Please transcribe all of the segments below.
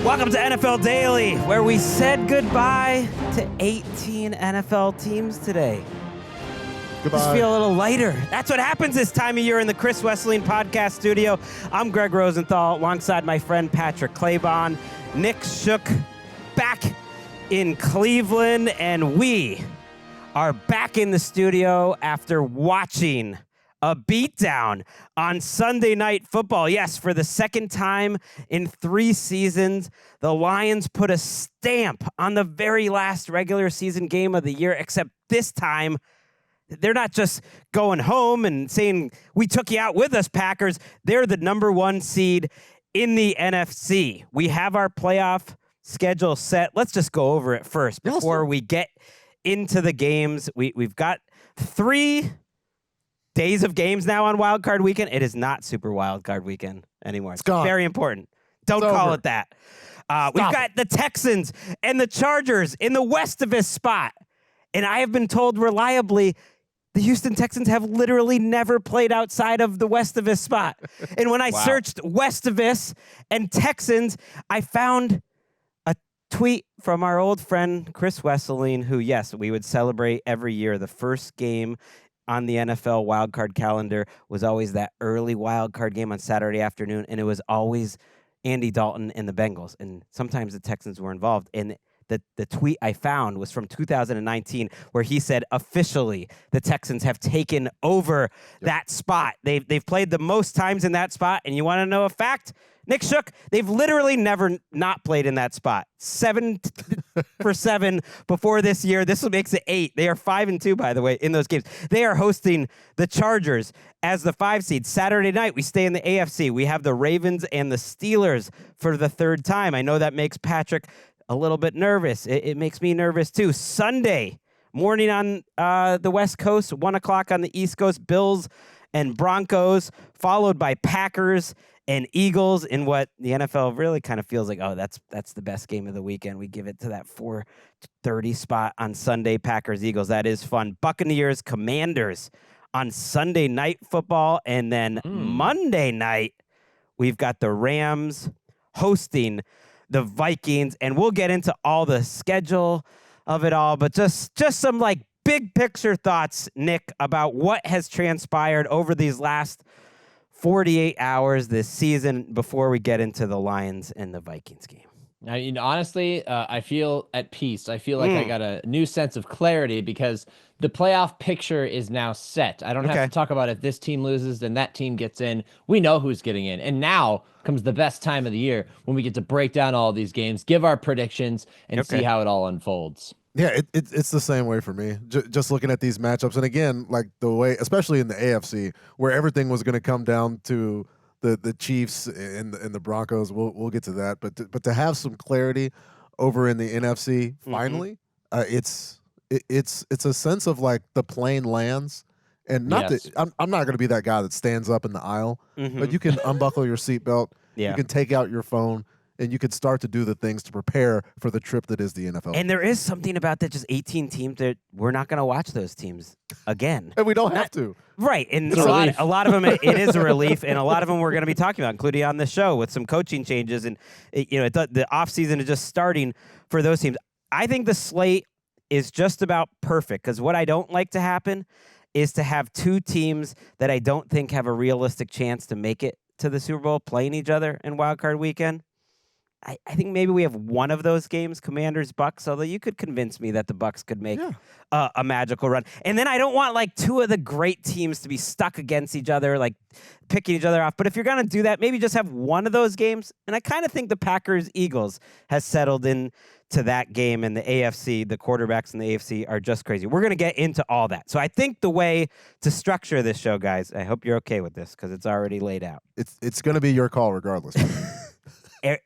Welcome to NFL Daily, where we said goodbye to 18 NFL teams today. Goodbye. Just feel a little lighter. That's what happens this time of year in the Chris Wesseling podcast studio. I'm Gregg Rosenthal, alongside my friend Patrick Claybon. Nick Shook back in Cleveland, and we are back in the studio after watching a beatdown on Sunday Night Football. Yes, for the second time in 3 seasons, the Lions put a stamp on the very last regular season game of the year, except this time, they're not just going home and saying, we took you out with us, Packers. They're the number 1 seed in the NFC. We have our playoff schedule set. Let's just go over it first before we get into the games. We've got 3 days of games now on Wild Card Weekend. It is not Super Wild Card Weekend anymore. It's very important. Don't call it that. We've got the Texans and the Chargers in the Westivus spot. And I have been told reliably the Houston Texans have literally never played outside of the Westivus spot. And when I searched Westivus and Texans, I found a tweet from our old friend Chris Wesseling, who, yes, we would celebrate every year. The first game on the NFL wildcard calendar was always that early wildcard game on Saturday afternoon, and it was always Andy Dalton and the Bengals, and sometimes the Texans were involved. And the tweet I found was from 2019, where he said, officially, the Texans have taken over that spot. They've played the most times in that spot, and you want to know a fact? Nick Shook, they've literally never not played in that spot. 7 for 7 before this year. This makes it 8. They are 5-2, by the way, in those games. They are hosting the Chargers as the 5 seed. Saturday night, we stay in the AFC. We have the Ravens and the Steelers for the 3rd time. I know that makes Patrick a little bit nervous. It makes me nervous, too. Sunday morning on the West Coast, 1 o'clock on the East Coast, Bills and Broncos, followed by Packers and Eagles in what the NFL really kind of feels like, oh, that's the best game of the weekend. We give it to that 4:30 spot on Sunday, Packers-Eagles. That is fun. Buccaneers, Commanders on Sunday Night Football. And then Monday night, we've got the Rams hosting the Vikings. And we'll get into all the schedule of it all. But just some like big picture thoughts, Nick, about what has transpired over these last 48 hours this season before we get into the Lions and the Vikings game. I mean, honestly, I feel at peace. I feel like I got a new sense of clarity because the playoff picture is now set. I don't have to talk about if this team loses, then that team gets in. We know who's getting in. And now comes the best time of the year when we get to break down all these games, give our predictions, and see how it all unfolds. Yeah, it's the same way for me. Just looking at these matchups, and again, like the way, especially in the AFC, where everything was going to come down to the Chiefs and the Broncos. We'll get to that, but to have some clarity over in the NFC, finally, it's a sense of like the plane lands, and not that I'm not going to be that guy that stands up in the aisle, but you can unbuckle your seatbelt, you can take out your phone, and you could start to do the things to prepare for the trip that is the NFL. And there is something about that, just 18 teams that we're not going to watch those teams again. And we don't have to. Right. And a lot of them, it is a relief. And a lot of them we're going to be talking about, including on the show with some coaching changes. And, the offseason is just starting for those teams. I think the slate is just about perfect because what I don't like to happen is to have 2 teams that I don't think have a realistic chance to make it to the Super Bowl playing each other in Wild Card Weekend. I think maybe we have one of those games, Commanders, Bucs, although you could convince me that the Bucs could make a magical run. And then I don't want like 2 of the great teams to be stuck against each other, like picking each other off. But if you're going to do that, maybe just have one of those games. And I kind of think the Packers-Eagles has settled in to that game, and the AFC, the quarterbacks in the AFC are just crazy. We're going to get into all that. So I think the way to structure this show, guys, I hope you're okay with this because it's already laid out. It's going to be your call regardless.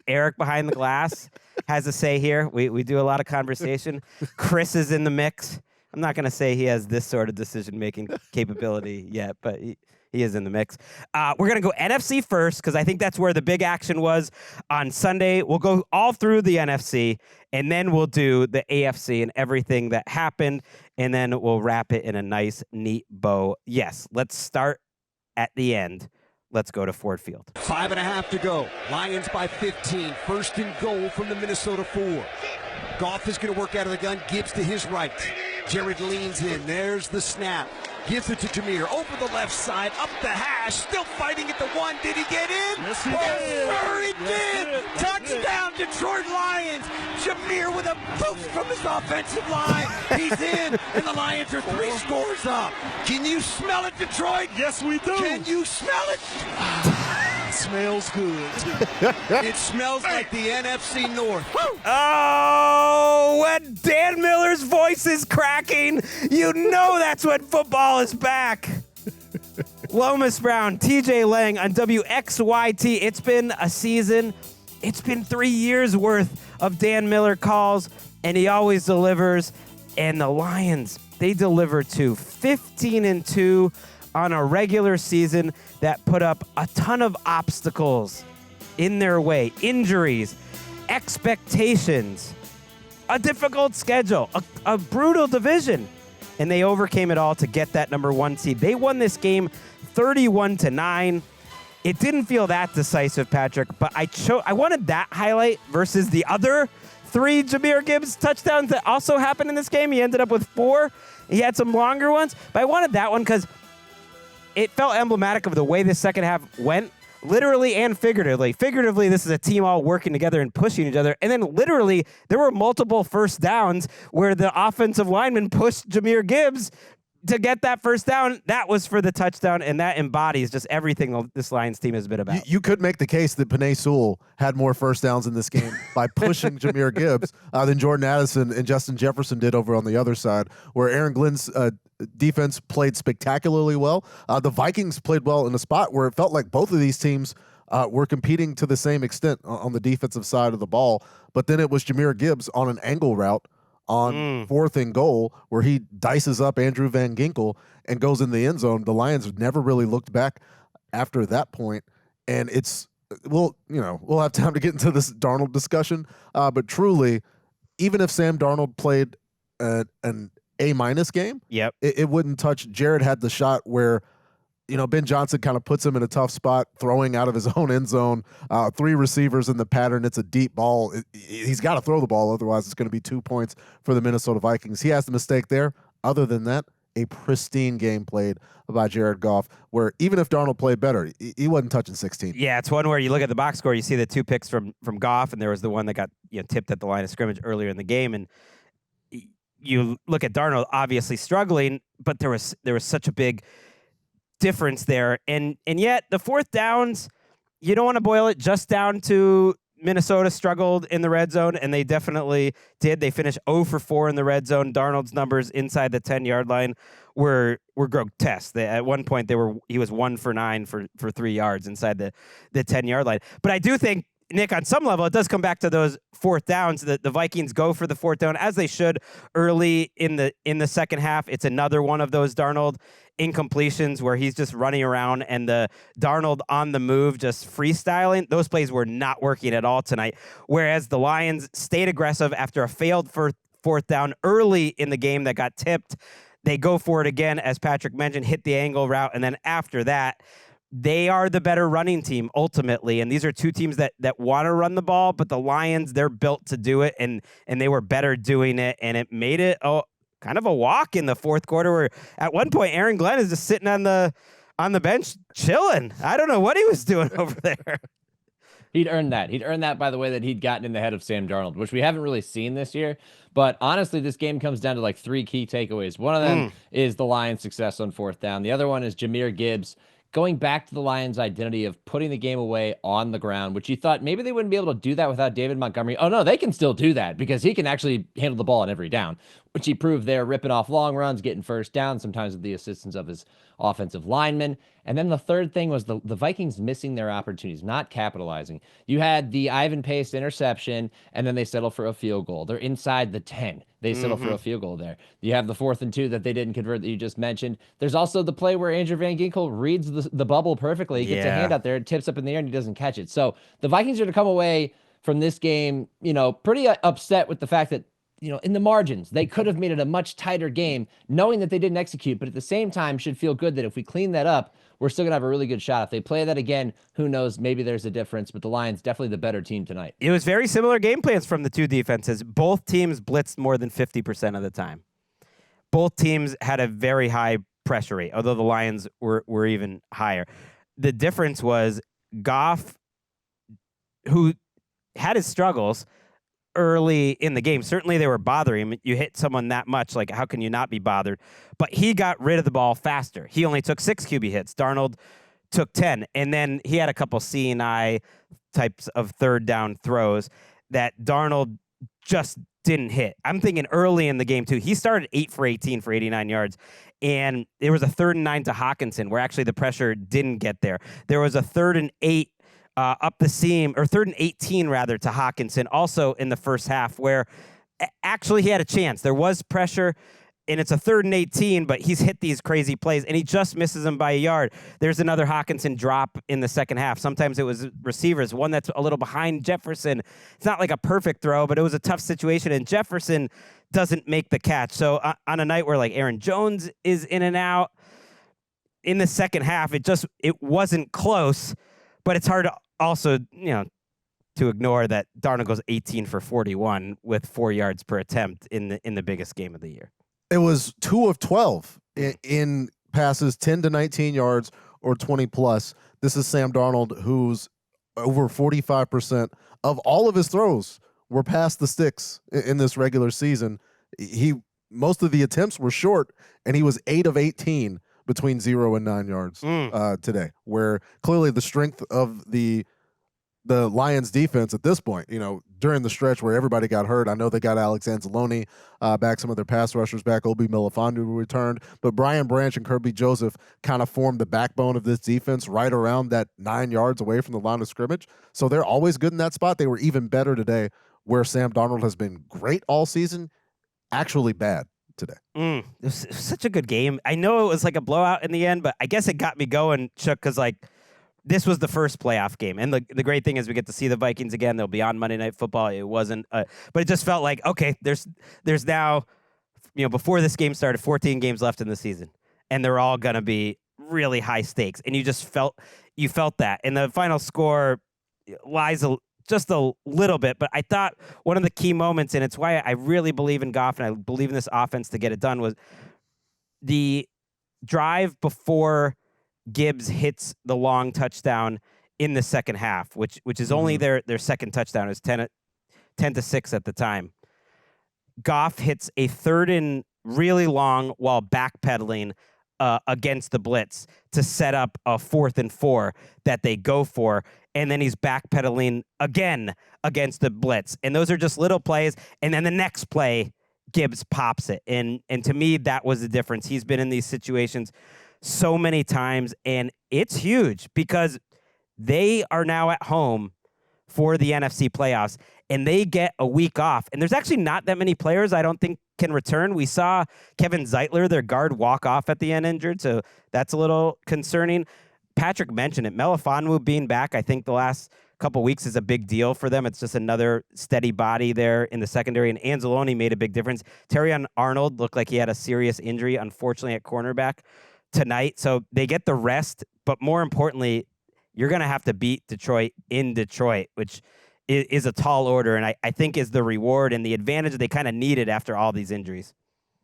Eric behind the glass has a say here. We do a lot of conversation. Chris is in the mix. I'm not going to say he has this sort of decision-making capability yet, but he is in the mix. We're going to go NFC first because I think that's where the big action was on Sunday. We'll go all through the NFC, and then we'll do the AFC and everything that happened, and then we'll wrap it in a nice, neat bow. Yes, let's start at the end Let's go to Ford Field. 5.5 to go. Lions by 15. First and goal from the Minnesota 4. Goff is going to work out of the gun. Gibbs to his right. Jared leans in. There's the snap. Gives it to Jameer. Over the left side. Up the hash. Still fighting at the 1. Did he get in? Yes, he did. Sure he did. Touchdown, Detroit Lions. Jameer with a boost from his offensive line. He's in, and the Lions are 3 scores up. Can you smell it, Detroit? Yes, we do. Can you smell it? Smells good. It smells like the NFC North. Oh, when Dan Miller's voice is cracking, you know that's when football is back. Lomas Brown, TJ Lang on WXYT. It's been a season. It's been 3 years worth of Dan Miller calls, and he always delivers. And the Lions, they deliver to 15-2 on a regular season that put up a ton of obstacles in their way. Injuries, expectations, a difficult schedule, a brutal division. And they overcame it all to get that number 1 seed. They won this game 31-9. It didn't feel that decisive, Patrick, but I wanted that highlight versus the other 3 Jameer Gibbs touchdowns that also happened in this game. He ended up with 4. He had some longer ones, but I wanted that one because it felt emblematic of the way the second half went, literally and figuratively. Figuratively, this is a team all working together and pushing each other. And then literally, there were multiple first downs where the offensive lineman pushed Jameer Gibbs to get that first down. That was for the touchdown, and that embodies just everything this Lions team has been about. You could make the case that Penei Sewell had more first downs in this game by pushing Jameer Gibbs than Jordan Addison and Justin Jefferson did over on the other side, where Aaron Glenn's defense played spectacularly well. The Vikings played well in a spot where it felt like both of these teams were competing to the same extent on the defensive side of the ball, but then it was Jameer Gibbs on an angle route on 4th and goal where he dices up Andrew Van Ginkel and goes in the end zone. The Lions never really looked back after that point, and we'll have time to get into this Darnold discussion, but truly, even if Sam Darnold played an A- game, it wouldn't touch. Jared had the shot where Ben Johnson kind of puts him in a tough spot, throwing out of his own end zone. 3 receivers in the pattern. It's a deep ball. He's got to throw the ball, otherwise it's going to be 2 points for the Minnesota Vikings. He has the mistake there. Other than that, a pristine game played by Jared Goff, where even if Darnold played better, he wasn't touching 16. Yeah, it's one where you look at the box score, you see the 2 picks from Goff, and there was the one that got tipped at the line of scrimmage earlier in the game, and you look at Darnold obviously struggling, but there was such a big difference there. And yet the 4th downs, you don't want to boil it just down to Minnesota struggled in the red zone, and they definitely did. They finished 0 for 4 in the red zone. Darnold's numbers inside the 10-yard line were grotesque. At one point he was 1 for 9 for 3 yards inside the 10-yard line. But I do think, Nick, on some level, it does come back to those 4th downs. The Vikings go for the 4th down as they should early in the second half. It's another one of those Darnold incompletions where he's just running around, and the Darnold on the move just freestyling. Those plays were not working at all tonight. Whereas the Lions stayed aggressive after a failed 4th down early in the game that got tipped. They go for it again, as Patrick mentioned, hit the angle route, and then after that, they are the better running team ultimately. And these are 2 teams that want to run the ball, but the Lions, they're built to do it, and they were better doing it, and it made it kind of a walk in the 4th quarter, where at one point Aaron Glenn is just sitting on the bench chilling. I don't know what he was doing over there. He'd earned that. He'd earned that by the way that he'd gotten in the head of Sam Darnold, which we haven't really seen this year. But honestly, this game comes down to like 3 key takeaways. One of them is the Lions' success on 4th down. The other one is Jameer Gibbs going back to the Lions' identity of putting the game away on the ground, which you thought maybe they wouldn't be able to do that without David Montgomery. Oh, no, they can still do that because he can actually handle the ball on every down, which he proved there, ripping off long runs, getting first down, sometimes with the assistance of his offensive linemen. And then the third thing was the Vikings missing their opportunities, not capitalizing. You had the Ivan Pace interception, and then they settle for a field goal. They're inside the 10. They settle for a field goal there. You have the 4th and 2 that they didn't convert that you just mentioned. There's also the play where Andrew Van Ginkel reads the bubble perfectly. He gets a hand out there, it tips up in the air, and he doesn't catch it. So the Vikings are to come away from this game, pretty upset with the fact that, in the margins, they could have made it a much tighter game, knowing that they didn't execute, but at the same time should feel good that if we clean that up, we're still going to have a really good shot. If they play that again, who knows? Maybe there's a difference, but the Lions definitely the better team tonight. It was very similar game plans from the two defenses. Both teams blitzed more than 50% of the time. Both teams had a very high pressure rate, although the Lions were even higher. The difference was Goff, who had his struggles early in the game. Certainly they were bothering him. You hit someone that much, like how can you not be bothered? But he got rid of the ball faster. He only took 6 QB hits. Darnold took 10. And then he had a couple C&I types of third down throws that Darnold just didn't hit. I'm thinking early in the game, too. He started 8 for 18 for 89 yards. And there was a 3rd and 9 to Hawkinson where actually the pressure didn't get there. There was a 3rd and 8 up the seam, or 3rd and 18 rather, to Hawkinson, also in the first half, where actually he had a chance. There was pressure, and it's a 3rd and 18, but he's hit these crazy plays, and he just misses them by a yard. There's another Hawkinson drop in the second half. Sometimes it was receivers, one that's a little behind Jefferson. It's not like a perfect throw, but it was a tough situation, and Jefferson doesn't make the catch. So on a night where like Aaron Jones is in and out, in the second half, it wasn't close, but it's hard to also, to ignore that Darnold goes 18 for 41 with 4 yards per attempt in the biggest game of the year. It was 2 of 12 in passes, 10 to 19 yards or 20 plus. This is Sam Darnold, who's over 45% of all of his throws were past the sticks in this regular season. Most of the attempts were short, and he was 8 of 18 between 0 and 9 yards today, where clearly the strength of the Lions defense at this point, during the stretch where everybody got hurt. I know they got Alex Anzalone back, some of their pass rushers back, Obi Melifonwu returned, but Brian Branch and Kirby Joseph kind of formed the backbone of this defense right around that 9 yards away from the line of scrimmage. So they're always good in that spot. They were even better today, where Sam Darnold has been great all season, actually bad today. It was such a good game. I know it was like a blowout in the end, but I guess it got me going, Chuck, because this was the first playoff game. And the great thing is we get to see the Vikings again. They'll be on Monday Night Football. It wasn't, but it just felt like, okay, there's now, before this game started, 14 games left in the season, and they're all going to be really high stakes. And you just felt that. And the final score lies just a little bit, but I thought one of the key moments, and it's why I really believe in Goff and I believe in this offense to get it done, was the drive before Gibbs hits the long touchdown in the second half, which is only their second touchdown. It was 10-6 at the time. Goff hits a 3rd and really long while backpedaling against the blitz to set up a 4th and 4 that they go for, and then he's backpedaling again against the blitz. And those are just little plays, and then the next play, Gibbs pops it. And to me, that was the difference. He's been in these situations so many times, and it's huge because they are now at home for the NFC playoffs, and they get a week off. And there's actually not that many players I don't think can return. We saw Kevin Zeitler, their guard, walk off at the end injured, so that's a little concerning. Patrick mentioned it. Melifonwu being back, I think the last couple weeks is a big deal for them. It's just another steady body there in the secondary, and Anzalone made a big difference. Terrion Arnold looked like he had a serious injury, unfortunately, at cornerback tonight. So they get the rest, but more importantly, you're going to have to beat Detroit in Detroit, which is a tall order, and I think is the reward and the advantage they kind of needed after all these injuries.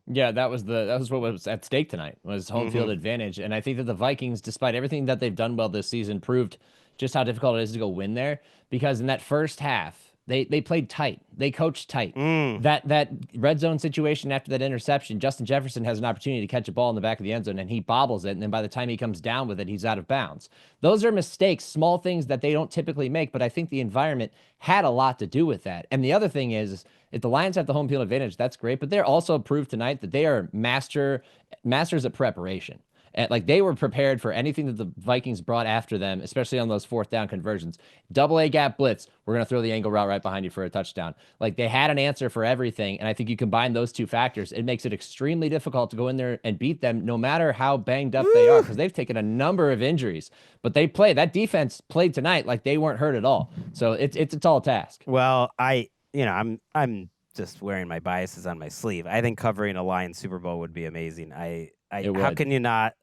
Yeah, that was what was at stake tonight, was home field advantage. And I think that the Vikings, despite everything that they've done well this season, proved just how difficult it is to go win there, because in that first half, they played tight. They coached tight. That red zone situation after that interception, Justin Jefferson has an opportunity to catch a ball in the back of the end zone, and he bobbles it, and then by the time he comes down with it, he's out of bounds. Those are mistakes, small things that they don't typically make, but I think the environment had a lot to do with that. And the other thing is if the Lions have the home field advantage, that's great, but they're also proved tonight that they are masters at preparation. And they were prepared for anything that the Vikings brought after them, especially on those 4th down conversions. Double A gap blitz, we're going to throw the angle route right behind you for a touchdown. They had an answer for everything, and I think you combine those two factors, it makes it extremely difficult to go in there and beat them, no matter how banged up they are, because they've taken a number of injuries. But that defense played tonight like they weren't hurt at all. So it's a tall task. Well, I'm just wearing my biases on my sleeve. I think covering a Lions Super Bowl would be amazing. How can you not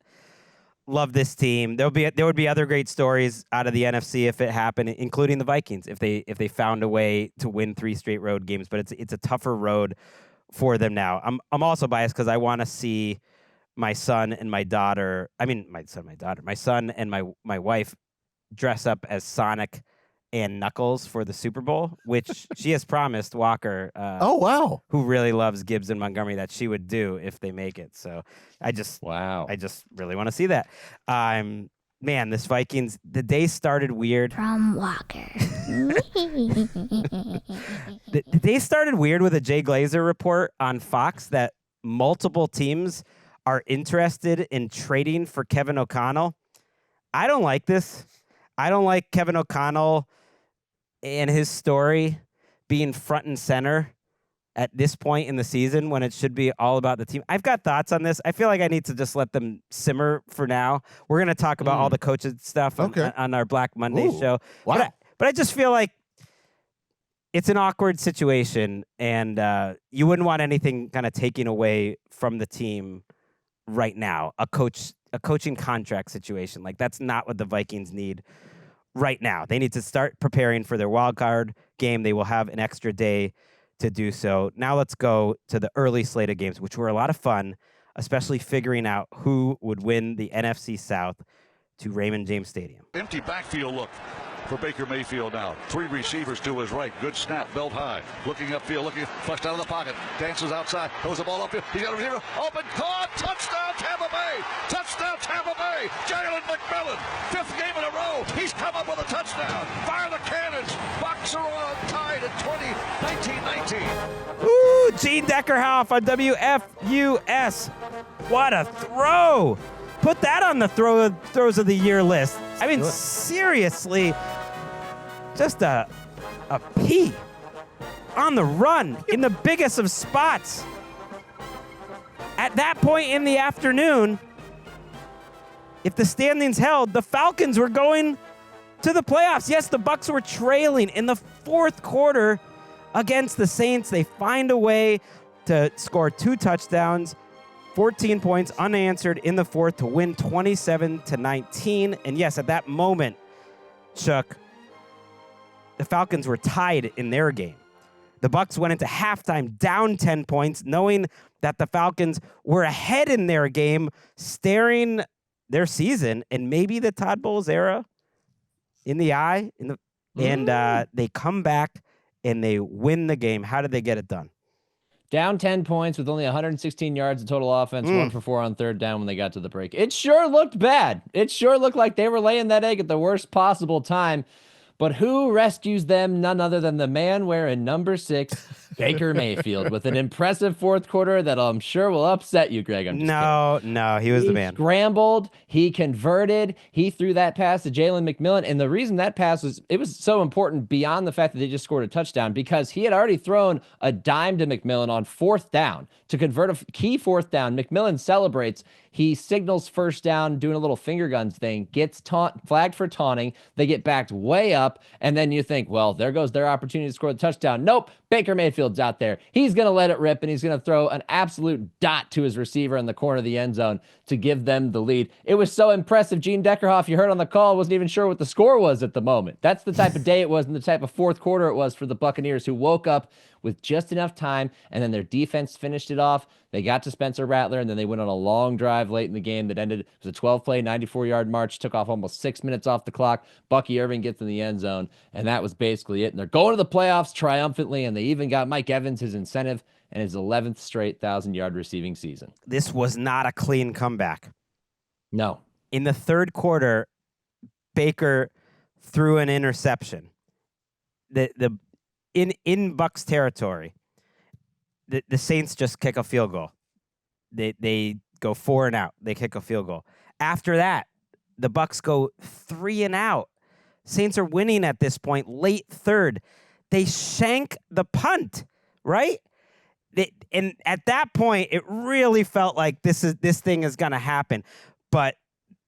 Love this team. There would be other great stories out of the NFC if it happened, including the Vikings if they found a way to win 3 straight road games. But it's a tougher road for them now. I'm also biased because I want to see my son and my daughter. I mean, my son and my wife dress up as Sonic and Knuckles for the Super Bowl, which she has promised Walker. Oh, wow. Who really loves Gibbs and Montgomery, that she would do if they make it. So I just really want to see that. Man, this Vikings, the day started weird. From Walker. The day started weird with a Jay Glazer report on Fox that multiple teams are interested in trading for Kevin O'Connell. I don't like this. I don't like Kevin O'Connell and his story being front and center at this point in the season when it should be all about the team. I've got thoughts on this. I feel like I need to just let them simmer for now. We're going to talk about all the coaches stuff on our Black Monday show. Wow. But I just feel like it's an awkward situation, and you wouldn't want anything kind of taken away from the team right now. A coaching contract situation. Like, that's not what the Vikings need right now. They need to start preparing for their wild card game. They will have an extra day to do so. Now let's go to the early slate of games, which were a lot of fun, especially figuring out who would win the NFC South to Raymond James Stadium. Empty backfield look for Baker Mayfield now. 3 receivers to his right. Good snap, belt high. Looking upfield, flushed out of the pocket. Dances outside, throws the ball upfield. He's got a receiver. Open, caught, touchdown Tampa Bay. Touchdown Tampa Bay. Jalen McMillan, 5th game in a row. He's come up with a touchdown. Fire the cannons. Bucs are on tied at 19-19. Ooh, Gene Deckerhoff on WFUS. What a throw. Put that on the throws of the year list. I mean, seriously, just a pea on the run in the biggest of spots. At that point in the afternoon, if the standings held, the Falcons were going to the playoffs. Yes, the Bucs were trailing in the 4th quarter against the Saints. They find a way to score 2 touchdowns, 14 points unanswered in the 4th to win 27-19. And yes, at that moment, Chuck, the Falcons were tied in their game. The Bucs went into halftime down 10 points, knowing that the Falcons were ahead in their game, staring their season and maybe the Todd Bowles era in the eye. And they come back and they win the game. How did they get it done? Down 10 points with only 116 yards of total offense, 1 for 4 on 3rd down when they got to the break. It sure looked bad. It sure looked like they were laying that egg at the worst possible time. But who rescues them? None other than the man wearing number 6, Baker Mayfield, with an impressive 4th quarter that I'm sure will upset you, Greg. No, he was the man. He scrambled, he converted, he threw that pass to Jalen McMillan. And the reason that pass was so important beyond the fact that they just scored a touchdown, because he had already thrown a dime to McMillan on 4th down to convert a key 4th down. McMillan celebrates. He signals 1st down, doing a little finger guns thing, gets flagged for taunting. They get backed way up, and then you think, well, there goes their opportunity to score the touchdown. Nope, Baker Mayfield's out there. He's going to let it rip, and he's going to throw an absolute dot to his receiver in the corner of the end zone to give them the lead. It was so impressive. Gene Deckerhoff, you heard on the call, wasn't even sure what the score was at the moment. That's the type of day it was and the type of 4th quarter it was for the Buccaneers, who woke up with just enough time, and then their defense finished it off. They got to Spencer Rattler, and then they went on a long drive late in the game that ended. It was a 12-play, 94-yard march, took off almost 6 minutes off the clock. Bucky Irving gets in the end zone, and that was basically it. And they're going to the playoffs triumphantly, and they even got Mike Evans his incentive and his 11th straight 1,000-yard receiving season. This was not a clean comeback. No. In the 3rd quarter, Baker threw an interception. In Bucs territory, the Saints just kick a field goal. They go 4 and out. They kick a field goal. After that, the Bucs go 3 and out. Saints are winning at this point, late 3rd. They shank the punt, right? And at that point, it really felt like this thing is going to happen. But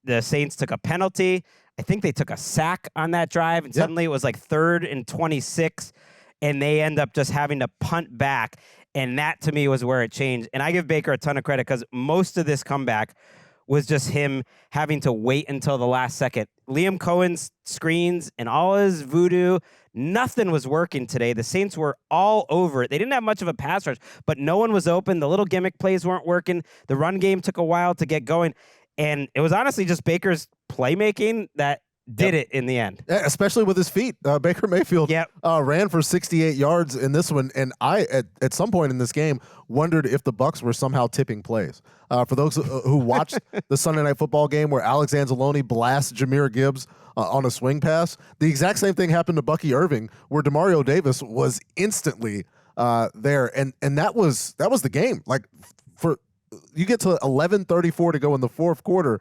the Saints took a penalty. I think they took a sack on that drive, and suddenly it was like 3rd and 26. And they end up just having to punt back. And that, to me, was where it changed. And I give Baker a ton of credit because most of this comeback was just him having to wait until the last second. Liam Cohen's screens and all his voodoo, nothing was working today. The Saints were all over it. They didn't have much of a pass rush, but no one was open. The little gimmick plays weren't working. The run game took a while to get going. And it was honestly just Baker's playmaking that did it in the end. Yeah, especially with his feet. Baker Mayfield ran for 68 yards in this one, and I, at some point in this game, wondered if the Bucs were somehow tipping plays. For those who watched the Sunday Night Football game where Alex Anzalone blasts Jahmyr Gibbs on a swing pass, the exact same thing happened to Bucky Irving, where Demario Davis was instantly there, and that was the game. Like, you get to 11:34 to go in the fourth quarter.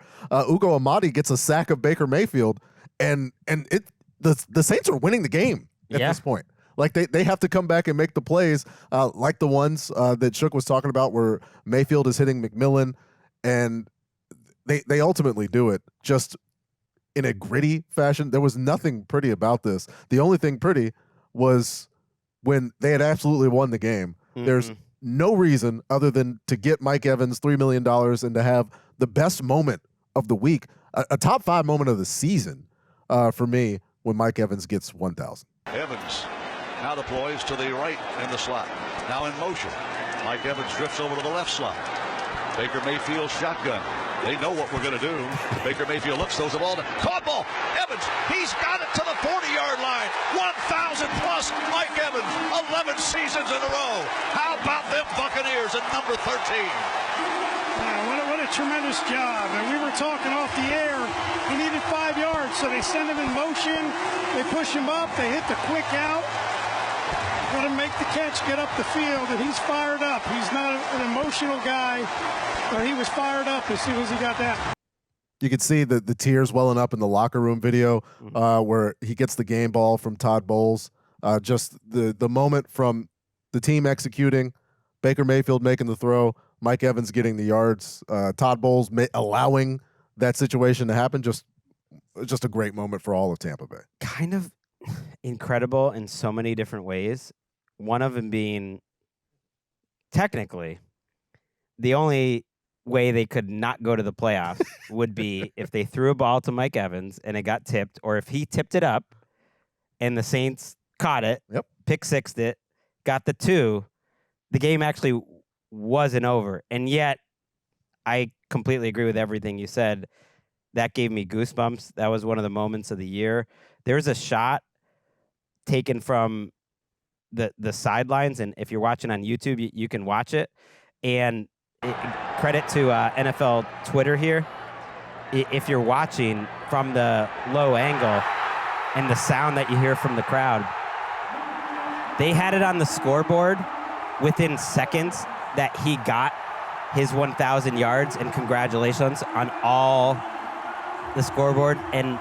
Ugo Amadi gets a sack of Baker Mayfield, and the Saints are winning the game at this point. Like they have to come back and make the plays like the ones that Shook was talking about, where Mayfield is hitting McMillan, and they ultimately do it just in a gritty fashion. There was nothing pretty about this. The only thing pretty was when they had absolutely won the game. Mm-hmm. There's no reason other than to get Mike Evans $3 million and to have the best moment of the week, a top 5 moment of the season for me, when Mike Evans gets 1,000. Evans now deploys to the right in the slot. Now in motion. Mike Evans drifts over to the left slot. Baker Mayfield shotgun. They know what we're going to do. Baker Mayfield looks, throws the ball. Caught ball. Evans, he's got it to the 40-yard line. 1,000 plus. Mike Evans, 11 seasons in a row. How about them Buccaneers at number 13? What a tremendous job. And we were talking off the air. He needed 5 yards, so they send him in motion. They push him up. They hit the quick out. Let him make the catch, get up the field, and he's fired up. He's not an emotional guy, but he was fired up as soon as he got that. You could see the tears welling up in the locker room video where he gets the game ball from Todd Bowles. Just the moment from the team executing, Baker Mayfield making the throw, Mike Evans getting the yards, Todd Bowles allowing that situation to happen. Just a great moment for all of Tampa Bay. Kind of incredible in so many different ways. One of them being, technically, the only way they could not go to the playoffs would be if they threw a ball to Mike Evans and it got tipped, or if he tipped it up and the Saints caught it, pick-sixed it, got the 2, the game actually wasn't over. And yet, I completely agree with everything you said. That gave me goosebumps. That was one of the moments of the year. There's a shot taken from the sidelines, and if you're watching on YouTube, you can watch it. And credit to NFL Twitter here. If you're watching from the low angle and the sound that you hear from the crowd, they had it on the scoreboard within seconds that he got his 1,000 yards, and congratulations on all the scoreboard. And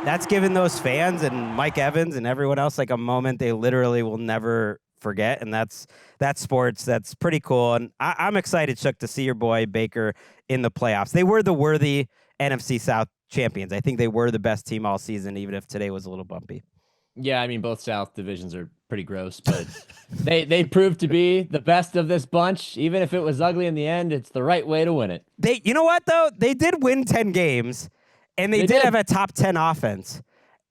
that's given those fans and Mike Evans and everyone else like a moment they literally will never forget. And that's sports. That's pretty cool. And I'm excited, Shook, to see your boy Baker in the playoffs. They were the worthy NFC South champions. I think they were the best team all season, even if today was a little bumpy. Yeah, I mean, both South divisions are pretty gross, but they proved to be the best of this bunch. Even if it was ugly in the end, it's the right way to win it. You know what, though? They did win 10 games. And they did have a top 10 offense.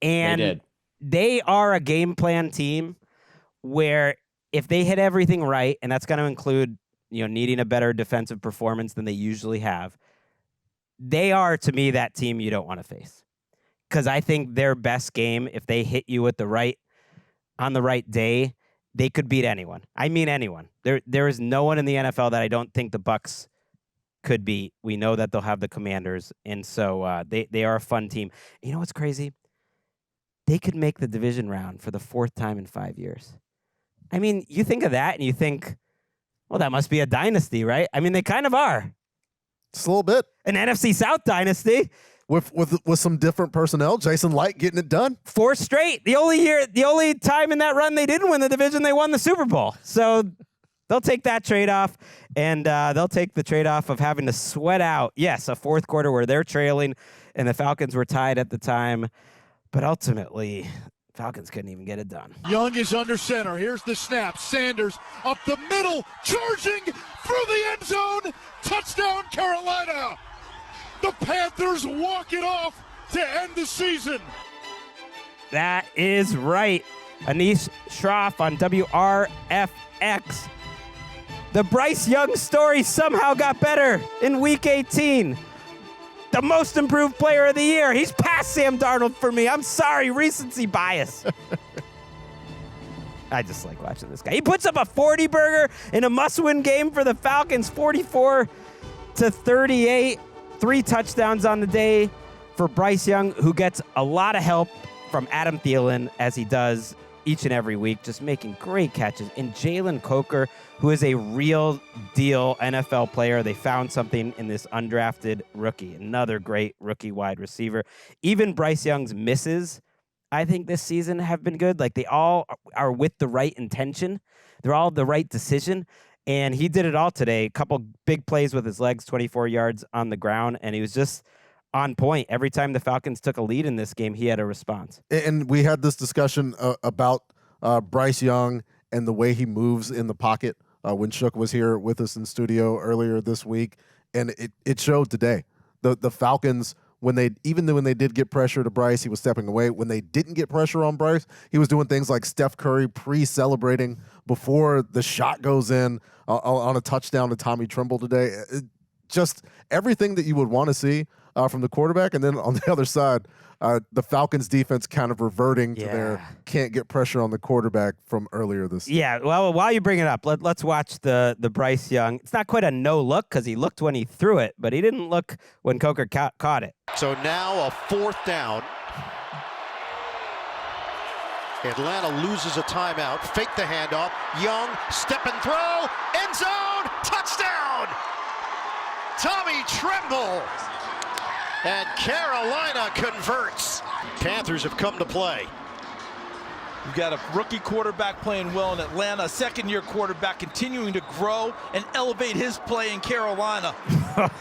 And they are a game plan team where if they hit everything right, and that's going to include, needing a better defensive performance than they usually have, they are, to me, that team you don't want to face. Because I think their best game, if they hit you on the right day, they could beat anyone. I mean anyone. There is no one in the NFL that I don't think the Bucs could beat. We know that they'll have the Commanders, and so they are a fun team. You know what's crazy? They could make the division round for the 4th time in 5 years. I mean, you think of that and you think, well, that must be a dynasty, right? I mean, they kind of are. Just a little bit. An NFC South dynasty. With some different personnel, Jason Light getting it done. 4 straight. The only time in that run they didn't win the division, they won the Super Bowl. So they'll take that trade-off, and they'll take the trade-off of having to sweat out, yes, a 4th quarter where they're trailing, and the Falcons were tied at the time. But ultimately, Falcons couldn't even get it done. Young is under center. Here's the snap. Sanders up the middle, charging through the end zone. Touchdown, Carolina. The Panthers walk it off to end the season. That is right. Anish Shroff on WRFX. The Bryce Young story somehow got better in Week 18. The most improved player of the year. He's past Sam Darnold for me. I'm sorry, recency bias. I just like watching this guy. He puts up a 40-burger in a must-win game for the Falcons, 44-38. 3 touchdowns on the day for Bryce Young, who gets a lot of help from Adam Thielen, as he does each and every week, just making great catches. And Jalen Coker, who is a real deal NFL player. They found something in this undrafted rookie, another great rookie wide receiver. Even Bryce Young's misses, I think this season have been good. Like, they all are with the right intention. They're all the right decision. And he did it all today. A couple big plays with his legs, 24 yards on the ground. And he was just on point. Every time the Falcons took a lead in this game, he had a response. And we had this discussion about Bryce Young and the way he moves in the pocket when Shook was here with us in studio earlier this week. And it showed today. The Falcons, when they did get pressure to Bryce, he was stepping away. When they didn't get pressure on Bryce, he was doing things like Steph Curry pre-celebrating before the shot goes in on a touchdown to Tommy Tremble today. Just everything that you would want to see from the quarterback. And then on the other side, the Falcons defense kind of reverting to their can't get pressure on the quarterback from earlier this season. Yeah, well, while you bring it up, let's watch the Bryce Young. It's not quite a no look because he looked when he threw it, but he didn't look when Coker caught it. So now a 4th down. Atlanta loses a timeout. Fake the handoff. Young, step and throw. End zone. Touchdown. Tommy Tremble. And Carolina converts. Panthers have come to play. You've got a rookie quarterback playing well in Atlanta, a second-year quarterback continuing to grow and elevate his play in Carolina.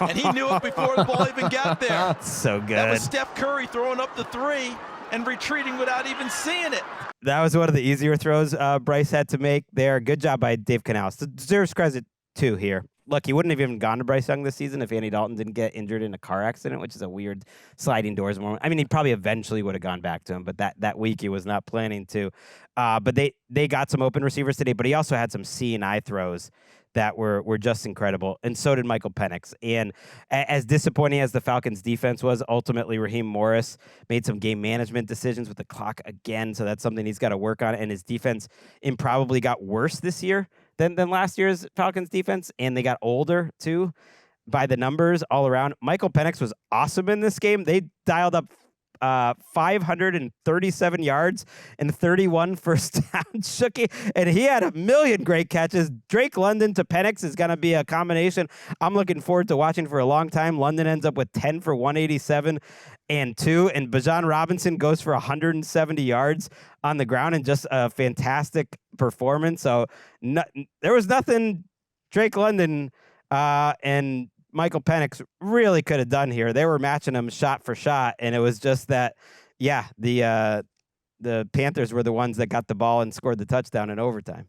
And he knew it before the ball even got there. So good. That was Steph Curry throwing up the 3 and retreating without even seeing it. That was one of the easier throws Bryce had to make there. Good job by Dave Canales. Deserves credit, too, here. Look, he wouldn't have even gone to Bryce Young this season if Andy Dalton didn't get injured in a car accident, which is a weird sliding doors moment. I mean, he probably eventually would have gone back to him, but that week he was not planning to. But they got some open receivers today, but he also had some C&I throws that were just incredible, and so did Michael Penix. And as disappointing as the Falcons' defense was, ultimately Raheem Morris made some game management decisions with the clock again, so that's something he's got to work on, and his defense probably got worse this year than last year's Falcons defense, and they got older too by the numbers all around. Michael Penix was awesome in this game. They dialed up 537 yards and 31 first downs. Shooky, and he had a million great catches. Drake London to Penix is going to be a combination I'm looking forward to watching for a long time. London ends up with 10 for 187 and 2, and Bijan Robinson goes for 170 yards on the ground and just a fantastic performance. So there was nothing Drake London and Michael Penix really could have done here. They were matching him shot for shot, and it was just that, the Panthers were the ones that got the ball and scored the touchdown in overtime.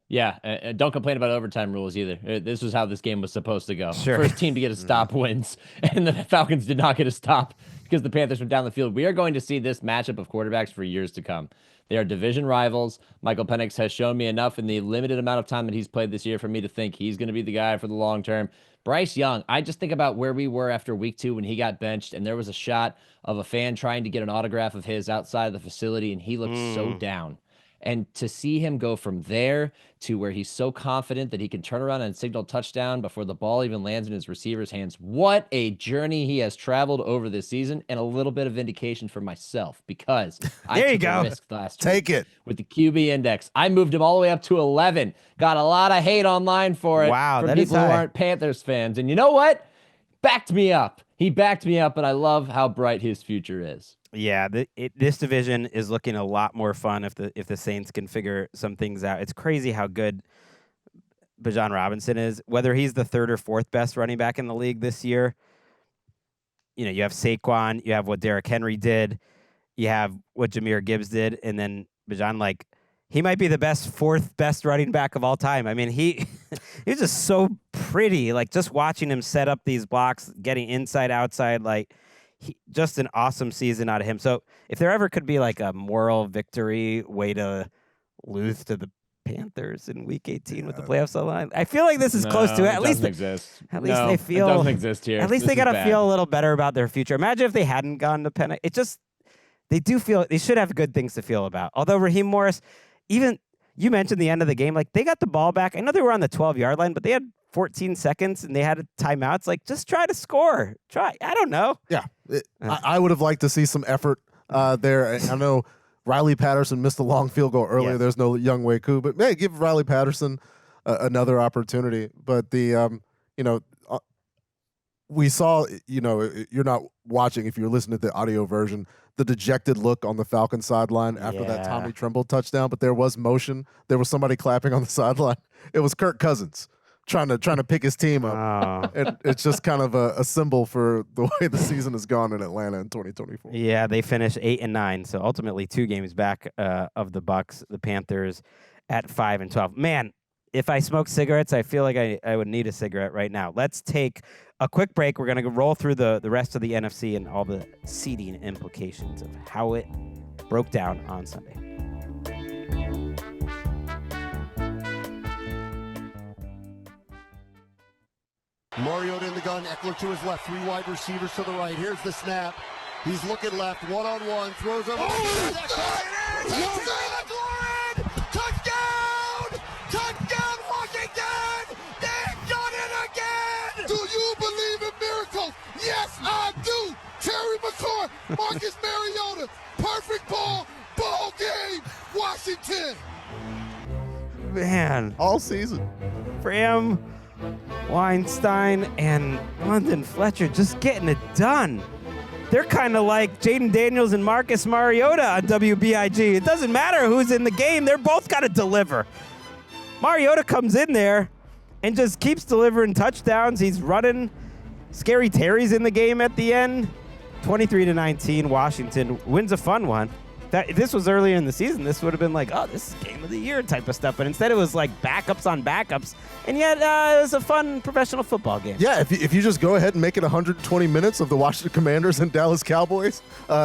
Yeah, don't complain about overtime rules either. This was how this game was supposed to go. Sure. First team to get a stop wins, and the Falcons did not get a stop because the Panthers went down the field. We are going to see this matchup of quarterbacks for years to come. They are division rivals. Michael Penix has shown me enough in the limited amount of time that he's played this year for me to think he's going to be the guy for the long term. Bryce Young, I just think about where we were after week 2 when he got benched, and there was a shot of a fan trying to get an autograph of his outside of the facility, and he looked so down. And to see him go from there to where he's so confident that he can turn around and signal touchdown before the ball even lands in his receiver's hands. What a journey he has traveled over this season, and a little bit of vindication for myself because I took a risk last Take week it. with the QB index. I moved him all the way up to 11. Got a lot of hate online for it from that is people who high. aren't Panthers fans. And you know what? Backed me up. He backed me up, and I love how bright his future is. Yeah, this division is looking a lot more fun if the Saints can figure some things out. It's crazy how good Bijan Robinson is. Whether he's the 3rd or 4th best running back in the league this year, you have Saquon, you have what Derrick Henry did. you have what Jahmyr Gibbs did, and then Bijan, like, he might be the fourth best running back of all time. I mean, he's just so pretty. Like, just watching him set up these blocks, getting inside, outside, like, just an awesome season out of him. So if there ever could be like a moral victory way to lose to the Panthers in Week 18 with the playoffs on the line, I feel like this is close to it. At least exist. At least they feel it doesn't exist here. At least they gotta feel a little better about their future. Imagine if they hadn't gone to Penn. They do feel they should have good things to feel about. Although Raheem Morris, even you mentioned the end of the game, like they got the ball back. I know they were on the 12-yard line, but they had 14 seconds and they had timeouts. Like, just try to score. I don't know. Yeah, I would have liked to see some effort there. I know Riley Patterson missed a long field goal earlier. Yes. There's no Young Wei Koo, but hey, give Riley Patterson another opportunity. But we saw, you're not watching if you're listening to the audio version, the dejected look on the Falcons sideline after that Tommy Tremble touchdown, but there was motion. There was somebody clapping on the sideline. It was Kirk Cousins trying to pick his team up. And it's just kind of a symbol for the way the season has gone in Atlanta in 2024. Yeah, they finished 8-9, so ultimately 2 games back of the Bucs, the Panthers at 5-12. Man, if I smoke cigarettes, I feel like I would need a cigarette right now. Let's take a quick break. We're going to roll through the rest of the NFC and all the seeding implications of how it broke down on Sunday. Mariota in the gun, Eckler to his left, 3 wide receivers to the right. Here's the snap. He's looking left, one-on-one, throws over. Touchdown! Touchdown, Washington! They've done it again! Do you believe in miracles? Yes, I do! Terry McCoy, Marcus Mariota, perfect ball game, Washington! Man, All season. Bram, Weinstein, and London Fletcher just getting it done. They're kind of like Jaden Daniels and Marcus Mariota on WBIG. It doesn't matter who's in the game. They're both got to deliver. Mariota comes in there and just keeps delivering touchdowns. He's running. Scary Terry's in the game at the end. 23-19, Washington wins a fun one. If this was earlier in the season, this would have been like, oh, this is game of the year type of stuff. But instead, it was like backups on backups. And yet, it was a fun professional football game. Yeah, if you just go ahead and make it 120 minutes of the Washington Commanders and Dallas Cowboys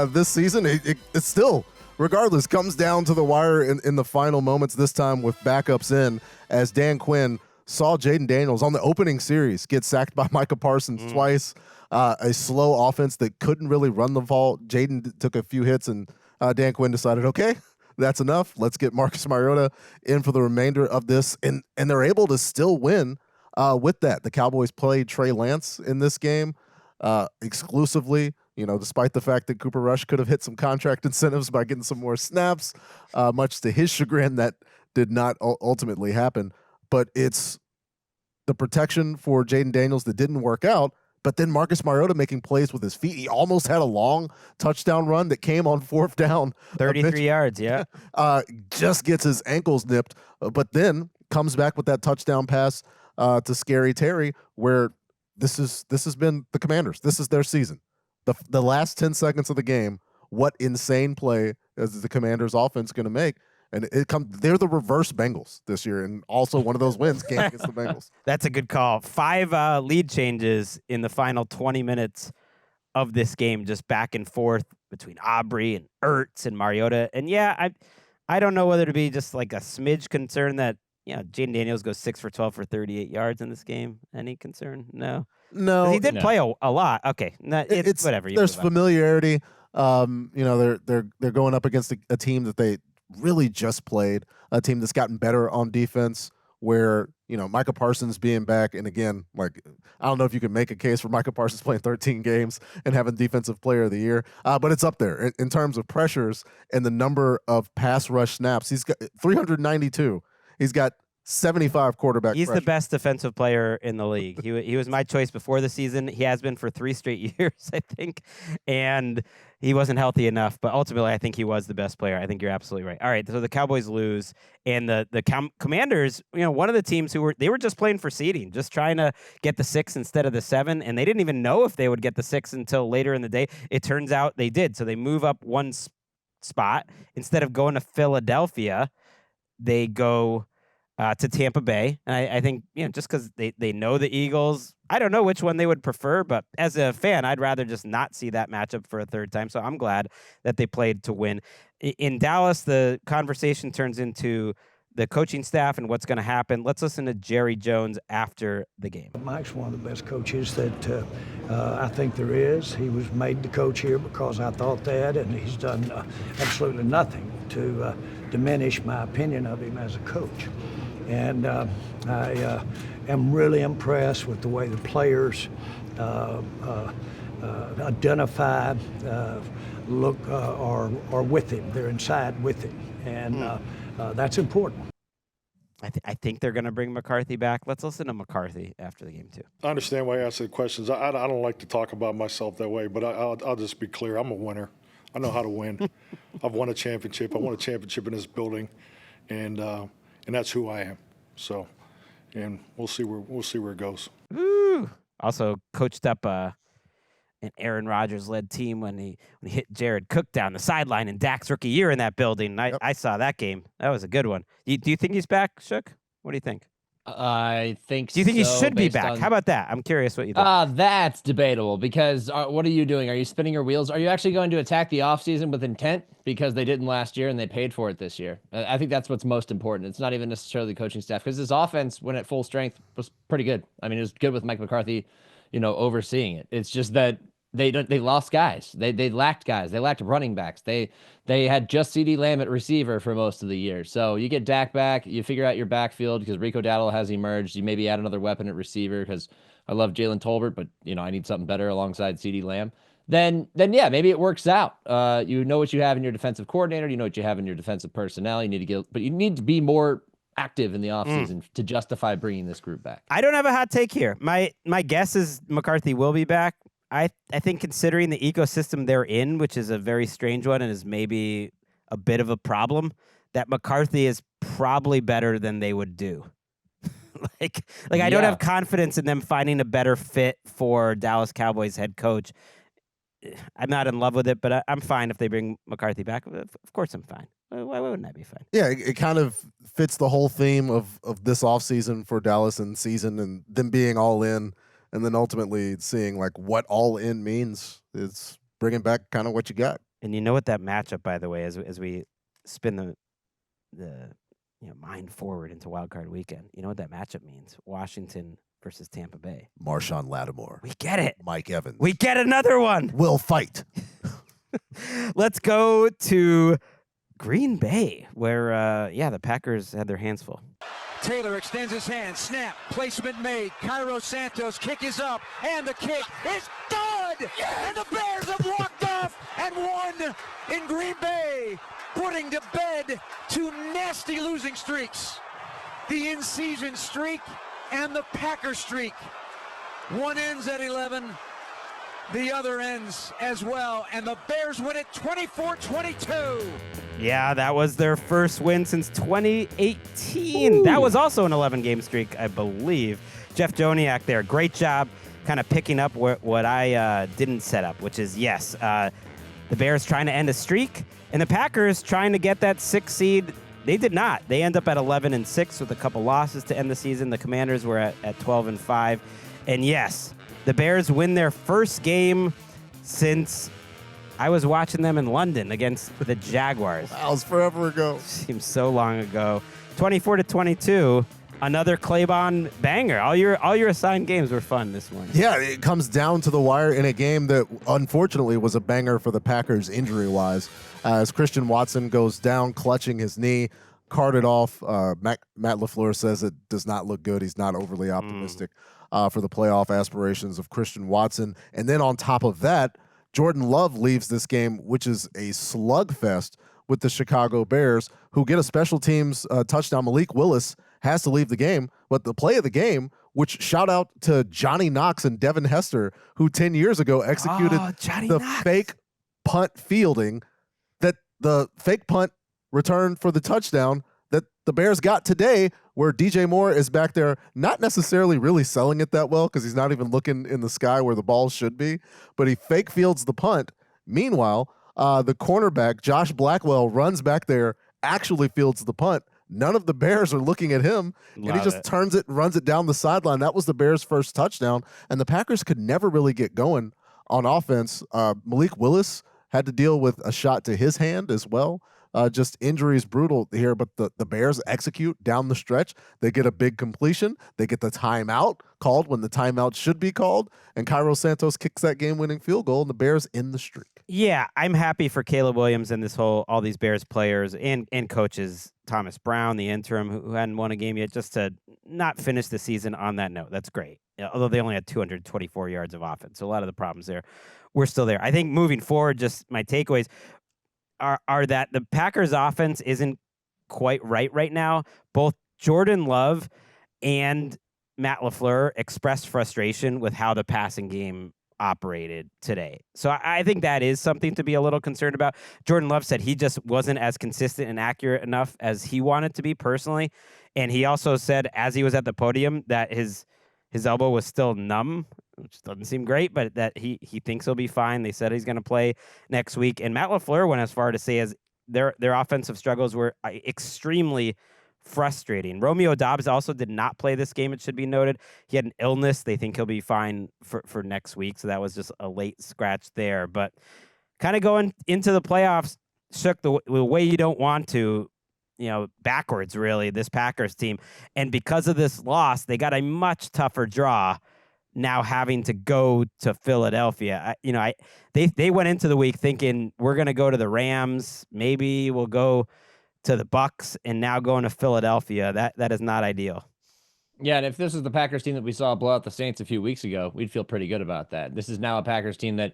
this season, it still, regardless, comes down to the wire in the final moments, this time with backups in, as Dan Quinn saw Jaden Daniels on the opening series get sacked by Micah Parsons twice. A slow offense that couldn't really run the ball. Jaden took a few hits, and Dan Quinn decided, okay, that's enough. Let's get Marcus Mariota in for the remainder of this. And they're able to still win with that. The Cowboys played Trey Lance in this game exclusively, despite the fact that Cooper Rush could have hit some contract incentives by getting some more snaps, much to his chagrin. That did not ultimately happen. But it's the protection for Jaden Daniels that didn't work out. But then Marcus Mariota making plays with his feet. He almost had a long touchdown run that came on 4th down. 33 yards, yeah. Just gets his ankles nipped, but then comes back with that touchdown pass to Scary Terry, where this has been the Commanders. This is their season. The last 10 seconds of the game, what insane play is the Commanders offense going to make? And they're the reverse Bengals this year, and also one of those wins came against the Bengals. That's a good call. 5 lead changes in the final 20 minutes of this game, just back and forth between Aubrey and Ertz and Mariota. And yeah, I don't know whether to be just like a smidge concerned that Jaden Daniels goes 6 for 12 for 38 yards in this game. Any concern? No. He did play a lot. Okay, it's whatever. There's familiarity. They're going up against a team that they really just played, a team that's gotten better on defense, where Micah Parsons being back, and again, like, I don't know if you can make a case for Micah Parsons playing 13 games and having Defensive Player of the Year, but it's up there in terms of pressures and the number of pass rush snaps. He's got 392. He's got 75 quarterback He's pressure. the best defensive player in the league. He was my choice before the season. He has been for 3 straight years, I think, and he wasn't healthy enough. But ultimately, I think he was the best player. I think you're absolutely right. All right, so the Cowboys lose, and the Commanders, one of the teams who were just playing for seeding, just trying to get the 6 instead of the 7, and they didn't even know if they would get the 6 until later in the day. It turns out they did, so they move up one spot. Instead of going to Philadelphia, they go to Tampa Bay. And I think, just because they know the Eagles, I don't know which one they would prefer, but as a fan, I'd rather just not see that matchup for a third time. So I'm glad that they played to win. In Dallas, the conversation turns into the coaching staff and what's going to happen. Let's listen to Jerry Jones after the game. Mike's one of the best coaches that I think there is. He was made the coach here because I thought that, and he's done absolutely nothing to diminish my opinion of him as a coach. And I am really impressed with the way the players identify, look, are with him. They're inside with him, and that's important. I think they're going to bring McCarthy back. Let's listen to McCarthy after the game, too. I understand why you ask the questions. I don't like to talk about myself that way, but I'll just be clear. I'm a winner. I know how to win. I've won a championship. I won a championship in this building, and that's who I am. So, and we'll see where it goes. Woo! Also coached up an Aaron Rodgers-led team when he hit Jared Cook down the sideline in Dak's rookie year in that building. I saw that game. That was a good one. Do you think he's back, Shook? What do you think? I think so. Do you think he should be back? How about that? I'm curious what you think. That's debatable because what are you doing? Are you spinning your wheels? Are you actually going to attack the offseason with intent? Because they didn't last year and they paid for it this year. I think that's what's most important. It's not even necessarily the coaching staff because this offense, when at full strength, was pretty good. I mean, it was good with Mike McCarthy, overseeing it. It's just that they lost guys. They lacked guys. They lacked running backs. They had just CeeDee Lamb at receiver for most of the year. So you get Dak back, you figure out your backfield because Rico Dowdle has emerged. You maybe add another weapon at receiver because I love Jalen Tolbert, but I need something better alongside CeeDee Lamb. Then yeah, maybe it works out. You know what you have in your defensive coordinator. You know what you have in your defensive personnel. But you need to be more active in the offseason to justify bringing this group back. I don't have a hot take here. My guess is McCarthy will be back. I think considering the ecosystem they're in, which is a very strange one and is maybe a bit of a problem, that McCarthy is probably better than they would do. I don't have confidence in them finding a better fit for Dallas Cowboys head coach. I'm not in love with it, but I'm fine if they bring McCarthy back. Of course I'm fine. Why wouldn't I be fine? Yeah, it kind of fits the whole theme of this offseason for Dallas and season and them being all in. And then ultimately seeing what all in means is bringing back kind of what you got. And you know what that matchup, by the way, as we spin the mind forward into Wild Card Weekend, you know what that matchup means? Washington versus Tampa Bay. Marshawn Lattimore. We get it. Mike Evans. We get another one. We'll fight. Let's go to Green Bay, where the Packers had their hands full. Taylor extends his hand, snap, placement made. Cairo Santos, kick is up, and the kick is good! And the Bears have walked off and won in Green Bay, putting to bed two nasty losing streaks. The in-season streak and the Packer streak. One ends at 11, the other ends as well, and the Bears win it 24-22. Yeah, that was their first win since 2018. Ooh. That was also an 11-game streak, I believe. Jeff Joniak there, great job kind of picking up what I didn't set up, which is, the Bears trying to end a streak, and the Packers trying to get that 6th seed. They did not. They end up at 11-6 with a couple losses to end the season. The Commanders were at 12-5. And yes, the Bears win their first game since I was watching them in London against the Jaguars. That was forever ago. Seems so long ago. 24-22. Another Claybon banger. All your assigned games were fun this morning. Yeah, it comes down to the wire in a game that unfortunately was a banger for the Packers injury-wise. As Christian Watson goes down, clutching his knee, carted off. Matt LaFleur says it does not look good. He's not overly optimistic for the playoff aspirations of Christian Watson. And then on top of that, Jordan Love leaves this game, which is a slugfest with the Chicago Bears, who get a special teams touchdown. Malik Willis has to leave the game, but the play of the game, which shout out to Johnny Knox and Devin Hester, who 10 years ago executed fake punt fielding, that the fake punt return for the touchdown that the Bears got today, where DJ Moore is back there not necessarily really selling it that well because he's not even looking in the sky where the ball should be, but he fake fields the punt. Meanwhile, The cornerback, Josh Blackwell, runs back there, actually fields the punt. None of the Bears are looking at him, and he just turns it and runs it down the sideline. That was the Bears' first touchdown, and the Packers could never really get going on offense. Malik Willis had to deal with a shot to his hand as well. Just injuries brutal here, but the Bears execute down the stretch. They get a big completion. They get the timeout called when the timeout should be called, and Cairo Santos kicks that game-winning field goal, and the Bears end the streak. Yeah, I'm happy for Caleb Williams and all these Bears players and coaches, Thomas Brown, the interim, who hadn't won a game yet, just to not finish the season on that note. That's great. Although they only had 224 yards of offense, so a lot of the problems there were still there. I think moving forward, just my takeaways are that the Packers offense isn't quite right now. Both Jordan Love and Matt LaFleur expressed frustration with how the passing game operated today. So I think that is something to be a little concerned about. Jordan Love said he just wasn't as consistent and accurate enough as he wanted to be personally. And he also said as he was at the podium that his elbow was still numb, which doesn't seem great, but that he thinks he'll be fine. They said he's going to play next week. And Matt LaFleur went as far to say as their offensive struggles were extremely frustrating. Romeo Doubs also did not play this game, it should be noted. He had an illness. They think he'll be fine for next week, so that was just a late scratch there. But kind of going into the playoffs, Shook, the way you don't want to, backwards, really, this Packers team. And because of this loss, they got a much tougher draw now having to go to Philadelphia. They went into the week thinking we're going to go to the Rams, maybe we'll go to the Bucs, and now going to Philadelphia. That is not ideal. Yeah, and if this is the Packers team that we saw blow out the Saints a few weeks ago, we'd feel pretty good about that. This is now a Packers team that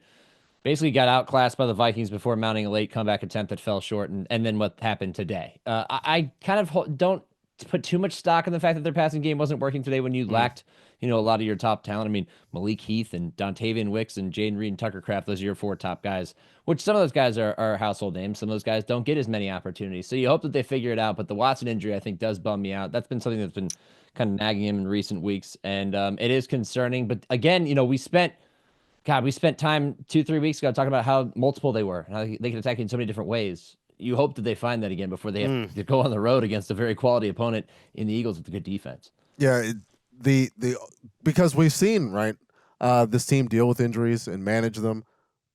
basically got outclassed by the Vikings before mounting a late comeback attempt that fell short, and then what happened today. I kind of don't put too much stock in the fact that their passing game wasn't working today when you lacked a lot of your top talent. I mean, Malik Heath and Dontavian Wicks and Jaden Reed and Tucker Kraft, those are your 4 top guys, which some of those guys are household names. Some of those guys don't get as many opportunities. So you hope that they figure it out. But the Watson injury, I think, does bum me out. That's been something that's been kind of nagging him in recent weeks. And it is concerning. But again, we spent time 2-3 weeks ago talking about how multiple they were and how they can attack you in so many different ways. You hope that they find that again before they have to go on the road against a very quality opponent in the Eagles with a good defense. Yeah, because we've seen this team deal with injuries and manage them,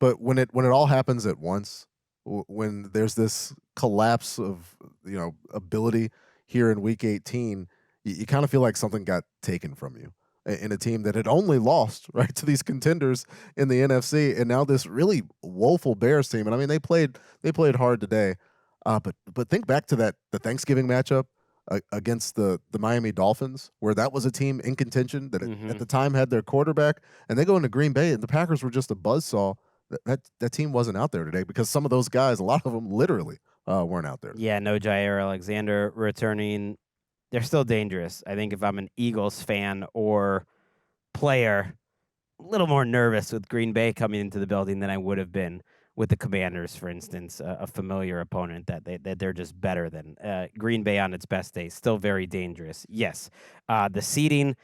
but when it all happens at once, when there's this collapse of ability here in Week 18, you kind of feel like something got taken from you in a team that had only lost to these contenders in the NFC, and now this really woeful Bears team. And I mean, they played hard today, but think back to the Thanksgiving matchup against the Miami Dolphins, where that was a team in contention that at the time had their quarterback, and they go into Green Bay, and the Packers were just a buzzsaw. That team wasn't out there today because some of those guys, a lot of them literally weren't out there. Yeah, no Jair Alexander returning. They're still dangerous. I think if I'm an Eagles fan or player, a little more nervous with Green Bay coming into the building than I would have been with the Commanders, for instance, a familiar opponent that they're just better than. Green Bay on its best day, still very dangerous. Yes, the seeding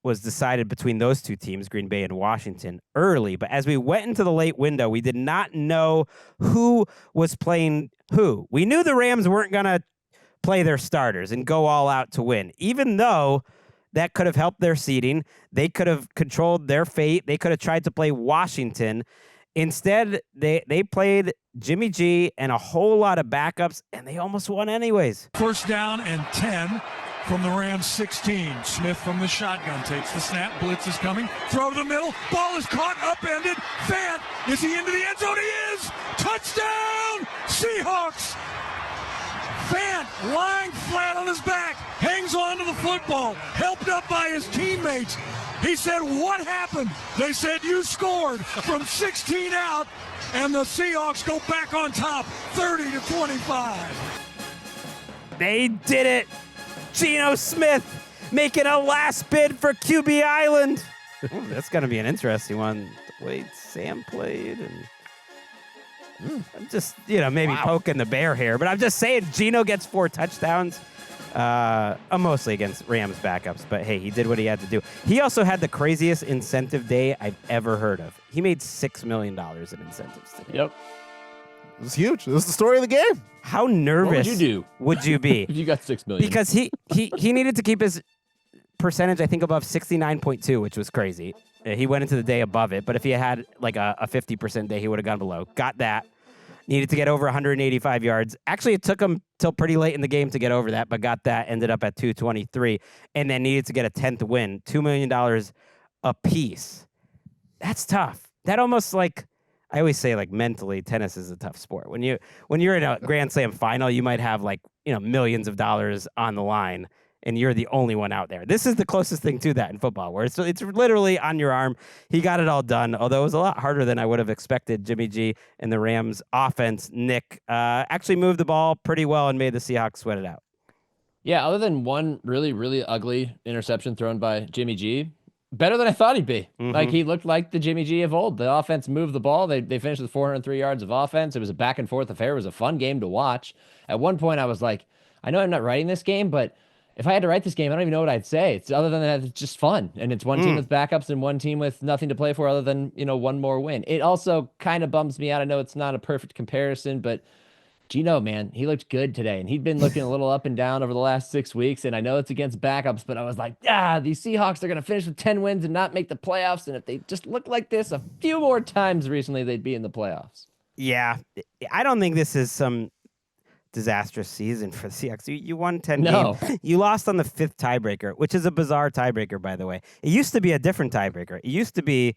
was decided between those two teams, Green Bay and Washington, early. But as we went into the late window, we did not know who was playing who. We knew the Rams weren't going to play their starters and go all out to win, even though that could have helped their seeding. They could have controlled their fate. They could have tried to play Washington. Instead, they played Jimmy G and a whole lot of backups, and they almost won anyways. First down and 10 from the Rams 16. Smith from the shotgun takes the snap. Blitz is coming. Throw to the middle. Ball is caught, upended. Fant, is he into the end zone? He is! Touchdown! Seahawks! Fant lying flat on his back, hangs on to the football, helped up by his teammates. He said, "What happened?" They said, "You scored from 16 out," and the Seahawks go back on top, 30-25. They did it. Geno Smith making a last bid for QB Island. Ooh, that's going to be an interesting one. The way Sam played and... I'm just, maybe poking the bear here, but I'm just saying Geno gets 4 touchdowns. Mostly against Rams backups, but hey, he did what he had to do. He also had the craziest incentive day I've ever heard of. He made $6 million in incentives today. Yep. It was huge. It was the story of the game. How nervous would you be? If you got $6 million. Because he needed to keep his percentage, I think, above 69.2, which was crazy. He went into the day above it, but if he had like a 50% day, he would have gone below. Got that. Needed to get over 185 yards. Actually, it took him till pretty late in the game to get over that, but got that. Ended up at 223, and then needed to get a 10th win. $2 million a piece. That's tough. That almost like, I always say, like, mentally, tennis is a tough sport. When you're in a Grand Slam final, you might have like, millions of dollars on the line, and you're the only one out there. This is the closest thing to that in football, where it's literally on your arm. He got it all done, although it was a lot harder than I would have expected. Jimmy G and the Rams offense, Nick, actually moved the ball pretty well and made the Seahawks sweat it out. Yeah, other than one really, really ugly interception thrown by Jimmy G, better than I thought he'd be. Mm-hmm. Like, he looked like the Jimmy G of old. The offense moved the ball. They finished with 403 yards of offense. It was a back-and-forth affair. It was a fun game to watch. At one point, I was like, I know I'm not writing this game, but if I had to write this game, I don't even know what I'd say. It's other than that, it's just fun. And it's one team with backups and one team with nothing to play for other than, one more win. It also kind of bums me out. I know it's not a perfect comparison, but Gino, man, he looked good today. And he'd been looking a little up and down over the last 6 weeks. And I know it's against backups, but I was like, these Seahawks are going to finish with 10 wins and not make the playoffs. And if they just look like this a few more times recently, they'd be in the playoffs. Yeah. I don't think this is some disastrous season for the Seahawks. You won 10 No. games. You lost on the 5th tiebreaker, which is a bizarre tiebreaker, by the way. It used to be a different tiebreaker. It used to be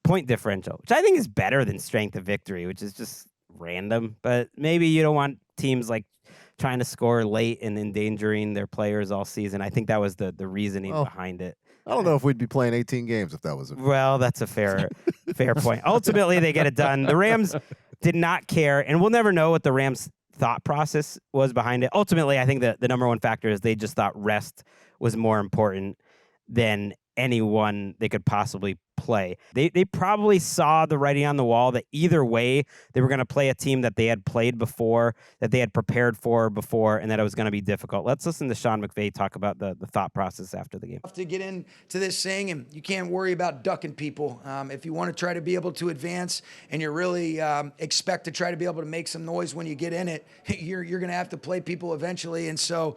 point differential, which I think is better than strength of victory, which is just random. But maybe you don't want teams like trying to score late and endangering their players all season. I think that was the reasoning behind it. I don't know if we'd be playing 18 games if that was it. Well, that's a fair point. Ultimately, they get it done. The Rams did not care, and we'll never know what the Rams' thought process was behind it. Ultimately, I think that the number one factor is they just thought rest was more important than anyone they could possibly play. They probably saw the writing on the wall that either way they were going to play a team that they had played before, that they had prepared for before, and that it was going to be difficult. Let's listen to Sean McVay talk about the thought process after the game. To get into this thing, and you can't worry about ducking people. If you want to try to be able to advance and you really expect to try to be able to make some noise when you get in it, you're going to have to play people eventually. And so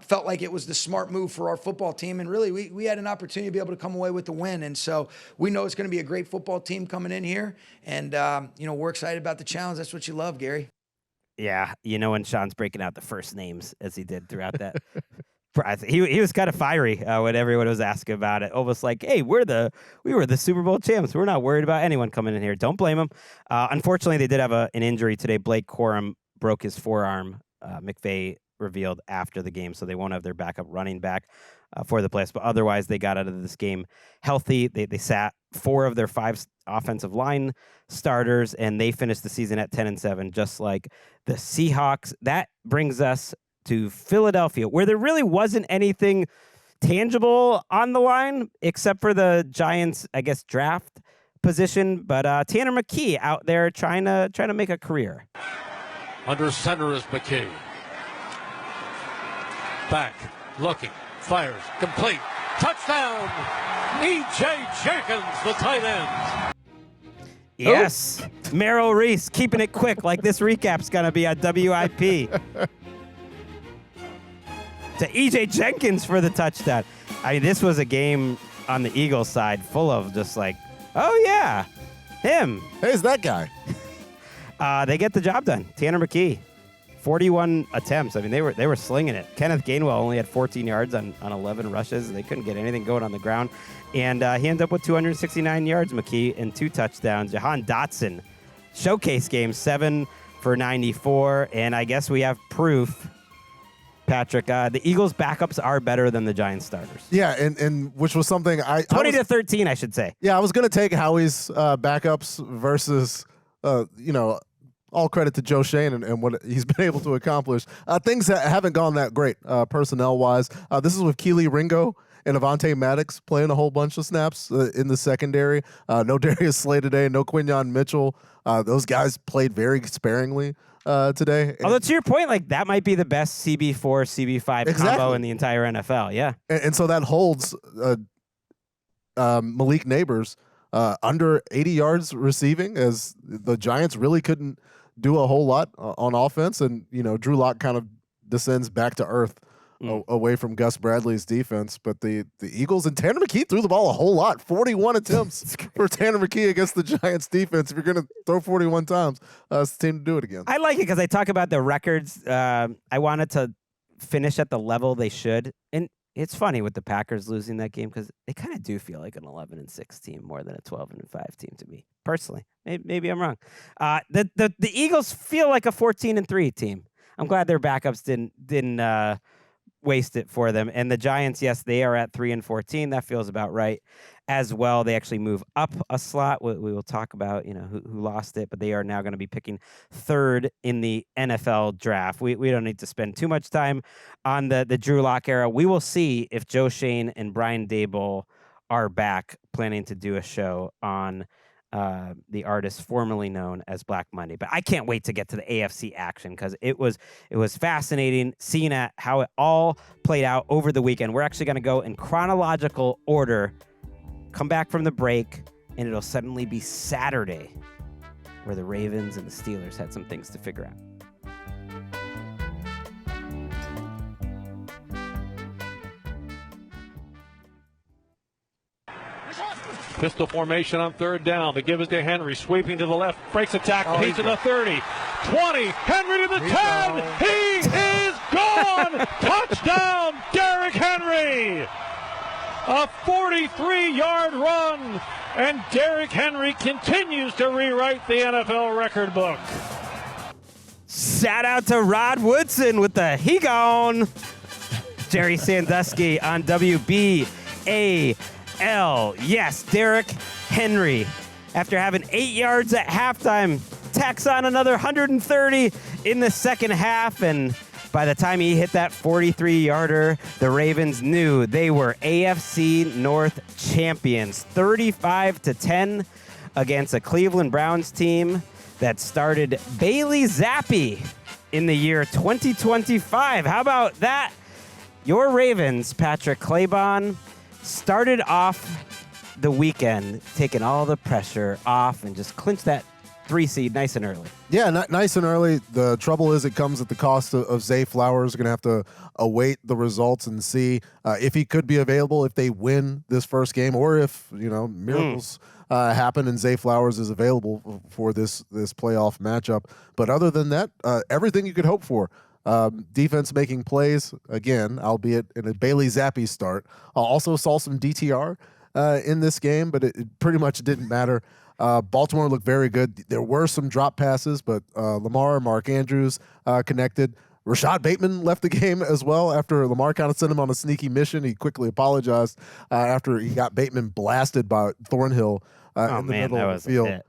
felt like it was the smart move for our football team. And really, we had an opportunity to be able to come away with the win. And so we know it's going to be a great football team coming in here. And, we're excited about the challenge. That's what you love, Gary. Yeah, when Sean's breaking out the first names as he did throughout that. He was kind of fiery when everyone was asking about it. Almost like, hey, we were the Super Bowl champs. We're not worried about anyone coming in here. Don't blame them. Unfortunately, they did have an injury today. Blake Corum broke his forearm. McVay revealed after the game, so they won't have their backup running back for the playoffs. But otherwise, they got out of this game healthy. They sat 4 of their 5 offensive line starters, and they finished the season at 10-7, just like the Seahawks. That brings us to Philadelphia, where there really wasn't anything tangible on the line except for the Giants, I guess, draft position. But Tanner McKee out there trying to make a career. Under center is McKee. Back, looking, fires, complete, touchdown! E.J. Jenkins, the tight end. Yes, Merrill Reese keeping it quick, like this recap's gonna be on WIP. To E.J. Jenkins for the touchdown. I mean, this was a game on the Eagles side full of just like, oh yeah, him. Hey, it's that guy. They get the job done. Tanner McKee. 41 attempts. I mean, they were slinging it. Kenneth Gainwell only had 14 yards on 11 rushes. They couldn't get anything going on the ground. And he ended up with 269 yards, McKee, and 2 touchdowns. Jahan Dotson, showcase game, 7 for 94. And I guess we have proof, Patrick, the Eagles' backups are better than the Giants' starters. Yeah, and which was something 20-13, I should say. Yeah, I was going to take Howie's backups versus, all credit to Joe Shane and what he's been able to accomplish. Things that haven't gone that great personnel-wise. This is with Keely Ringo and Avonte Maddox playing a whole bunch of snaps in the secondary. No Darius Slay today, no Quinyon Mitchell. Those guys played very sparingly today. Although to your point, like that might be the best CB4, CB5 combo in the entire NFL. Yeah. And so that holds Malik Neighbors under 80 yards receiving, as the Giants really couldn't do a whole lot on offense. And, Drew Lock kind of descends back to earth away from Gus Bradley's defense. But the Eagles and Tanner McKee threw the ball a whole lot. 41 attempts for Tanner McKee against the Giants defense. If you're going to throw 41 times, it's the team to do it again. I like it because I talk about the records. I wanted to finish at the level they should. And it's funny with the Packers losing that game because they kind of do feel like an 11-6 team more than a 12-5 team to me personally. Maybe I'm wrong. The Eagles feel like a 14-3 team. I'm glad their backups didn't waste it for them. And the Giants, yes, they are at 3-14. That feels about right as well. They actually move up a slot. We will talk about who lost it, but they are now going to be picking third in the NFL draft. We don't need to spend too much time on the Drew Lock era. We will see if Joe Shane and Brian Daboll are back, planning to do a show on the artist formerly known as Black Monday. But I can't wait to get to the AFC action because it was fascinating seeing how it all played out over the weekend. We're actually going to go in chronological order, come back from the break, and it'll suddenly be Saturday where the Ravens and the Steelers had some things to figure out. Pistol formation on third down. They give it to Henry, sweeping to the left, breaks a tackle. He's to the 30, 20, Henry to the 10. He is gone. Touchdown, Derrick Henry. A 43-yard run, and Derrick Henry continues to rewrite the NFL record book. Shout out to Rod Woodson with the he gone. Jerry Sandusky on WBAL. Yes, Derrick Henry, after having 8 yards at halftime, tacks on another 130 in the second half, and by the time he hit that 43-yarder, the Ravens knew they were AFC North champions, 35-10 against a Cleveland Browns team that started Bailey Zappi in the year 2025. How about that? Your Ravens, Patrick Claybon, started off the weekend taking all the pressure off and just clinched that 3 seed nice and early. Yeah, nice and early. The trouble is it comes at the cost of Zay Flowers. Going to have to await the results and see if he could be available if they win this first game, or if miracles happen and Zay Flowers is available for this playoff matchup. But other than that, everything you could hope for. Defense making plays, again, albeit in a Bailey Zappi start. Also saw some DTR in this game, but it pretty much didn't matter. Baltimore looked very good. There were some drop passes, but Lamar, Mark Andrews connected. Rashad Bateman left the game as well after Lamar kind of sent him on a sneaky mission. He quickly apologized after he got Bateman blasted by Thornhill in the middle of the field.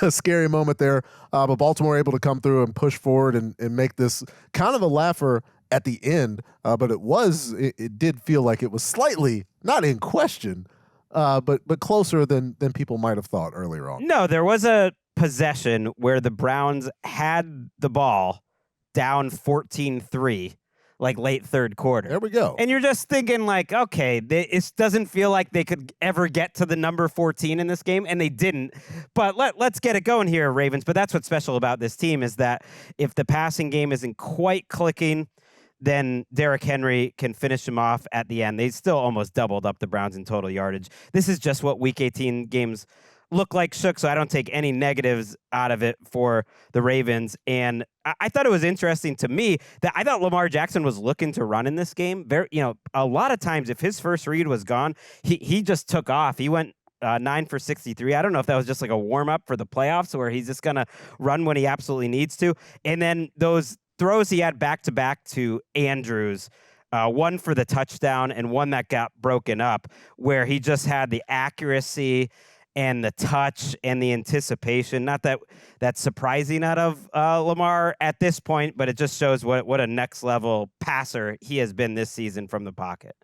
A scary moment there, but Baltimore able to come through and push forward and make this kind of a laugher at the end, but it did feel like it was slightly, not in question, but closer than people might have thought earlier on. No, there was a possession where the Browns had the ball down 14-3. Like late third quarter. There we go. And you're just thinking like, okay, it doesn't feel like they could ever get to the number 14 in this game, and they didn't. But let's get it going here, Ravens. But that's what's special about this team is that if the passing game isn't quite clicking, then Derrick Henry can finish him off at the end. They still almost doubled up the Browns in total yardage. This is just what Week 18 games look like, Shook, so I don't take any negatives out of it for the Ravens. And I thought it was interesting to me that I thought Lamar Jackson was looking to run in this game. A lot of times if his first read was gone, he just took off. He went 9 for 63. I don't know if that was just like a warm-up for the playoffs where he's just going to run when he absolutely needs to. And then those throws he had back-to-back to Andrews, one for the touchdown and one that got broken up, where he just had the accuracy and the touch and the anticipation. Not that that's surprising out of Lamar at this point, but it just shows what a next level passer he has been this season from the pocket.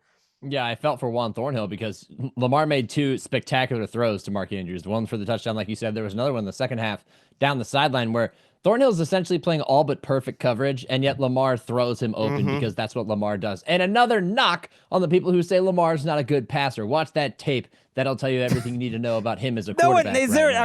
Yeah, I felt for Juan Thornhill because Lamar made 2 spectacular throws to Mark Andrews. One for the touchdown, like you said. There was another one in the second half down the sideline where Thornhill's essentially playing all but perfect coverage, and yet Lamar throws him open because that's what Lamar does. And another knock on the people who say Lamar's not a good passer. Watch that tape. That'll tell you everything you need to know about him as a quarterback.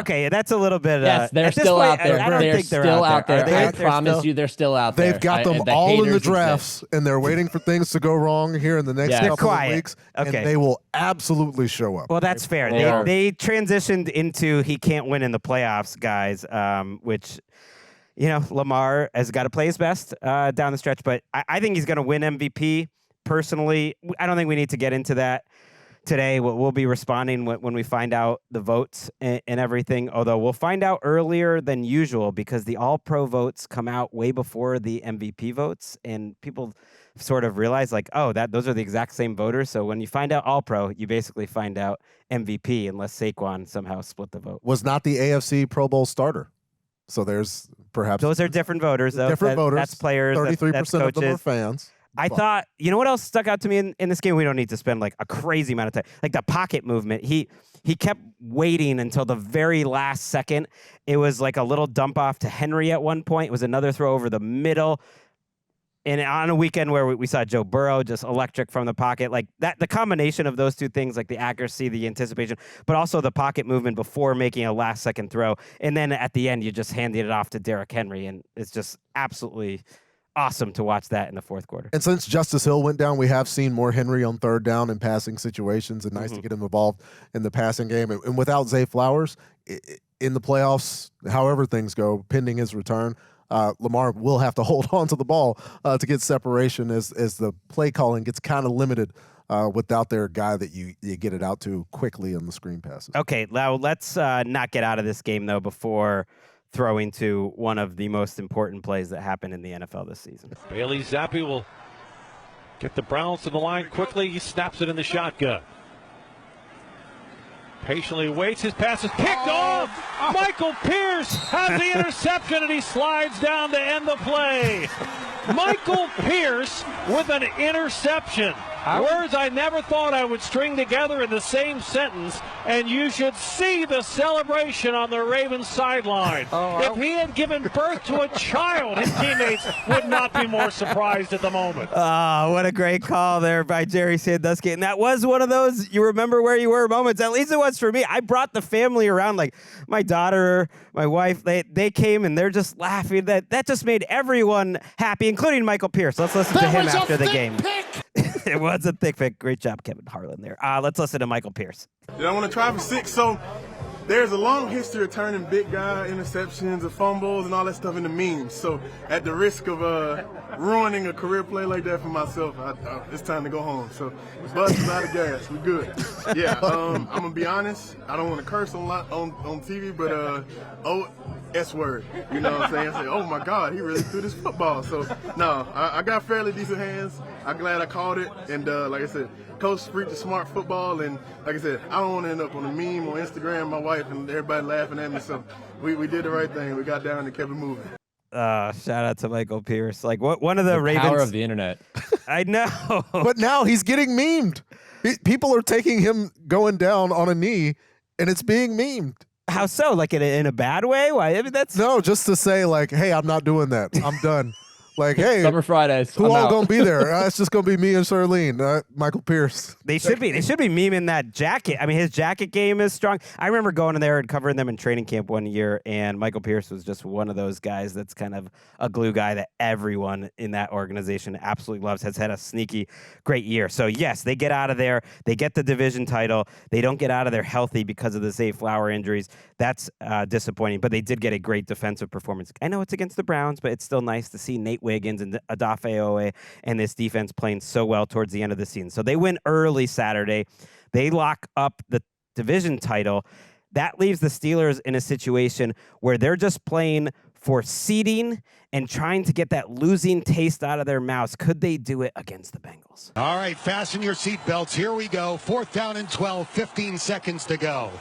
Okay, that's a little bit. Yes, they're still out there. I don't think they're still out there. I promise you, they're still out there. They've got them all in the drafts, and they're waiting for things to go wrong here in the next couple of weeks. Okay. And they will absolutely show up. Well, that's fair. They transitioned into he can't win in the playoffs, guys, which, you know, Lamar has got to play his best down the stretch, but I think he's going to win MVP. Personally, I don't think we need to get into that today. We'll be responding when we find out the votes and everything, although we'll find out earlier than usual because the All-Pro votes come out way before the MVP votes, and people sort of realize, like, oh, those are the exact same voters. So when you find out All-Pro, you basically find out MVP unless Saquon somehow split the vote. Was not the AFC Pro Bowl starter. So there's perhaps... Those are different voters, though. Different voters. That's players. 33% that's of them are fans. I thought, you know what else stuck out to me in this game? We don't need to spend like a crazy amount of time. Like the pocket movement. He kept waiting until the very last second. It was like a little dump off to Henry at one point. It was another throw over the middle. And on a weekend where we saw Joe Burrow just electric from the pocket, like that, the combination of those two things, like the accuracy, the anticipation, but also the pocket movement before making a last second throw. And then at the end, you just handed it off to Derrick Henry. And it's just absolutely awesome to watch that in the fourth quarter. And since Justice Hill went down, we have seen more Henry on third down in passing situations, and nice to get him involved in the passing game. And without Zay Flowers in the playoffs, however things go, pending his return, Lamar will have to hold on to the ball to get separation as the play calling gets kind of limited without their guy that you get it out to quickly on the screen passes. Okay, now let's not get out of this game, though, before throwing to one of the most important plays that happened in the NFL this season. Bailey Zappi will get the Browns to the line quickly. He snaps it in the shotgun. Patiently waits. His pass is picked off. Michael Pierce has the interception, and he slides down to end the play. Michael Pierce with an interception. Words I never thought I would string together in the same sentence, and you should see the celebration on the Ravens sideline. If he had given birth to a child, his teammates would not be more surprised at the moment. Oh, what a great call there by Jerry Sandusky. And that was one of those you remember where you were moments. At least it was for me. I brought the family around, like my daughter, my wife. They came and they're just laughing. That just made everyone happy, including Michael Pierce. Let's listen to him after the game. It was a thick pick. Great job, Kevin Harlan there. Let's listen to Michael Pierce. I want to try for 6. So there's a long history of turning big guy interceptions and fumbles and all that stuff into memes. So at the risk of ruining a career play like that for myself, it's time to go home. So bus is out of gas. We good. Yeah, I'm going to be honest. I don't want to curse on TV, but S word. You know what I'm saying? I say, oh my God, he really threw this football. So no, I got fairly decent hands. I'm glad I caught it. And like I said, Coach freaked the smart football. And like I said, I don't want to end up on a meme on Instagram, my wife and everybody laughing at me. So we did the right thing. We got down and kept it moving. Shout out to Michael Pierce. Like one of the Ravens. Power of the internet. I know. But now he's getting memed. People are taking him going down on a knee, and it's being memed. How so? Like in a bad way? Why? I mean, that's no, just to say like, hey, I'm not doing that. I'm done. Like, hey, Summer Fridays. Who all gonna be there? It's just gonna be me and Charlene. Michael Pierce. They should be memeing that jacket. I mean, his jacket game is strong. I remember going in there and covering them in training camp one year, and Michael Pierce was just one of those guys that's kind of a glue guy that everyone in that organization absolutely loves. Has had a sneaky great year. So yes, they get out of there. They get the division title. They don't get out of there healthy because of the Zay Flower injuries. That's disappointing. But they did get a great defensive performance. I know it's against the Browns, but it's still nice to see Nate Wiggins and Odafe Owe and this defense playing so well towards the end of the season. So they win early Saturday. They lock up the division title. That leaves the Steelers in a situation where they're just playing for seeding and trying to get that losing taste out of their mouths. Could they do it against the Bengals? All right, fasten your seatbelts. Here we go. 4th down and 12, 15 seconds to go.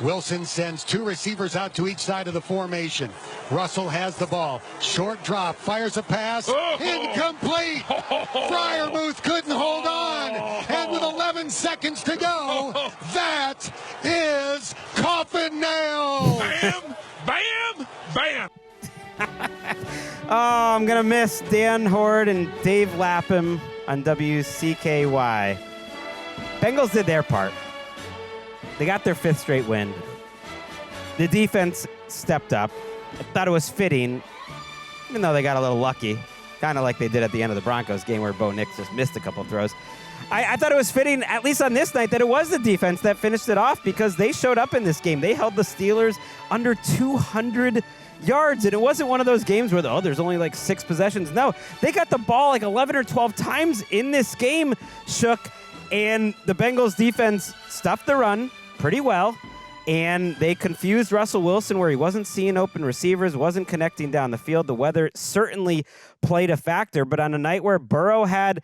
Wilson sends 2 receivers out to each side of the formation. Russell has the ball. Short drop, fires a pass. Incomplete. Freiermuth couldn't hold on. And with 11 7 seconds to go. That is coffin nail. Bam, bam, bam. Oh, I'm going to miss Dan Horde and Dave Lapham on WCKY. Bengals did their part. They got their 5th straight win. The defense stepped up. I thought it was fitting, even though they got a little lucky, kind of like they did at the end of the Broncos game where Bo Nix just missed a couple throws. I thought it was fitting, at least on this night, that it was the defense that finished it off because they showed up in this game. They held the Steelers under 200 yards, and it wasn't one of those games where, there's only like 6 possessions. No, they got the ball like 11 or 12 times in this game, Shook, and the Bengals defense stuffed the run pretty well, and they confused Russell Wilson where he wasn't seeing open receivers, wasn't connecting down the field. The weather certainly played a factor, but on a night where Burrow had,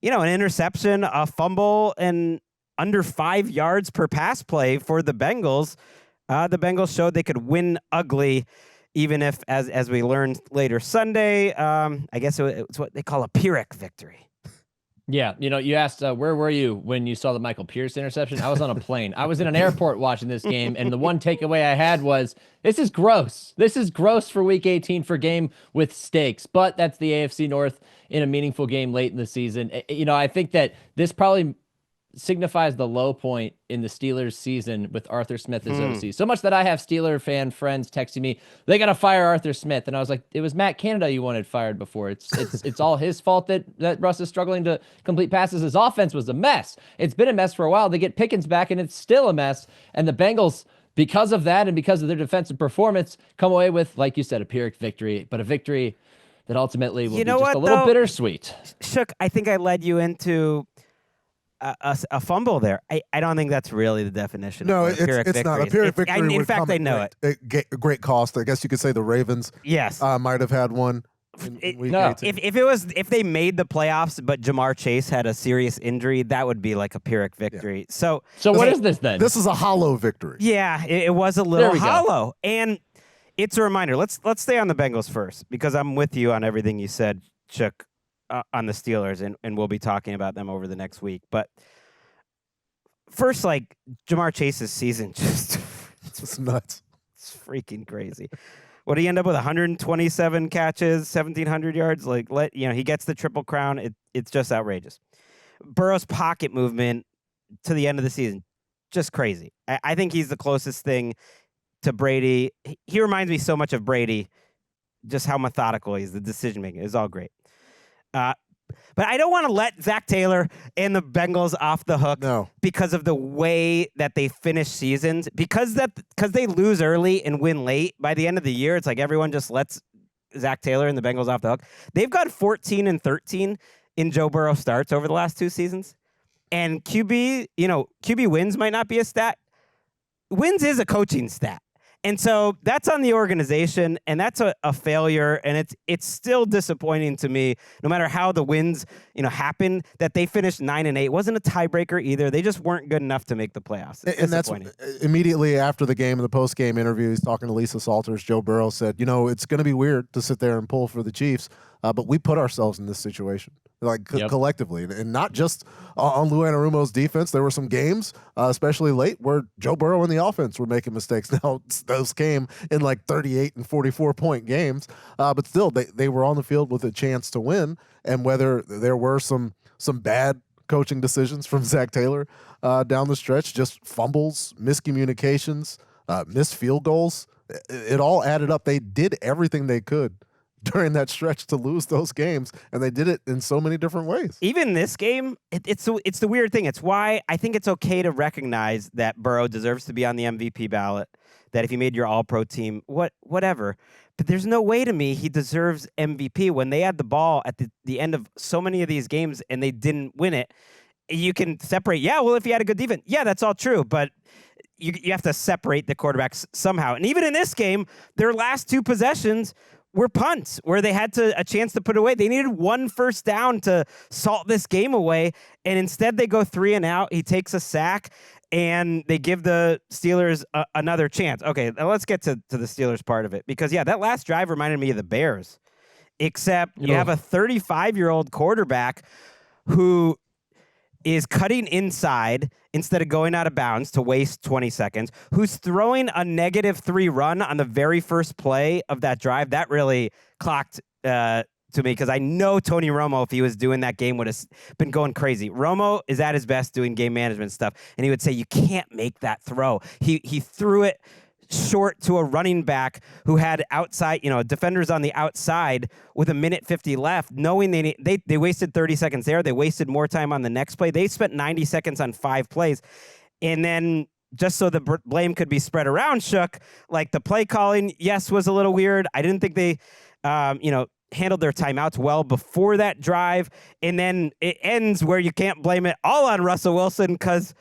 an interception, a fumble, and under 5 yards per pass play for the Bengals showed they could win ugly, even if, as we learned later Sunday, I guess it's what they call a Pyrrhic victory. Yeah, you asked, where were you when you saw the Michael Pierce interception? I was on a plane. I was in an airport watching this game, and the one takeaway I had was, this is gross. This is gross for Week 18 for game with stakes, but that's the AFC North in a meaningful game late in the season. I think that this probably signifies the low point in the Steelers season with Arthur Smith as OC. So much that I have Steeler fan friends texting me, they got to fire Arthur Smith. And I was like, it was Matt Canada you wanted fired before. It's all his fault that Russ is struggling to complete passes. His offense was a mess. It's been a mess for a while. They get Pickens back and it's still a mess. And the Bengals, because of that and because of their defensive performance, come away with, like you said, a Pyrrhic victory, but a victory that ultimately will be just a little bittersweet. Shook, I think I led you into a fumble there. I don't think that's really the definition. No, of a Pyrrhic it's victory. not. A Pyrrhic victory in fact, I know it. Great cost. I guess you could say the Ravens might have had one. If they made the playoffs, but Jamar Chase had a serious injury, that would be like a Pyrrhic victory. Yeah. So what is this then? This is a hollow victory. Yeah, it was a little hollow. And it's a reminder. Let's stay on the Bengals first, because I'm with you on everything you said, Chuck, on the Steelers, and we'll be talking about them over the next week. But first, Jamar Chase's season it's nuts. It's freaking crazy. What did he end up with? 127 catches, 1,700 yards. He gets the Triple Crown. It's just outrageous. Burrow's pocket movement to the end of the season, just crazy. I think he's the closest thing to Brady. He reminds me so much of Brady, just how methodical he is. The decision making is all great. But I don't want to let Zach Taylor and the Bengals off the hook because of the way that they finish seasons. Because they lose early and win late, by the end of the year, it's like everyone just lets Zach Taylor and the Bengals off the hook. They've got 14-13 in Joe Burrow starts over the last 2 seasons. And QB wins might not be a stat. Wins is a coaching stat. And so that's on the organization, and that's a failure, and it's still disappointing to me, no matter how the wins happen, that they finished 9-8. It wasn't a tiebreaker either. They just weren't good enough to make the playoffs. And that's immediately after the game, in the post-game interview, he's talking to Lisa Salters. Joe Burrow said, it's going to be weird to sit there and pull for the Chiefs, but we put ourselves in this situation. Collectively, and not just on Lou Anarumo's defense. There were some games, especially late, where Joe Burrow and the offense were making mistakes. Now, those came in 38 and 44-point games, but still, they were on the field with a chance to win. And whether there were some bad coaching decisions from Zach Taylor down the stretch, just fumbles, miscommunications, missed field goals, it all added up. They did everything they could during that stretch to lose those games, and they did it in so many different ways. Even this game, it's the weird thing. It's why I think it's okay to recognize that Burrow deserves to be on the MVP ballot, that if he made your all-pro team, whatever. But there's no way to me he deserves MVP when they had the ball at the end of so many of these games and they didn't win it. You can separate, if he had a good defense. Yeah, that's all true, but you have to separate the quarterbacks somehow. And even in this game, their last 2 possessions were punts where they had a chance to put away. They needed 1 first down to salt this game away, and instead they go 3 and out. He takes a sack, and they give the Steelers another chance. Okay, now let's get to the Steelers part of it, because, that last drive reminded me of the Bears, except you have a 35-year-old quarterback who is cutting inside instead of going out of bounds to waste 20 seconds, who's throwing a -3 run on the very first play of that drive. That really clocked to me because I know Tony Romo, if he was doing that game, would have been going crazy. Romo is at his best doing game management stuff, and he would say, you can't make that throw. He threw it short to a running back who had outside, defenders on the outside with 1:50 left, knowing they wasted 30 seconds there. They wasted more time on the next play. They spent 90 seconds on 5 plays. And then just so the blame could be spread around, Shook, like the play calling, yes, was a little weird. I didn't think they, handled their timeouts well before that drive. And then it ends where you can't blame it all on Russell Wilson because,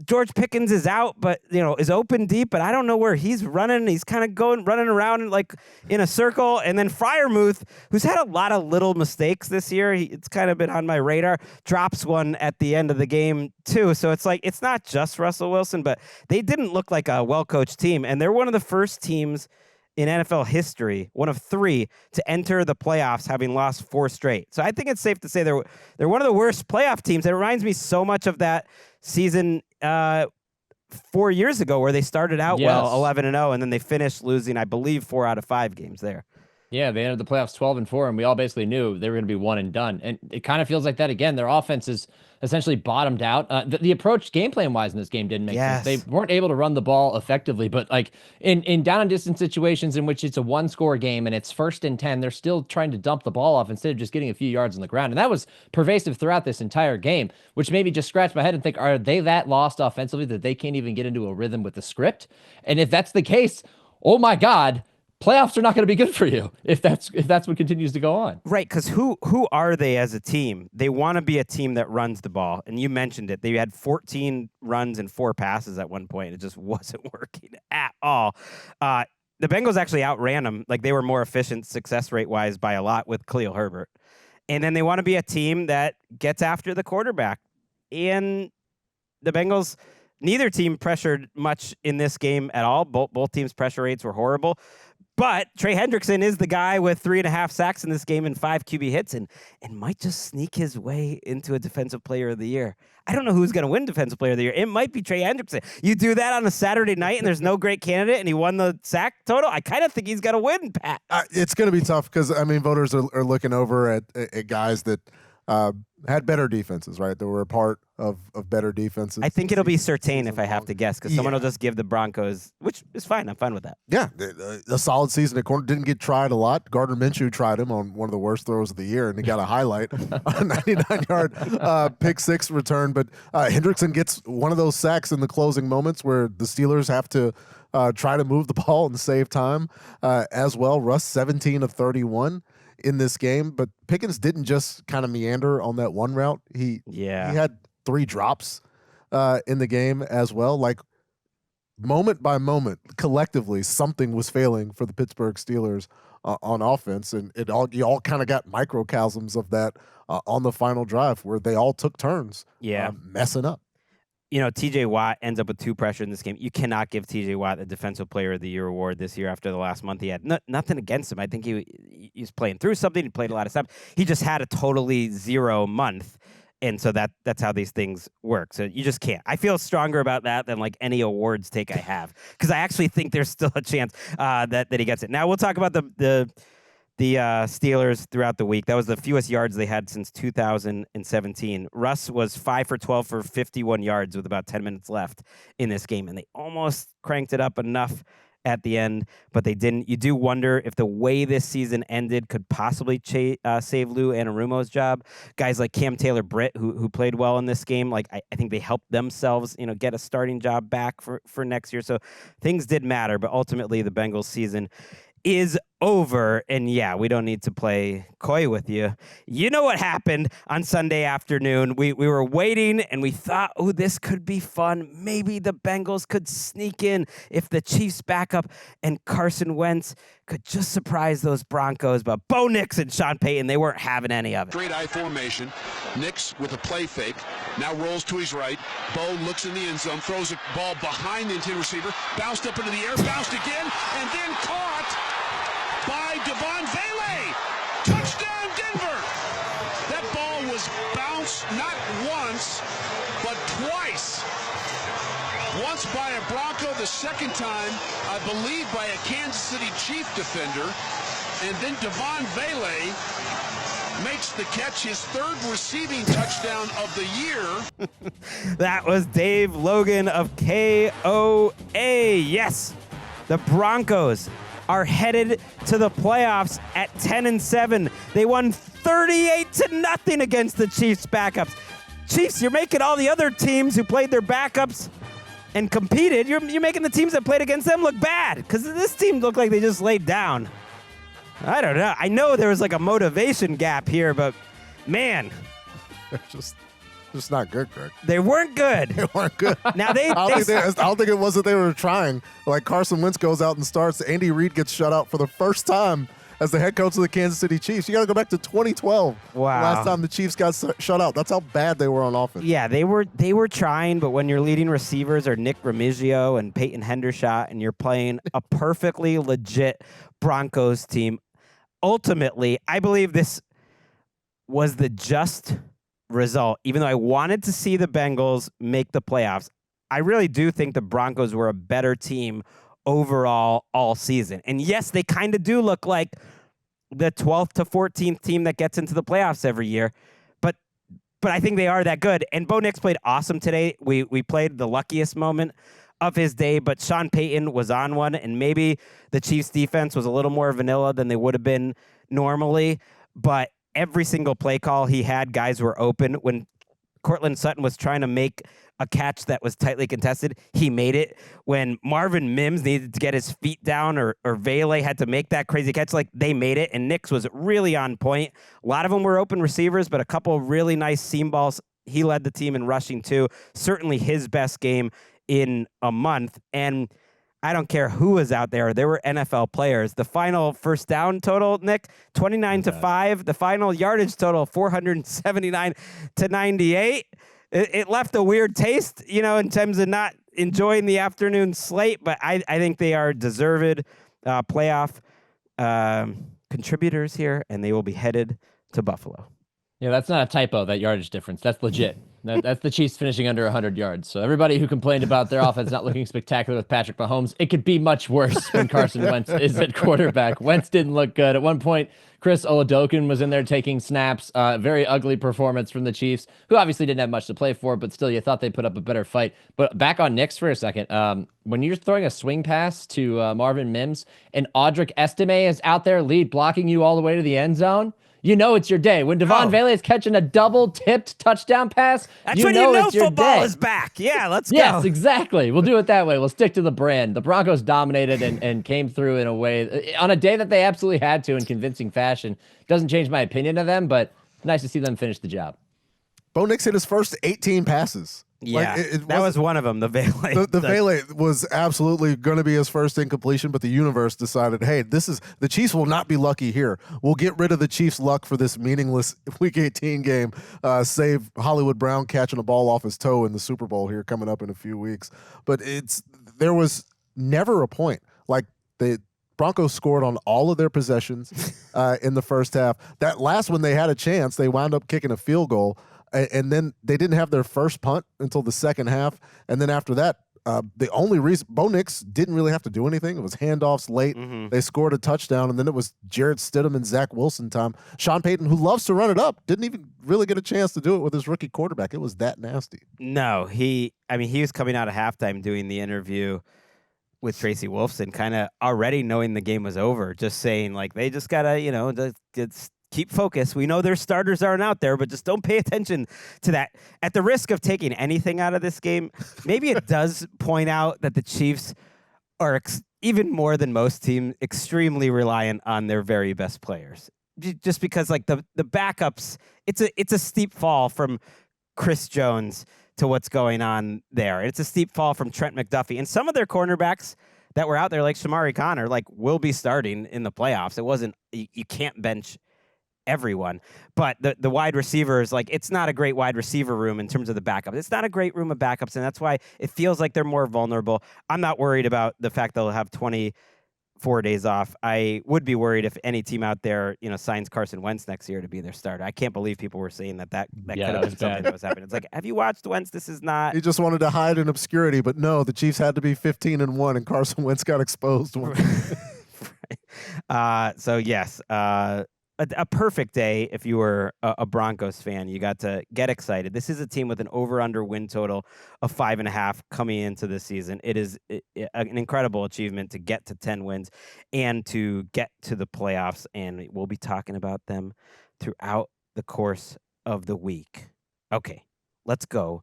George Pickens is out, but, is open deep, but I don't know where he's running. He's kind of running around like in a circle. And then Freiermuth, who's had a lot of little mistakes this year, it's kind of been on my radar, drops one at the end of the game too. So it's like, it's not just Russell Wilson, but they didn't look like a well-coached team. And they're one of the first teams in NFL history, one of 3 to enter the playoffs, having lost 4 straight. So I think it's safe to say they're one of the worst playoff teams. It reminds me so much of that season 4 years ago where they started out well 11-0, and then they finished losing, I believe, 4 out of 5 games there. Yeah, they entered the playoffs 12-4, and we all basically knew they were going to be one and done. And it kind of feels like that again. Their offense is essentially bottomed out. The approach game plan wise in this game didn't make sense. They weren't able to run the ball effectively, but like in down and distance situations in which it's a 1-score game and it's 1st and 10, they're still trying to dump the ball off instead of just getting a few yards on the ground. And that was pervasive throughout this entire game, which made me just scratch my head and think, are they that lost offensively that they can't even get into a rhythm with the script? And if that's the case, oh my God, playoffs are not going to be good for you if that's what continues to go on. Right, because who are they as a team? They want to be a team that runs the ball, and you mentioned it. They had 14 runs and 4 passes at one point. It just wasn't working at all. The Bengals actually outran them. Like, they were more efficient success rate-wise by a lot with Khalil Herbert. And then they want to be a team that gets after the quarterback. And the Bengals, neither team pressured much in this game at all. Both teams' pressure rates were horrible. But Trey Hendrickson is the guy with 3.5 sacks in this game and 5 QB hits and might just sneak his way into a Defensive Player of the Year. I don't know who's going to win Defensive Player of the Year. It might be Trey Hendrickson. You do that on a Saturday night and there's no great candidate and he won the sack total. I kind of think he's going to win, Pat. It's going to be tough because, voters are looking over at guys that had better defenses, right? That were a part of better defenses. I think it'll be Surtain if I have to guess, because someone will just give the Broncos, which is fine. I'm fine with that. Yeah, a solid season at corner. Didn't get tried a lot. Gardner Minshew tried him on one of the worst throws of the year, and he got a highlight, a 99-yard pick 6 return. But Hendrickson gets one of those sacks in the closing moments where the Steelers have to try to move the ball and save time as well. Russ, 17 of 31. In this game, but Pickens didn't just kind of meander on that one route. He had 3 drops in the game as well. Like, moment by moment, collectively, something was failing for the Pittsburgh Steelers on offense, and you all kind of got microcosms of that on the final drive where they all took turns messing up. TJ Watt ends up with 2 pressure in this game. You cannot give TJ Watt the Defensive Player of the Year award this year after the last month. He had nothing against him. I think he was playing through something. He played a lot of stuff. He just had a totally 0 month. And so that's how these things work. So you just can't. I feel stronger about that than like any awards take I have, because I actually think there's still a chance that he gets it. Now we'll talk about the Steelers throughout the week. That was the fewest yards they had since 2017. Russ was 5 for 12 for 51 yards with about 10 minutes left in this game, and they almost cranked it up enough at the end, but they didn't. You do wonder if the way this season ended could possibly save Lou Anarumo's job. Guys like Cam Taylor-Britt, who played well in this game, like I think they helped themselves, get a starting job back for next year. So things did matter, but ultimately the Bengals season is over, and we don't need to play coy with you. You know what happened on Sunday afternoon. We were waiting, and we thought, this could be fun. Maybe the Bengals could sneak in if the Chiefs backup and Carson Wentz could just surprise those Broncos. But Bo Nix and Sean Payton, they weren't having any of it. Straight eye formation. Nix with a play fake. Now rolls to his right. Bo looks in the end zone, throws a ball behind the intended receiver, bounced up into the air, bounced again, and then caught by Devon Vele. Touchdown, Denver. That ball was bounced Once, not once, but twice. Once by a Bronco, the second time, I believe, by a Kansas City Chief defender. And then Devon Vele makes the catch, his third receiving touchdown of the year. That was Dave Logan of KOA. Yes, the Broncos are headed to the playoffs at 10-7. They won 38-0 against the Chiefs backups. Chiefs, you're making all the other teams who played their backups and competed, you're making the teams that played against them look bad, because this team looked like they just laid down. I don't know. I know there was like a motivation gap here, but man. They're just not good, Greg. They weren't good. They weren't good. Now I don't think it was that they were trying. Like Carson Wentz goes out and starts. Andy Reid gets shut out for the first time as the head coach of the Kansas City Chiefs. You got to go back to 2012. Wow. Last time the Chiefs got shut out. That's how bad they were on offense. Yeah, they were trying, but when your leading receivers are Nick Remigio and Peyton Hendershot and you're playing a perfectly legit Broncos team, ultimately, I believe this was the just result. Even though I wanted to see the Bengals make the playoffs, I really do think the Broncos were a better team overall all season. And yes, they kind of do look like the 12th to 14th team that gets into the playoffs every year. But I think they are that good. And Bo Nix played awesome today. We played the luckiest moment of his day, but Sean Payton was on one, and maybe the Chiefs defense was a little more vanilla than they would have been normally. But every single play call he had, guys were open. When Cortland Sutton was trying to make a catch that was tightly contested, he made it. When Marvin Mims needed to get his feet down or Vele had to make that crazy catch, like, they made it, and Nix was really on point. A lot of them were open receivers, but a couple really nice seam balls. He led the team in rushing too. Certainly his best game in a month. And I don't care who was out there. There were NFL players. The final first down total, Nick, 29-5. The final yardage total, 479-98. It left a weird taste, in terms of not enjoying the afternoon slate, but I think they are deserved playoff contributors here, and they will be headed to Buffalo. Yeah, that's not a typo, that yardage difference. That's legit. That's the Chiefs finishing under 100 yards. So everybody who complained about their offense not looking spectacular with Patrick Mahomes, it could be much worse when Carson Wentz is at quarterback. Wentz didn't look good. At one point, Chris Oladokun was in there taking snaps. Very ugly performance from the Chiefs, who obviously didn't have much to play for, but still you thought they put up a better fight. But back on Nix for a second, when you're throwing a swing pass to Marvin Mims and Audric Estime is out there lead blocking you all the way to the end zone, you know it's your day. When Devon Vele is catching a double-tipped touchdown pass, that's when you know football is back. Yeah, let's go. Yes, exactly. We'll do it that way. We'll stick to the brand. The Broncos dominated and came through in a way, on a day that they absolutely had to in convincing fashion. Doesn't change my opinion of them, but nice to see them finish the job. Bo Nix hit his first 18 passes. Yeah, that was one of them, the Vele. The Vele was absolutely going to be his first incompletion, but the universe decided, hey, the Chiefs will not be lucky here. We'll get rid of the Chiefs' luck for this meaningless Week 18 game, save Hollywood Brown catching a ball off his toe in the Super Bowl here coming up in a few weeks. But there was never a point. Like, the Broncos scored on all of their possessions in the first half. That last one, they had a chance. They wound up kicking a field goal. And then they didn't have their first punt until the second half. And then after that, the only reason Bo Nix didn't really have to do anything. It was handoffs late. Mm-hmm. They scored a touchdown, and then it was Jarrett Stidham and Zach Wilson time. Sean Payton, who loves to run it up, didn't even really get a chance to do it with his rookie quarterback. It was that nasty. No, he was coming out of halftime doing the interview with Tracy Wolfson, kind of already knowing the game was over, just saying, like, they just got to, keep focused. We know their starters aren't out there, but just don't pay attention to that. At the risk of taking anything out of this game, maybe it does point out that the Chiefs are even more than most teams extremely reliant on their very best players. Just because, like, the backups, it's a steep fall from Chris Jones to what's going on there. It's a steep fall from Trent McDuffie. And some of their cornerbacks that were out there, like Shamari Connor, like, will be starting in the playoffs. It wasn't, you can't bench everyone, but the wide receivers, like, it's not a great wide receiver room in terms of the backups. It's not a great room of backups, and that's why it feels like they're more vulnerable. I'm not worried about the fact they'll have 20 4 days off. I would be worried if any team out there, signs Carson Wentz next year to be their starter. I can't believe people were saying that could have been something that was happening. It's like, have you watched Wentz? This is not. He just wanted to hide in obscurity, but no, the Chiefs had to be 15-1, and Carson Wentz got exposed. So yes, a perfect day if you were a Broncos fan. You got to get excited. This is a team with an over-under win total of 5.5 coming into the season. It is an incredible achievement to get to 10 wins and to get to the playoffs, and we'll be talking about them throughout the course of the week. Okay, let's go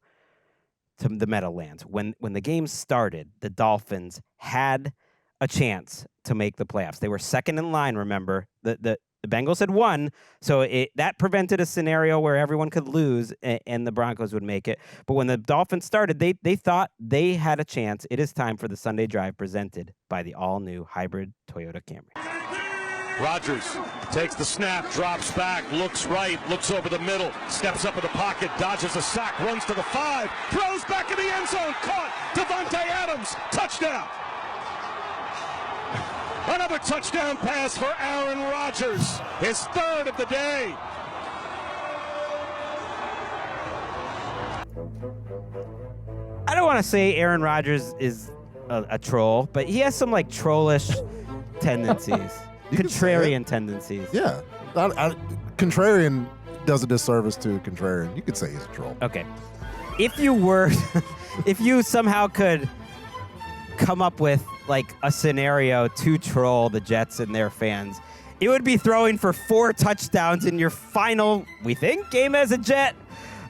to the Meadowlands. When the game started, the Dolphins had a chance to make the playoffs. They were second in line, remember. The Bengals had won, so that prevented a scenario where everyone could lose and the Broncos would make it. But when the Dolphins started, they thought they had a chance. It is time for the Sunday Drive presented by the all-new hybrid Toyota Camry. Rodgers takes the snap, drops back, looks right, looks over the middle, steps up in the pocket, dodges a sack, runs to the 5, throws back in the end zone, caught, Davante Adams, touchdown. Another touchdown pass for Aaron Rodgers, his third of the day. I don't want to say Aaron Rodgers is a troll, but he has some trollish tendencies, contrarian tendencies. Yeah, contrarian does a disservice to contrarian. You could say he's a troll. Okay, if you somehow could come up with a scenario to troll the Jets and their fans, it would be throwing for 4 touchdowns in your final, we think, game as a Jet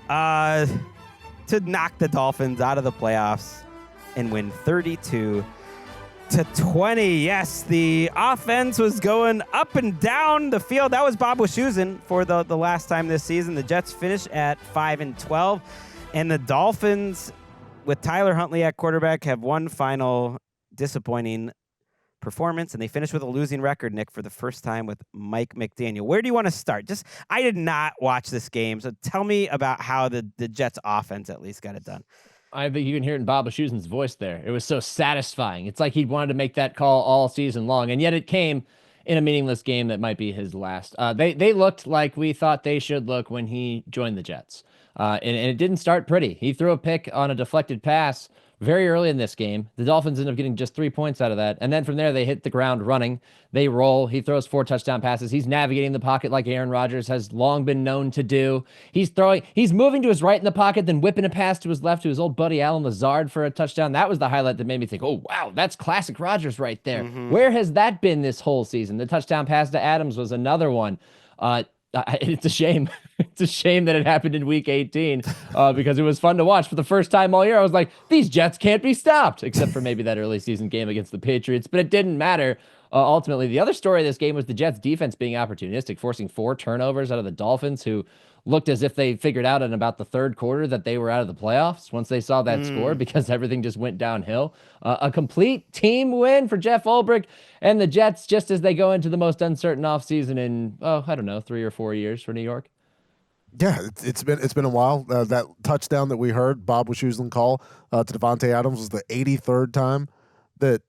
to knock the Dolphins out of the playoffs and win 32-20. Yes, the offense was going up and down the field. That was Bob Wischusen for the last time this season. The Jets finished at 5-12, and the Dolphins, with Tyler Huntley at quarterback, have one final disappointing performance, and they finished with a losing record, Nick, for the first time with Mike McDaniel. Where do you want to start? I did not watch this game, so tell me about how the Jets offense at least got it done. I think you can hear it in Bob Wischusen's voice there. It was so satisfying. It's like he wanted to make that call all season long, and yet it came in a meaningless game that might be his last. They looked like we thought they should look when he joined the Jets, and it didn't start pretty. He threw a pick on a deflected pass very early in this game. The Dolphins ended up getting just 3 points out of that. And then from there, they hit the ground running. They roll. He throws 4 touchdown passes. He's navigating the pocket like Aaron Rodgers has long been known to do. He's moving to his right in the pocket, then whipping a pass to his left to his old buddy Allen Lazard for a touchdown. That was the highlight that made me think, oh, wow, that's classic Rodgers right there. Mm-hmm. Where has that been this whole season? The touchdown pass to Adams was another one. It's a shame. It's a shame that it happened in week 18 because it was fun to watch. For the first time all year, I was like, these Jets can't be stopped, except for maybe that early season game against the Patriots. But it didn't matter. Ultimately, the other story of this game was the Jets defense being opportunistic, forcing 4 turnovers out of the Dolphins, who looked as if they figured out in about the third quarter that they were out of the playoffs once they saw that score, because everything just went downhill. A complete team win for Jeff Ulbrich and the Jets, just as they go into the most uncertain offseason in, 3 or 4 years for New York. Yeah, it's been a while. That touchdown that we heard Bob Wischusen call to Davante Adams was the 83rd time that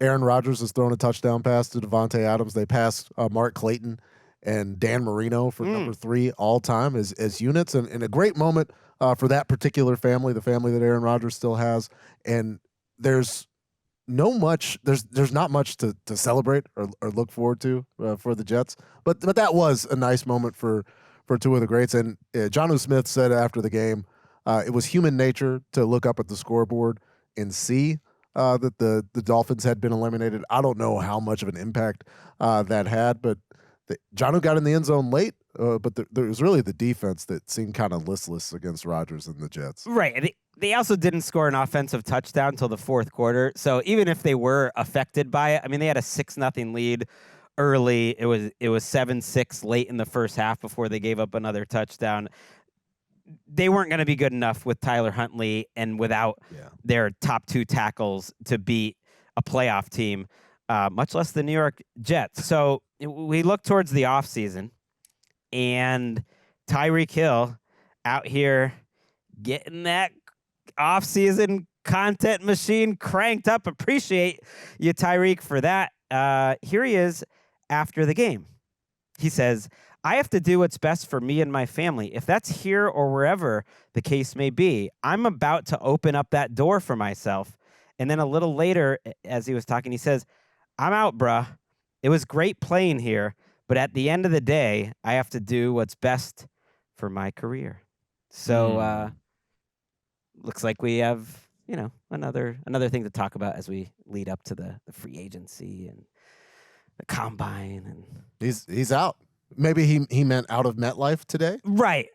Aaron Rodgers has thrown a touchdown pass to Davante Adams. They passed Mark Clayton and Dan Marino for number 3 all time as units, and a great moment for that particular family, the family that Aaron Rodgers still has. And there's not much to celebrate or look forward to for the Jets, but that was a nice moment for 2 of the greats. And Jonnu Smith said after the game, it was human nature to look up at the scoreboard and see that the Dolphins had been eliminated. I don't know how much of an impact that had, but Jonnu got in the end zone late, but there was really the defense that seemed kind of listless against Rodgers and the Jets. Right. They also didn't score an offensive touchdown until the fourth quarter. So even if they were affected by it, I mean, they had a 6-0 lead early. It was 7-6 late in the first half before they gave up another touchdown. They weren't going to be good enough with Tyler Huntley and without their top 2 tackles to beat a playoff team, much less the New York Jets. So we look towards the offseason, and Tyreek Hill out here getting that offseason content machine cranked up. Appreciate you, Tyreek, for that. here he is after the game. He says, I have to do what's best for me and my family. If that's here or wherever the case may be, I'm about to open up that door for myself. And then a little later, as he was talking, he says, I'm out, bruh. It was great playing here, but at the end of the day, I have to do what's best for my career. So looks like we have, another thing to talk about as we lead up to the free agency and the combine. And he's out. Maybe he meant out of MetLife today. Right.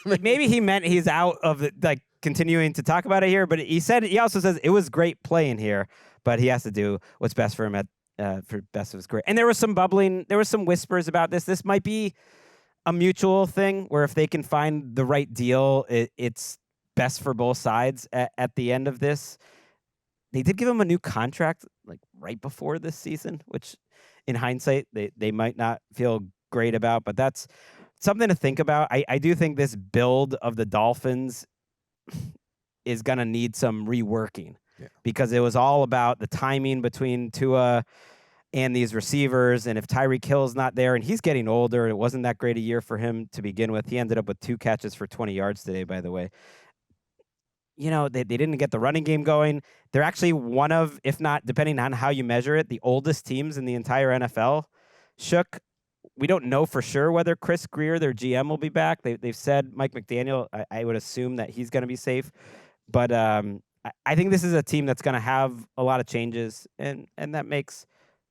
Maybe he meant he's out of it, like continuing to talk about it here. But he also says it was great playing here, but he has to do what's best for him for best of his career. And there was some bubbling. There was some whispers about this. This might be a mutual thing where if they can find the right deal, it's best for both sides at the end of this. They did give him a new contract like right before this season, which in hindsight, they might not feel great about, but that's something to think about. I do think this build of the Dolphins is going to need some reworking because it was all about the timing between Tua and these receivers. And if Tyreek Hill's not there and he's getting older, it wasn't that great a year for him to begin with. He ended up with 2 catches for 20 yards today, by the way. They didn't get the running game going. They're actually one of, if not, depending on how you measure it, the oldest teams in the entire NFL. Shook, we don't know for sure whether Chris Greer, their GM, will be back. They've said Mike McDaniel. I would assume that he's going to be safe. But I think this is a team that's going to have a lot of changes, and that makes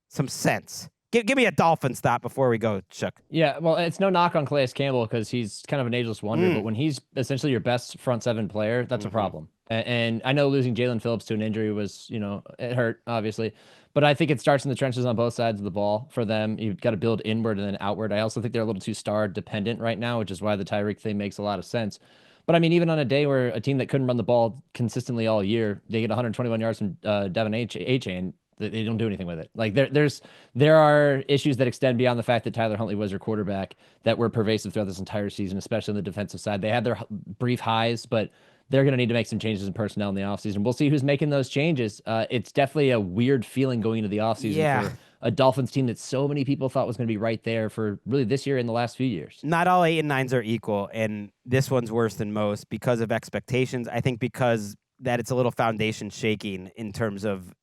some sense. Give me a Dolphins thought before we go, Shook. Yeah, well, it's no knock on Calais Campbell because he's kind of an ageless wonder, but when he's essentially your best front seven player, that's a problem. And I know losing Jalen Phillips to an injury was, it hurt, obviously. But I think it starts in the trenches on both sides of the ball for them. You've got to build inward and then outward. I also think they're a little too star dependent right now, which is why the Tyreek thing makes a lot of sense. But I mean, even on a day where a team that couldn't run the ball consistently all year, they get 121 yards from Devin Achane. They don't do anything with it. Like there are issues that extend beyond the fact that Tyler Huntley was your quarterback that were pervasive throughout this entire season, especially on the defensive side. They had their brief highs, but they're going to need to make some changes in personnel in the offseason. We'll see who's making those changes. It's definitely a weird feeling going into the offseason for a Dolphins team that so many people thought was going to be right there for really this year and the last few years. Not all 8 and 9s are equal, and this one's worse than most because of expectations. I think because that it's a little foundation shaking in terms of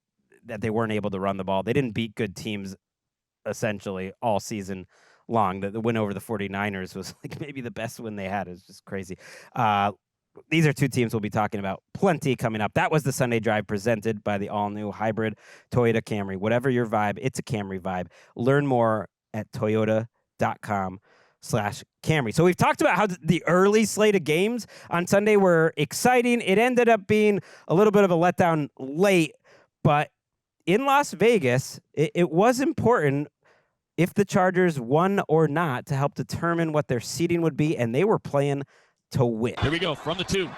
that they weren't able to run the ball. They didn't beat good teams essentially all season long. The win over the 49ers was like maybe the best win they had. It was just crazy. These are 2 teams we'll be talking about plenty coming up. That was the Sunday Drive presented by the all-new hybrid Toyota Camry. Whatever your vibe, it's a Camry vibe. Learn more at toyota.com/Camry. So we've talked about how the early slate of games on Sunday were exciting. It ended up being a little bit of a letdown late, but in Las Vegas, it was important if the Chargers won or not to help determine what their seeding would be, and they were playing to win. Here we go from the 2.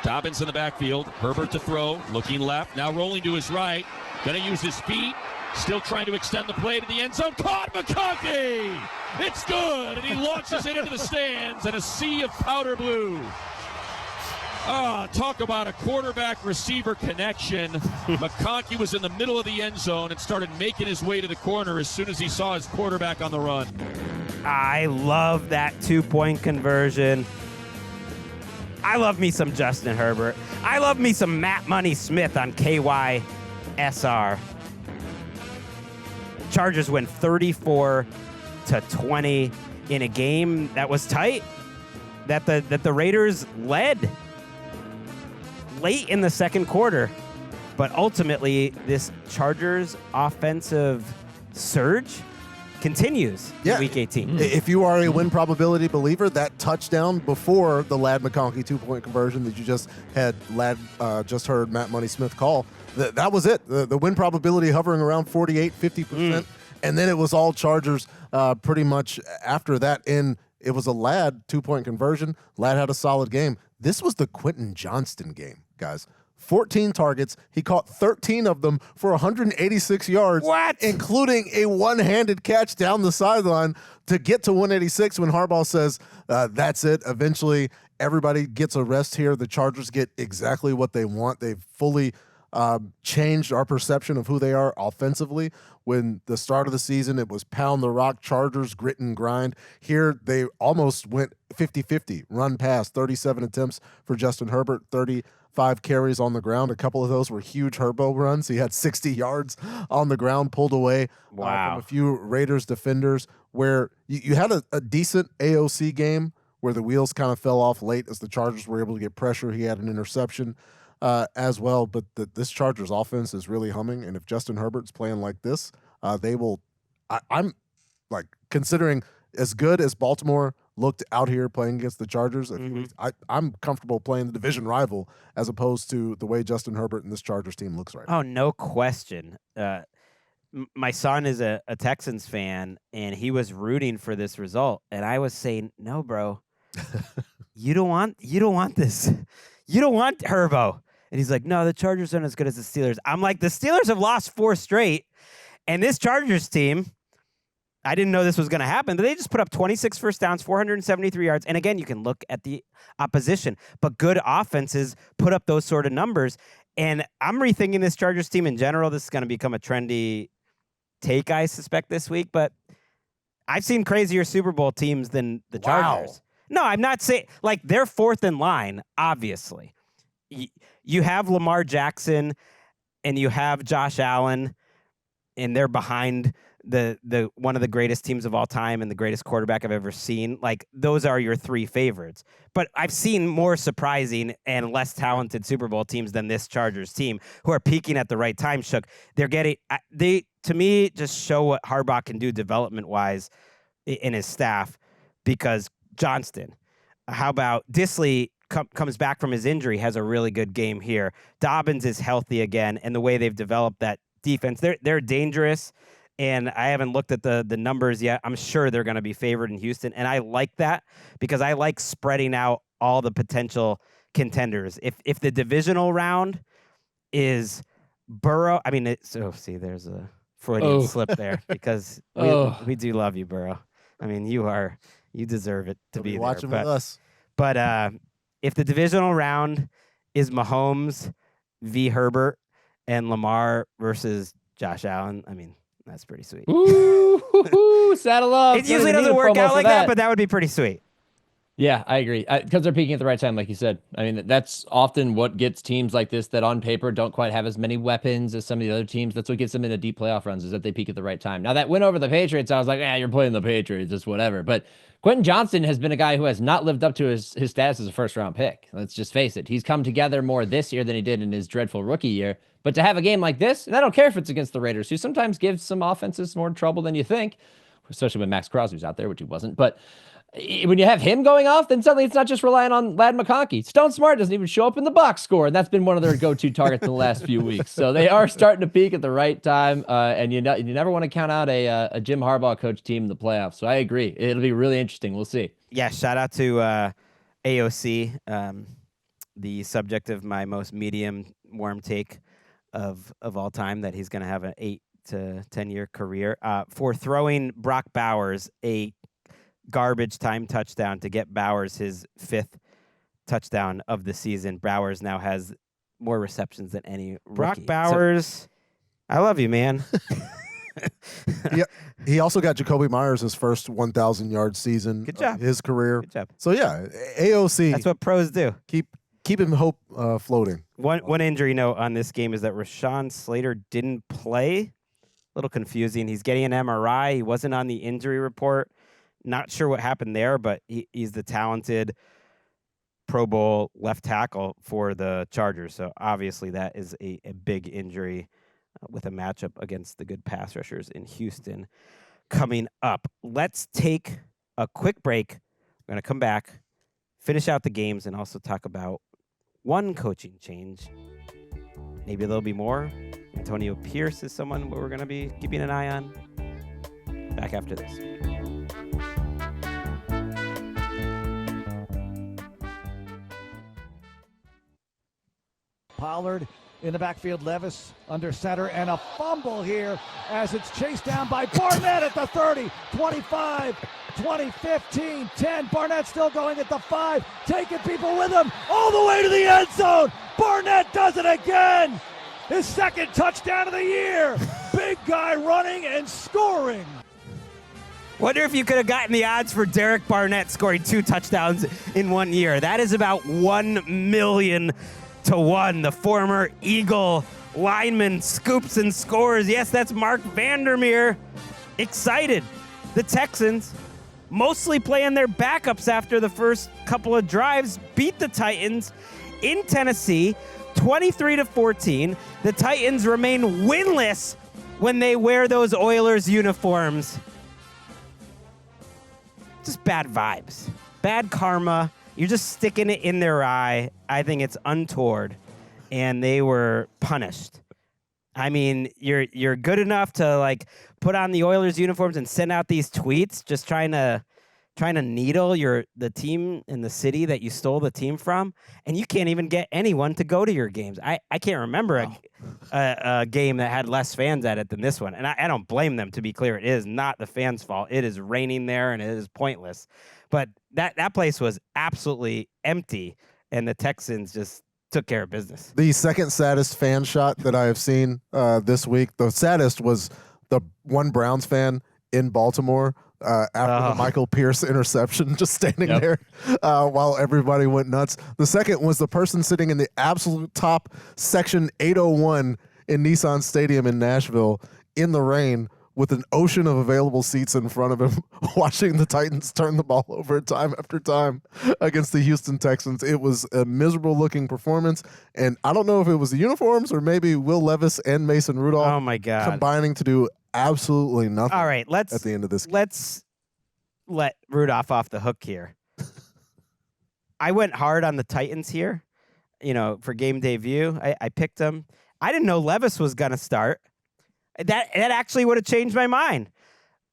Dobbins in the backfield. Herbert to throw. Looking left. Now rolling to his right. Going to use his feet. Still trying to extend the play to the end zone. Caught McConkey! It's good! And he launches it into the stands in a sea of powder blue. Talk about a quarterback-receiver connection. McConkey was in the middle of the end zone and started making his way to the corner as soon as he saw his quarterback on the run. I love that 2-point conversion. I love me some Justin Herbert. I love me some Matt Money Smith on KYSR. Chargers win 34-20 in a game that was tight, that the Raiders led late in the second quarter, but ultimately this Chargers offensive surge continues in Week 18. If you are a win probability believer, that touchdown before the Ladd McConkey 2-point conversion that you just had just heard Matt Money Smith call, that was it. The win probability hovering around 48-50%, and then it was all Chargers pretty much after that. And it was a Ladd 2-point conversion. Ladd had a solid game. This was the Quentin Johnston game, guys. 14 targets. He caught 13 of them for 186 yards. What? Including a one-handed catch down the sideline to get to 186 when Harbaugh says, that's it. Eventually, everybody gets a rest here. The Chargers get exactly what they want. They've fully changed our perception of who they are offensively. When the start of the season, it was pound the rock, Chargers, grit and grind. Here, they almost went 50-50, run pass, 37 attempts for Justin Herbert, 35 carries on the ground. A couple of those were huge Herbo runs. He had 60 yards on the ground, pulled away from a few Raiders defenders, where you had a decent AOC game where the wheels kind of fell off late as the Chargers were able to get pressure. He had an interception as well, but this Chargers offense is really humming, and if Justin Herbert's playing like this, they will. I'm like considering as good as Baltimore looked out here playing against the Chargers. I'm comfortable playing the division rival as opposed to the way Justin Herbert and this Chargers team looks right now. Oh, no question. My son is a Texans fan, and he was rooting for this result, and I was saying, no, bro, you don't want this. You don't want Herbo. And he's like, no, the Chargers aren't as good as the Steelers. I'm like, the Steelers have lost 4 straight, and this Chargers team, I didn't know this was going to happen, but they just put up 26 first downs, 473 yards. And again, you can look at the opposition, but good offenses put up those sort of numbers. And I'm rethinking this Chargers team in general. This is going to become a trendy take, I suspect, this week, but I've seen crazier Super Bowl teams than the Chargers. Wow. No, I'm not saying, like, they're fourth in line, obviously. You have Lamar Jackson and you have Josh Allen, and they're behind the one of the greatest teams of all time and the greatest quarterback I've ever seen. Like, those are your 3 favorites. But I've seen more surprising and less talented Super Bowl teams than this Chargers team, who are peaking at the right time. Shook. They to me just show what Harbaugh can do development-wise in his staff, because Johnston, how about Disley comes back from his injury, has a really good game here. Dobbins is healthy again, and the way they've developed that defense, they're dangerous. And I haven't looked at the numbers yet. I'm sure they're going to be favored in Houston, and I like that because I like spreading out all the potential contenders. If the divisional round is Burrow, I mean, there's a Freudian slip there, because we do love you, Burrow. I mean, you deserve it to be there. Watching with us. But if the divisional round is Mahomes v. Herbert and Lamar versus Josh Allen, I mean, that's pretty sweet. Ooh, saddle up. It usually doesn't work out like that, but that would be pretty sweet. Yeah, I agree. Because they're peaking at the right time, like you said. I mean, that's often what gets teams like this that on paper don't quite have as many weapons as some of the other teams. That's what gets them into deep playoff runs, is that they peak at the right time. Now, that win over the Patriots, I was like, you're playing the Patriots, just whatever. But Quentin Johnston has been a guy who has not lived up to his status as a first-round pick. Let's just face it. He's come together more this year than he did in his dreadful rookie year. But to have a game like this, and I don't care if it's against the Raiders, who sometimes give some offenses more trouble than you think, especially when Max Crosby's out there, which he wasn't. But when you have him going off, then suddenly it's not just relying on Ladd McConkey. Stone Smart doesn't even show up in the box score, and that's been one of their go-to targets in the last few weeks. So they are starting to peak at the right time, and you never want to count out a Jim Harbaugh coach team in the playoffs. So I agree. It'll be really interesting. We'll see. Yeah, shout out to AOC, the subject of my most medium warm take of all time, that he's going to have an 8 to 10 year career for throwing Brock Bowers a garbage time touchdown to get Bowers his 5th touchdown of the season. Bowers now has more receptions than any rookie. Brock Bowers, I love you, man. Yeah, he also got Jacoby Myers his first 1,000-yard season. Good job. Of his career. Good job. So yeah, AOC. That's what pros do. Keep him hope floating. One injury note on this game is that Rashawn Slater didn't play. A little confusing. He's getting an MRI. He wasn't on the injury report. Not sure what happened there, but he's the talented Pro Bowl left tackle for the Chargers. So obviously that is a big injury with a matchup against the good pass rushers in Houston coming up. Let's take a quick break. We're going to come back, finish out the games, and also talk about one coaching change. Maybe there'll be more. Antonio Pierce is someone we're going to be keeping an eye on. Back after this. Pollard in the backfield, Levis under center, and a fumble here as it's chased down by Barnett at the 30, 25, 20, 15, 10. Barnett still going at the 5, taking people with him all the way to the end zone. Barnett does it again. his second touchdown of the year. Big guy running and scoring. Wonder if you could have gotten the odds for Derek Barnett scoring 2 touchdowns in 1 year. That is about 1,000,000 to 1. The former Eagle lineman scoops and scores. Yes, that's Mark Vandermeer. Excited. The Texans, mostly playing their backups after the first couple of drives, beat the Titans in Tennessee 23-14. The Titans remain winless when they wear those Oilers uniforms. Just bad vibes, bad karma. You're just sticking it in their eye. I think it's untoward, and they were punished. I mean, you're good enough to like put on the Oilers uniforms and send out these tweets, just trying to needle the team in the city that you stole the team from, and you can't even get anyone to go to your games. I can't remember a game that had less fans at it than this one, and I don't blame them. To be clear, it is not the fans' fault. It is raining there, and it is pointless. But that place was absolutely empty, and the Texans just took care of business. The second saddest fan shot that I have seen this week. The saddest was the one Browns fan in Baltimore after the Michael Pierce interception, just standing there while everybody went nuts. The second was the person sitting in the absolute top section 801 in Nissan Stadium in Nashville in the rain with an ocean of available seats in front of him, watching the Titans turn the ball over time after time against the Houston Texans. It was a miserable-looking performance, and I don't know if it was the uniforms or maybe Will Levis and Mason Rudolph Oh my God, combining to do absolutely nothing. All right, at the end of this game. Let's let Rudolph off the hook here. I went hard on the Titans here, for game day view. I picked them. I didn't know Levis was going to start. That actually would have changed my mind.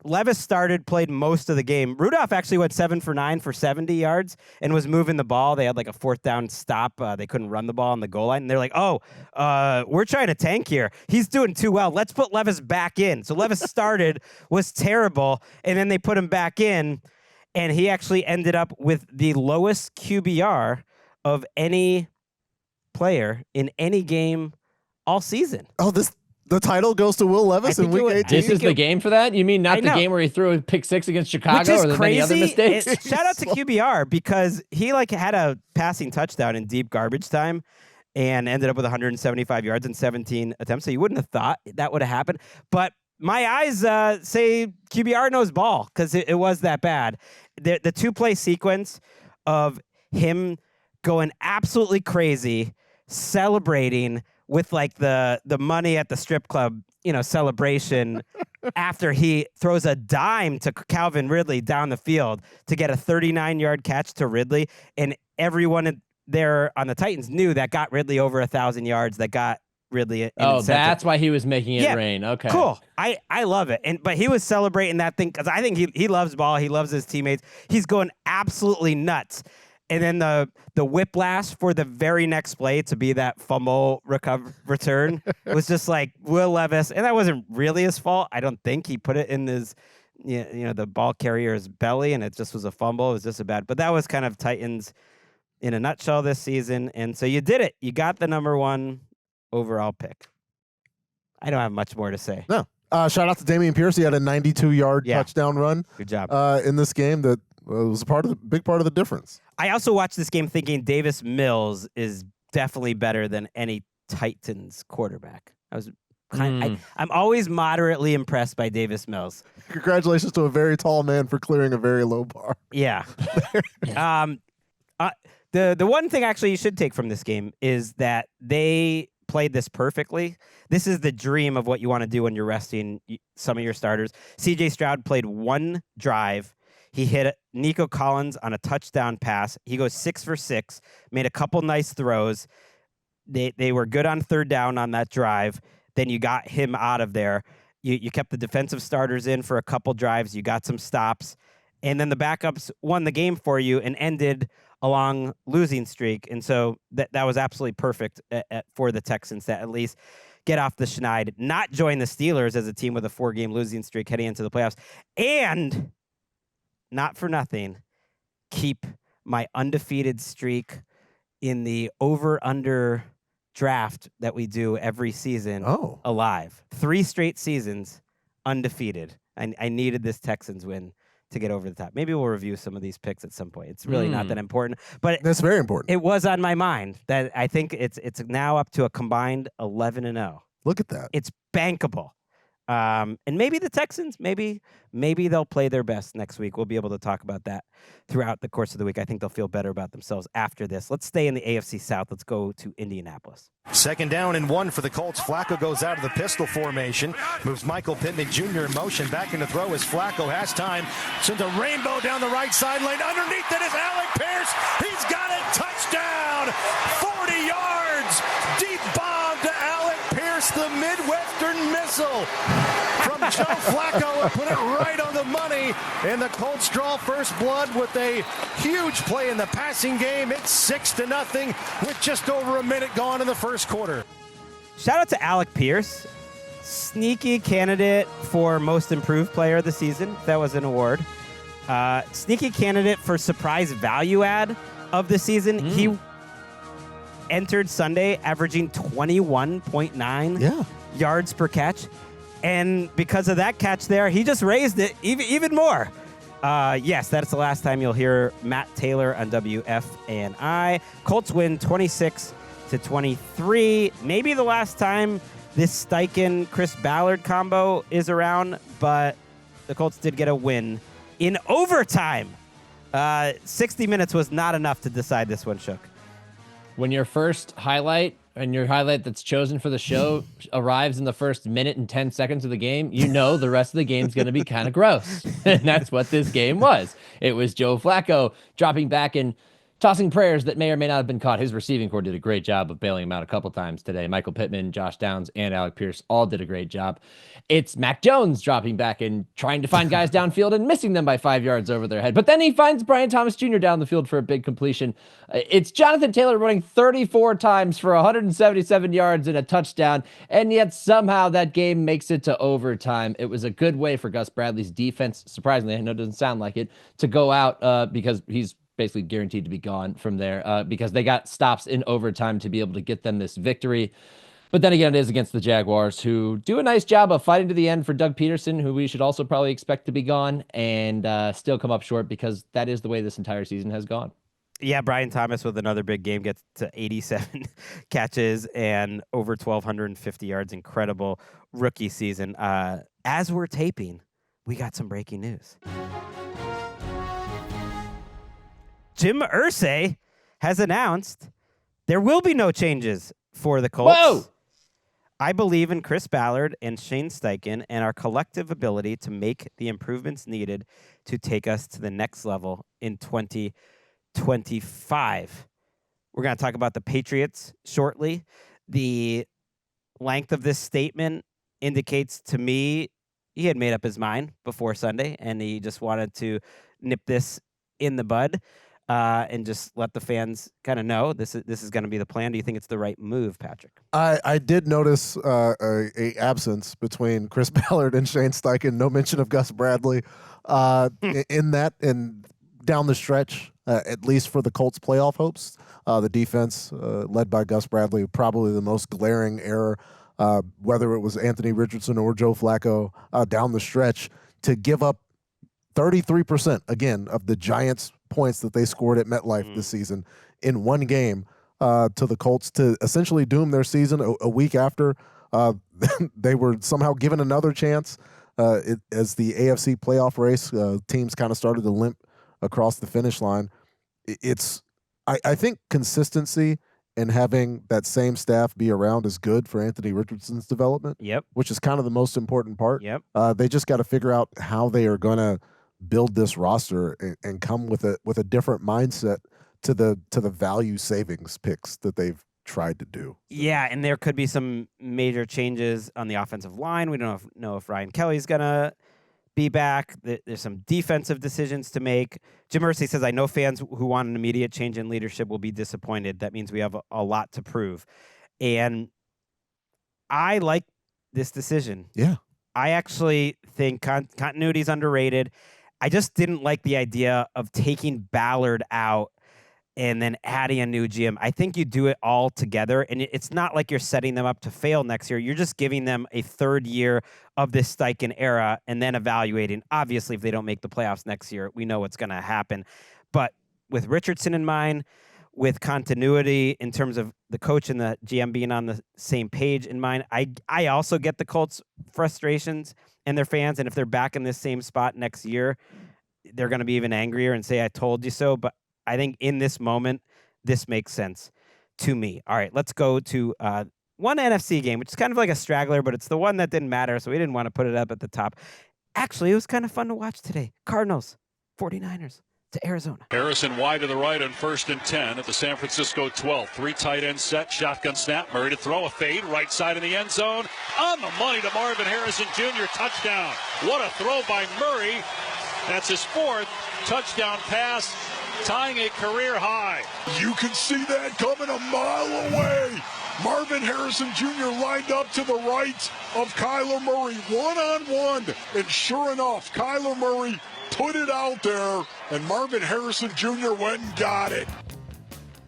Levis started, played most of the game. Rudolph actually went 7 for 9 for 70 yards and was moving the ball. They had like a 4th down stop. They couldn't run the ball on the goal line. And they're like, we're trying to tank here. He's doing too well. Let's put Levis back in. So Levis started, was terrible, and then they put him back in, and he actually ended up with the lowest QBR of any player in any game all season. The title goes to Will Levis in Week 18. This is the game for that? You mean not the game where he threw a pick 6 against Chicago or the many other mistakes? Shout out to QBR because he had a passing touchdown in deep garbage time and ended up with 175 yards and 17 attempts. So you wouldn't have thought that would have happened. But my eyes say QBR knows ball because it was that bad. The 2-play sequence of him going absolutely crazy, celebrating with the money at the strip club, celebration after he throws a dime to Calvin Ridley down the field to get a 39-yard catch to Ridley. And everyone there on the Titans knew that got Ridley over 1,000 yards, that got Ridley an incentive. That's why he was making it rain. Okay. Cool. I love it. But he was celebrating that thing because I think he loves ball. He loves his teammates. He's going absolutely nuts. And then the whiplash for the very next play to be that fumble return was just like Will Levis, and that wasn't really his fault. I don't think he put it in his, the ball carrier's belly, and it just was a fumble. It was just a bad. But that was kind of Titans in a nutshell this season, and so you did it. You got the number 1 overall pick. I don't have much more to say. No. Shout out to Dameon Pierce. He had a 92-yard touchdown run. Good job in this game. That was big part of the difference. I also watched this game thinking Davis Mills is definitely better than any Titans quarterback. I'm always moderately impressed by Davis Mills. Congratulations to a very tall man for clearing a very low bar. Yeah. The one thing actually you should take from this game is that they played this perfectly. This is the dream of what you want to do when you're resting some of your starters. C.J. Stroud played 1 drive. He hit Nico Collins on a touchdown pass. He goes 6 for 6, made a couple nice throws. They were good on 3rd down on that drive. Then you got him out of there. You kept the defensive starters in for a couple drives. You got some stops. And then the backups won the game for you and ended a long losing streak. And so that was absolutely perfect for the Texans to at least get off the schneid, not join the Steelers as a team with a 4-game losing streak heading into the playoffs, and not for nothing, keep my undefeated streak in the over-under draft that we do every season Oh. alive. 3 straight seasons undefeated. I needed this Texans win to get over the top. Maybe we'll review some of these picks at some point. It's really not that important, but That's very important. it was on my mind that I think it's now up to a combined 11-0. Look at that. It's bankable. And maybe the Texans, maybe they'll play their best next week. We'll be able to talk about that throughout the course of the week. I think they'll feel better about themselves after this. Let's stay in the AFC South. Let's go to Indianapolis. 2nd down and 1 for the Colts. Flacco goes out of the pistol formation, moves Michael Pittman Jr. in motion, back in to throw as Flacco has time. Sends a rainbow down the right sideline. Underneath it is Alec Pierce. He's got it. Touchdown. 40 yards. Deep bomb to Alec Pierce, the Midwestern missile from Joe Flacco. Put it right on the money, and the Colts draw first blood with a huge play in the passing game. It's 6-0 with just over a minute gone in the first quarter. Shout out to Alec Pierce, sneaky candidate for most improved player of the season. That was an award. Sneaky candidate for surprise value add of the season. He entered Sunday averaging 21.9 yards per catch. And because of that catch there, he just raised it even more. Yes, that's the last time you'll hear Matt Taylor on WFNI. Colts win 26-23. Maybe the last time this Steichen-Chris Ballard combo is around, but the Colts did get a win in overtime. 60 minutes was not enough to decide this one, Shook. When your first highlight and your highlight that's chosen for the show arrives in the first minute and 10 seconds of the game, you know the rest of the game's going to be kind of gross. And that's what this game was. It was Joe Flacco dropping back and tossing prayers that may or may not have been caught. His receiving corps did a great job of bailing him out a couple times today. Michael Pittman, Josh Downs, and Alec Pierce all did a great job. It's Mac Jones dropping back and trying to find guys downfield and missing them by 5 yards over their head. But then he finds Brian Thomas Jr. down the field for a big completion. It's Jonathan Taylor running 34 times for 177 yards and a touchdown, and yet somehow that game makes it to overtime. It was a good way for Gus Bradley's defense, surprisingly, I know it doesn't sound like it, to go out because he's basically guaranteed to be gone from there because they got stops in overtime to be able to get them this victory. But then again, it is against the Jaguars, who do a nice job of fighting to the end for Doug Peterson, who we should also probably expect to be gone, and still come up short because that is the way this entire season has gone. Yeah, Brian Thomas with another big game gets to 87 catches and over 1,250 yards. Incredible rookie season. As we're taping, we got some breaking news. Jim Irsay has announced there will be no changes for the Colts. Whoa! I believe in Chris Ballard and Shane Steichen and our collective ability to make the improvements needed to take us to the next level in 2025. We're going to talk about the Patriots shortly. The length of this statement indicates to me he had made up his mind before Sunday, and he just wanted to nip this in the bud. And just let the fans kind of know this is going to be the plan. Do you think it's the right move, Patrick? I did notice a absence between Chris Ballard and Shane Steichen. No mention of Gus Bradley in that and down the stretch, at least for the Colts' playoff hopes. The defense, led by Gus Bradley, probably the most glaring error, whether it was Anthony Richardson or Joe Flacco down the stretch, to give up 33% again of the Giants' points that they scored at MetLife this season in one game to the Colts to essentially doom their season a week after they were somehow given another chance as the AFC playoff race teams kind of started to limp across the finish line. I think consistency and having that same staff be around is good for Anthony Richardson's development. Yep. Which is kind of the most important part. Yep. They just got to figure out how they are going to build this roster and come with a different mindset to the value savings picks that they've tried to do. Yeah, and there could be some major changes on the offensive line. We don't know if Ryan Kelly's going to be back. There's some defensive decisions to make. Jim Irsay says, I know fans who want an immediate change in leadership will be disappointed. That means we have a lot to prove. And I like this decision. Yeah. I actually think continuity is underrated. I just didn't like the idea of taking Ballard out and then adding a new GM. I think you do it all together, and it's not like you're setting them up to fail next year. You're just giving them a third year of this Steichen era and then evaluating. Obviously, if they don't make the playoffs next year, we know what's going to happen. But with Richardson in mind, with continuity in terms of the coach and the GM being on the same page in mind, I also get the Colts' frustrations and their fans, and if they're back in this same spot next year, they're going to be even angrier and say, I told you so. But I think in this moment, this makes sense to me. All right, let's go to one NFC game, which is kind of like a straggler, but it's the one that didn't matter, so we didn't want to put it up at the top. Actually, it was kind of fun to watch today. Cardinals, 49ers to Arizona. Harrison wide to the right on 1st and 10 at the San Francisco 12. 3 tight end set, shotgun snap. Murray to throw, a fade, right side in the end zone. On the money to Marvin Harrison Jr., touchdown. What a throw by Murray. That's his 4th touchdown pass, tying a career high. You can see that coming a mile away. Marvin Harrison Jr. lined up to the right of Kyler Murray, one-on-one. And sure enough, Kyler Murray put it out there, and Marvin Harrison Jr. went and got it.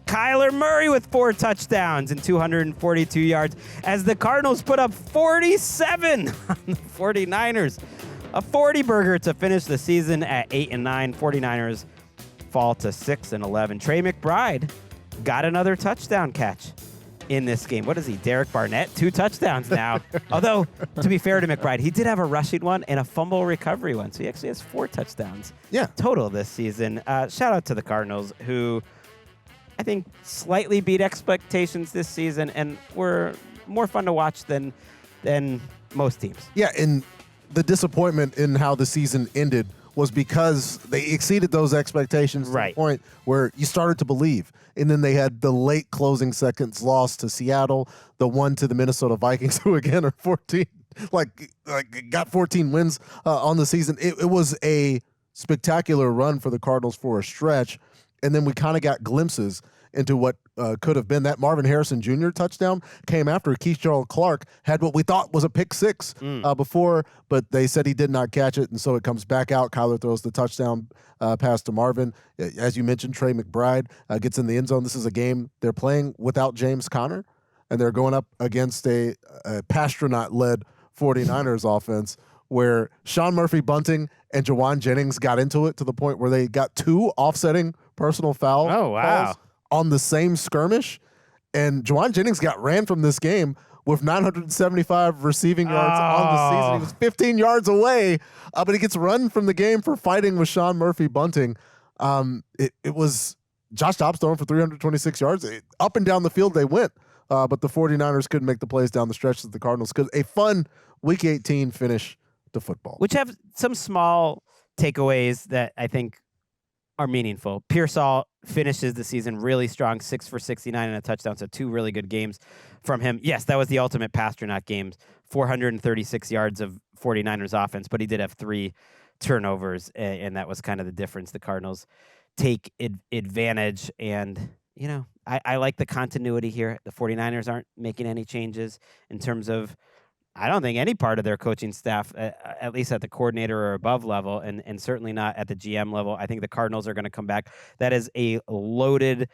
Kyler Murray with 4 touchdowns and 242 yards as the Cardinals put up 47 on the 49ers. A 40-burger to finish the season at 8-9. 49ers fall to 6-11. Trey McBride got another touchdown catch in this game. What is he, Derek Barnett? 2 touchdowns now. Although, to be fair to McBride, he did have a rushing one and a fumble recovery one. So he actually has 4 touchdowns total this season. Shout out to the Cardinals, who I think slightly beat expectations this season and were more fun to watch than most teams. Yeah, and the disappointment in how the season ended was because they exceeded those expectations to the point where you started to believe. And then they had the late closing seconds loss to Seattle, the one to the Minnesota Vikings, who again are 14, got 14 wins on the season. It was a spectacular run for the Cardinals for a stretch. And then we kind of got glimpses into what could have been. That Marvin Harrison Jr. touchdown came after Keith Clark had what we thought was a pick 6 before, but they said he did not catch it, and so it comes back out. Kyler throws the touchdown pass to Marvin. As you mentioned, Trey McBride gets in the end zone. This is a game they're playing without James Conner, and they're going up against a Pastronaut-led 49ers offense where Sean Murphy-Bunting and Jawan Jennings got into it to the point where they got 2 offsetting personal foul calls on the same skirmish, and Jawan Jennings got ran from this game with 975 receiving yards on the season. He was 15 yards away, but he gets run from the game for fighting with Sean Murphy-Bunting. It was Josh Dobbs throwing for 326 yards. Up and down the field they went, but the 49ers couldn't make the plays down the stretch that the Cardinals could. A fun Week 18 finish to football. Which have some small takeaways that I think are meaningful. Pearsall finishes the season really strong, 6 for 69 and a touchdown, so 2 really good games from him. Yes, that was the ultimate Pasternak games, 436 yards of 49ers offense, but he did have 3 turnovers, and that was kind of the difference. The Cardinals take advantage, and, you know, I like the continuity here. The 49ers aren't making any changes in terms of, I don't think any part of their coaching staff, at least at the coordinator or above level, and certainly not at the GM level. I think the Cardinals are going to come back. That is a loaded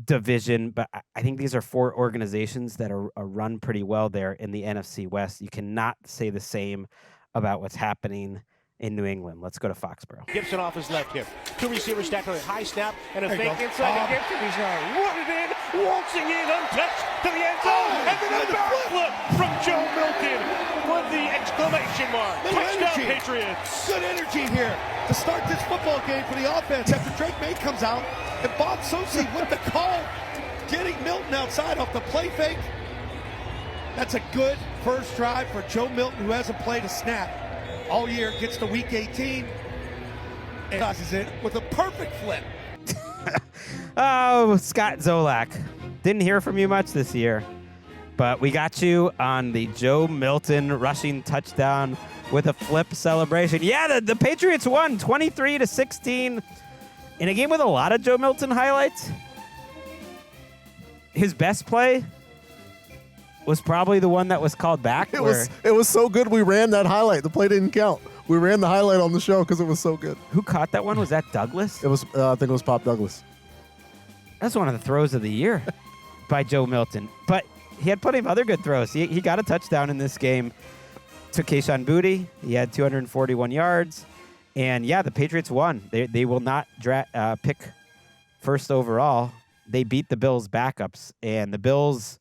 division, but I think these are 4 organizations that are run pretty well there in the NFC West. You cannot say the same about what's happening in New England. Let's go to Foxborough. Gibson off his left hip. 2 receivers stacked on a high snap and a fake inside to Gibson. He's going to run it in, waltzing in, untouched to the end zone, and then a backflip from Joe Milton with the exclamation mark. Touchdown, Patriots. Good energy here to start this football game for the offense after Drake May comes out and Bob Socci with the call, getting Milton outside off the play fake. That's a good first drive for Joe Milton, who hasn't played a snap all year. Gets to week 18 and tosses it with a perfect flip. Oh, Scott Zolak. Didn't hear from you much this year, but we got you on the Joe Milton rushing touchdown with a flip celebration. Yeah, the Patriots won 23-16 in a game with a lot of Joe Milton highlights. His best play was probably the one that was called back. It was so good we ran that highlight. The play didn't count. We ran the highlight on the show because it was so good. Who caught that one? Was that Douglas? It was. I think it was Pop Douglas. That's one of the throws of the year by Joe Milton. But he had plenty of other good throws. He got a touchdown in this game to Kayshon Boutte. He had 241 yards. And, yeah, the Patriots won. They will not pick first overall. They beat the Bills' backups. And the Bills,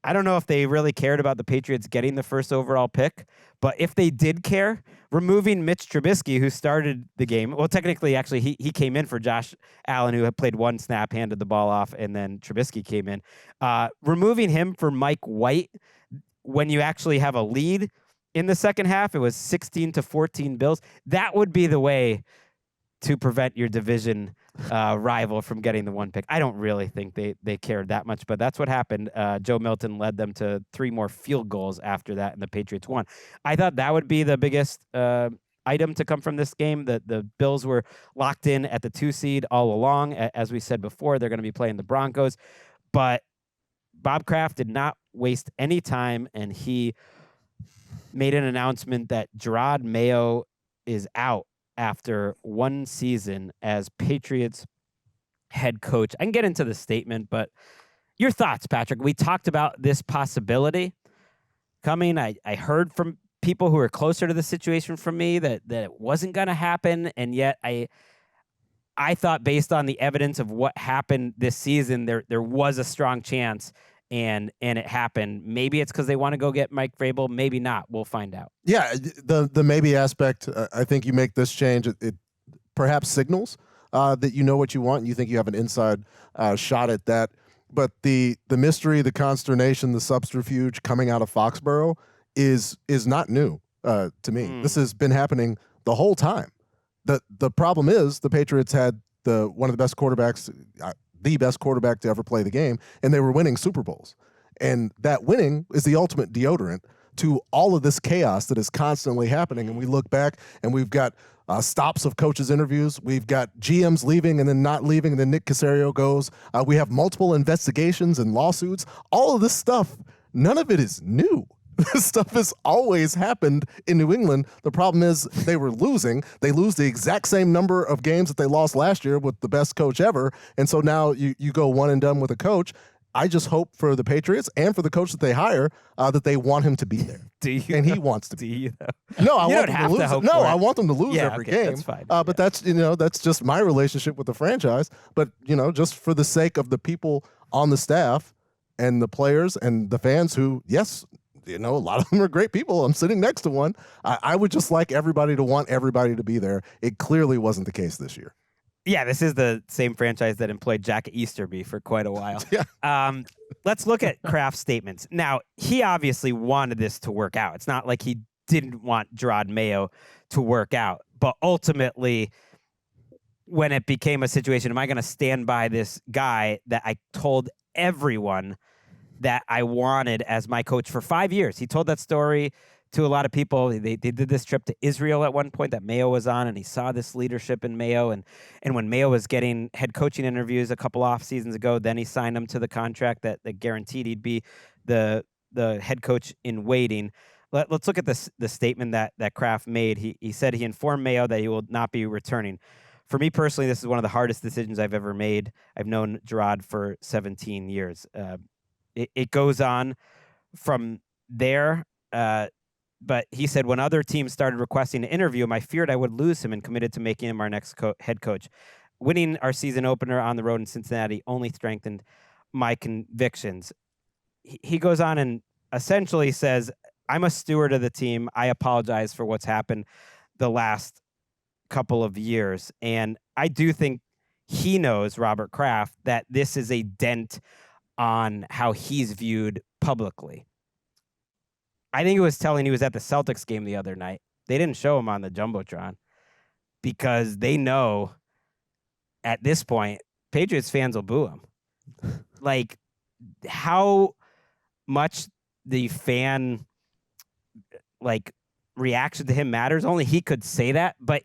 I don't know if they really cared about the Patriots getting the first overall pick. But if they did care, removing Mitch Trubisky, who started the game. Well, technically, actually, he came in for Josh Allen, who had played one snap, handed the ball off, and then Trubisky came in. Removing him for Mike White when you actually have a lead in the second half, it was 16-14 Bills. That would be the way to prevent your division rival from getting the one pick. I don't really think they cared that much, but that's what happened. Joe Milton led them to 3 more field goals after that, and the Patriots won. I thought that would be the biggest item to come from this game. The Bills were locked in at the 2 seed all along. As we said before, they're going to be playing the Broncos. But Bob Kraft did not waste any time, and he made an announcement that Gerard Mayo is out after 1 season as Patriots head coach. I can get into the statement, but your thoughts, Patrick. We talked about this possibility coming. I heard from people who are closer to the situation from me that it wasn't going to happen, and yet I thought based on the evidence of what happened this season, there was a strong chance, and it happened. Maybe it's because they want to go get Mike Vrabel. Maybe not. We'll find out. Yeah, the maybe aspect, I think you make this change, it perhaps signals that you know what you want and you think you have an inside shot at that. But the mystery, the consternation, the subterfuge coming out of Foxborough is not new to me. This has been happening the whole time. The problem is the Patriots had one of the best quarterbacks, the best quarterback to ever play the game, and they were winning Super Bowls. And that winning is the ultimate deodorant to all of this chaos that is constantly happening. And we look back and we've got stops of coaches' interviews. We've got GMs leaving and then not leaving, and then Nick Caserio goes. We have multiple investigations and lawsuits. All of this stuff, none of it is new. This stuff has always happened in New England. The problem is they were losing. They lose the exact same number of games that they lost last year with the best coach ever. And so now you go one and done with a coach. I just hope for the Patriots and for the coach that they hire that they want him to be there. Do you? And he wants to. Do you? No, I you want don't them have to lose. to hope No, for I it. want them to lose every game. That's fine. But that's that's just my relationship with the franchise. But just for the sake of the people on the staff and the players and the fans who, yes, a lot of them are great people. I'm sitting next to one. I would just like everybody to want everybody to be there. It clearly wasn't the case this year. Yeah, this is the same franchise that employed Jack Easterby for quite a while. Yeah. Let's look at Kraft's statements. Now, he obviously wanted this to work out. It's not like he didn't want Gerard Mayo to work out. But ultimately, when it became a situation, am I going to stand by this guy that I told everyone that I wanted as my coach for 5 years? He told that story to a lot of people. They did this trip to Israel at one point that Mayo was on, and he saw this leadership in Mayo. And when Mayo was getting head coaching interviews a couple off seasons ago, then he signed him to the contract that guaranteed he'd be the head coach in waiting. Let's look at the statement that Kraft made. He said he informed Mayo that he will not be returning. For me personally, this is one of the hardest decisions I've ever made. I've known Gerard for 17 years. It goes on from there. But he said, when other teams started requesting to interview him, I feared I would lose him and committed to making him our next head coach. Winning our season opener on the road in Cincinnati only strengthened my convictions. He goes on and essentially says, I'm a steward of the team. I apologize for what's happened the last couple of years. And I do think he knows, Robert Kraft, that this is a dent on how he's viewed publicly. I think it was telling he was at the Celtics game the other night. They didn't show him on the Jumbotron because they know at this point, Patriots fans will boo him. Like, how much the fan, reaction to him matters. Only he could say that. But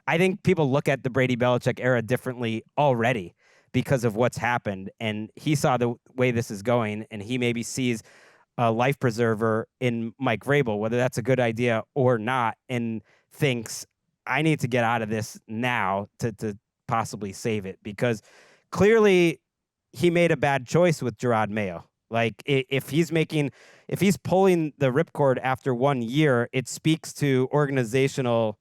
I think people look at the Brady Belichick era differently already because of what's happened. And he saw the way this is going, and he maybe sees a life preserver in Mike Vrabel, whether that's a good idea or not, and thinks, I need to get out of this now to possibly save it. Because clearly he made a bad choice with Gerard Mayo. Like if he's pulling the ripcord after 1 year, it speaks to organizational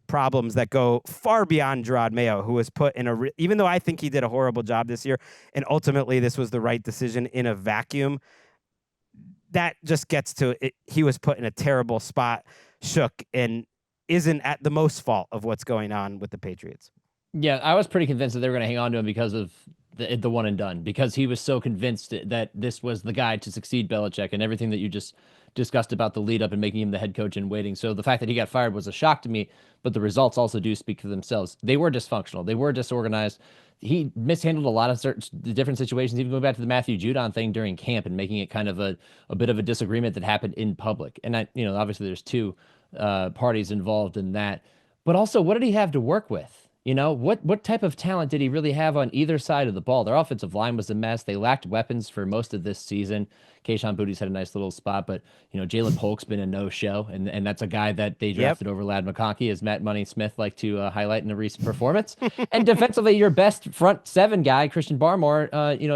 problems that go far beyond Gerard Mayo, who was put in even though I think he did a horrible job this year, and ultimately this was the right decision in a vacuum, that just gets to it. He was put in a terrible spot, shook, and isn't at the most fault of what's going on with the Patriots. Yeah, I was pretty convinced that they were going to hang on to him because of the one and done, because he was so convinced that this was the guy to succeed Belichick, and everything that you just discussed about the lead up and making him the head coach in waiting. So the fact that he got fired was a shock to me, but the results also do speak for themselves. They were dysfunctional. They were disorganized. He mishandled a lot of different situations, even going back to the Matthew Judon thing during camp and making it kind of a bit of a disagreement that happened in public. And obviously there's two parties involved in that, but also what did he have to work with? What type of talent did he really have on either side of the ball? Their offensive line was a mess. They lacked weapons for most of this season. Keyshawn Booty's had a nice little spot, but Jalen Polk's been a no-show, and that's a guy that they drafted over Ladd McConkey, as Matt Money Smith liked to highlight in a recent performance. And defensively, your best front seven guy, Christian Barmore,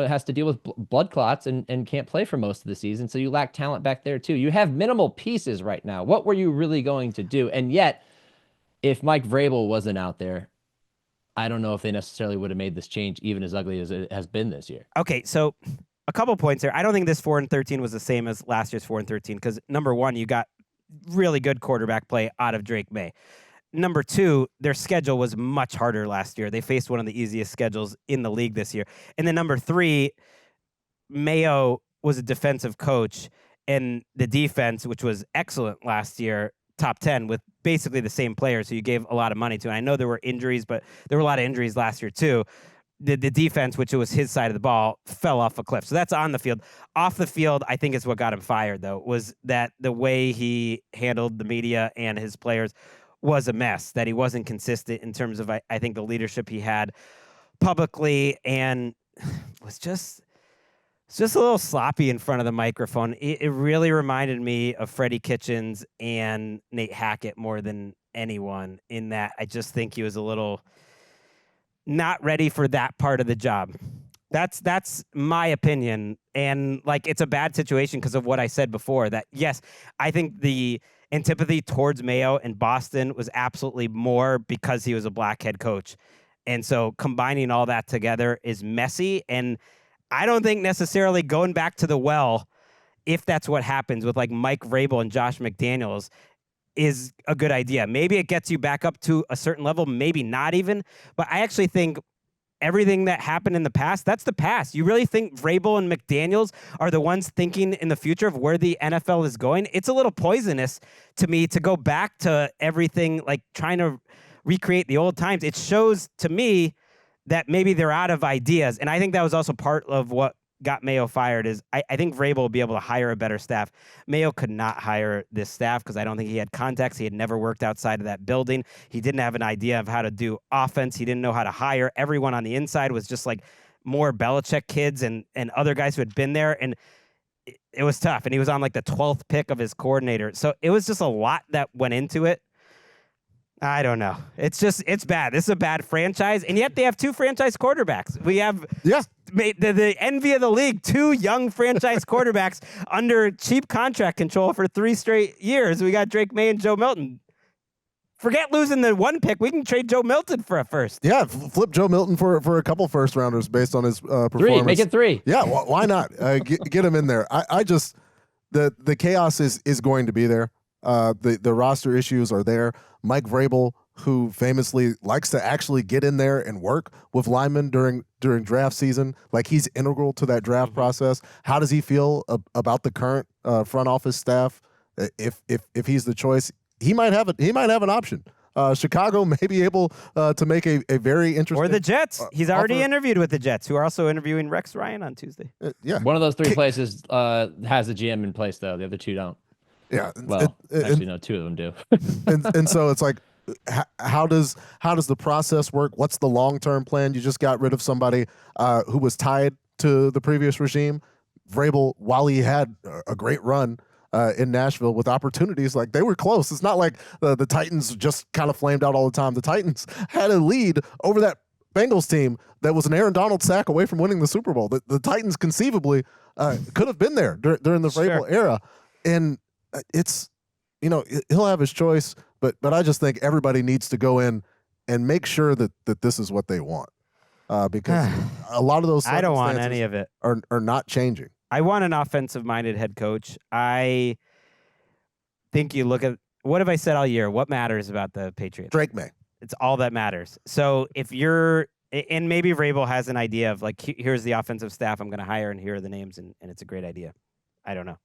has to deal with blood clots and can't play for most of the season. So you lack talent back there too. You have minimal pieces right now. What were you really going to do? And yet, if Mike Vrabel wasn't out there, I don't know if they necessarily would have made this change, even as ugly as it has been this year. Okay, so a couple points there. I don't think this 4-13 was the same as last year's 4-13 because, number one, you got really good quarterback play out of Drake May. Number two, their schedule was much harder last year. They faced one of the easiest schedules in the league this year. And then number three, Mayo was a defensive coach, and the defense, which was excellent last year, top 10 with basically the same players who you gave a lot of money to. And I know there were injuries, but there were a lot of injuries last year too. The defense, which was his side of the ball, fell off a cliff. So that's on the field. Off the field, I think is what got him fired, though, was that the way he handled the media and his players was a mess, that he wasn't consistent in terms of, I think, the leadership he had publicly, and was just a little sloppy in front of the microphone. It really reminded me of Freddie Kitchens and Nate Hackett more than anyone, in that I just think he was a little not ready for that part of the job. That's my opinion. And it's a bad situation because of what I said before, that yes, I think the antipathy towards Mayo in Boston was absolutely more because he was a black head coach. And so combining all that together is messy. And I don't think necessarily going back to the well, if that's what happens with Mike Vrabel and Josh McDaniels, is a good idea. Maybe it gets you back up to a certain level, maybe not even. But I actually think everything that happened in the past, that's the past. You really think Vrabel and McDaniels are the ones thinking in the future of where the NFL is going? It's a little poisonous to me to go back to everything, trying to recreate the old times. It shows to me that maybe they're out of ideas. And I think that was also part of what got Mayo fired, is I think Vrabel will be able to hire a better staff. Mayo could not hire this staff because I don't think he had contacts. He had never worked outside of that building. He didn't have an idea of how to do offense. He didn't know how to hire. Everyone on the inside was just more Belichick kids and other guys who had been there. And it was tough. And he was on the 12th pick of his coordinator. So it was just a lot that went into it. I don't know. It's bad. This is a bad franchise, and yet they have two franchise quarterbacks. We have the envy of the league, two young franchise quarterbacks under cheap contract control for 3 straight years. We got Drake May and Joe Milton. Forget losing the 1 pick. We can trade Joe Milton for a first. Yeah, flip Joe Milton for a couple first rounders based on his performance. 3, make it 3. Yeah, why not? Get him in there. I just the chaos is going to be there. The roster issues are there. Mike Vrabel, who famously likes to actually get in there and work with linemen during draft season, he's integral to that draft process. How does he feel about the current front office staff? If he's the choice, he might have an option. Chicago may be able to make a very interesting. Or the Jets. He's already interviewed with the Jets, who are also interviewing Rex Ryan on Tuesday. Yeah, one of those 3 places has a GM in place, though. The other 2 don't. Yeah, well, actually, no, 2 of them do. and so it's how does the process work? What's the long-term plan? You just got rid of somebody who was tied to the previous regime. Vrabel, while he had a great run in Nashville with opportunities, they were close. It's not like the Titans just kind of flamed out all the time. The Titans had a lead over that Bengals team that was an Aaron Donald sack away from winning the Super Bowl. The Titans conceivably could have been there during the Vrabel era. And it's, he'll have his choice, but I just think everybody needs to go in and make sure that this is what they want. Because a lot of those I don't want any of it. Are not changing. I want an offensive-minded head coach. I think you look at, what have I said all year? What matters about the Patriots? Drake May. It's all that matters. So if you're, and maybe Vrabel has an idea of like, here's the offensive staff I'm going to hire, and here are the names, and it's a great idea. I don't know.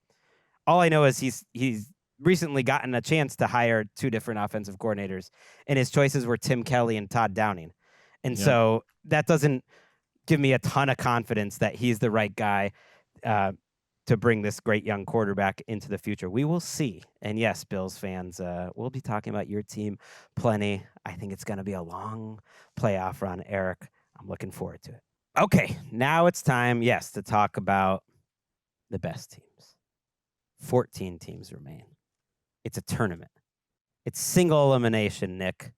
All I know is he's recently gotten a chance to hire 2 different offensive coordinators, and his choices were Tim Kelly and Todd Downing. And so that doesn't give me a ton of confidence that he's the right guy to bring this great young quarterback into the future. We will see. And yes, Bills fans, we'll be talking about your team plenty. I think it's going to be a long playoff run, Eric. I'm looking forward to it. Okay, now it's time, to talk about the best teams. 14 teams remain. It's a tournament. It's single elimination, Nick.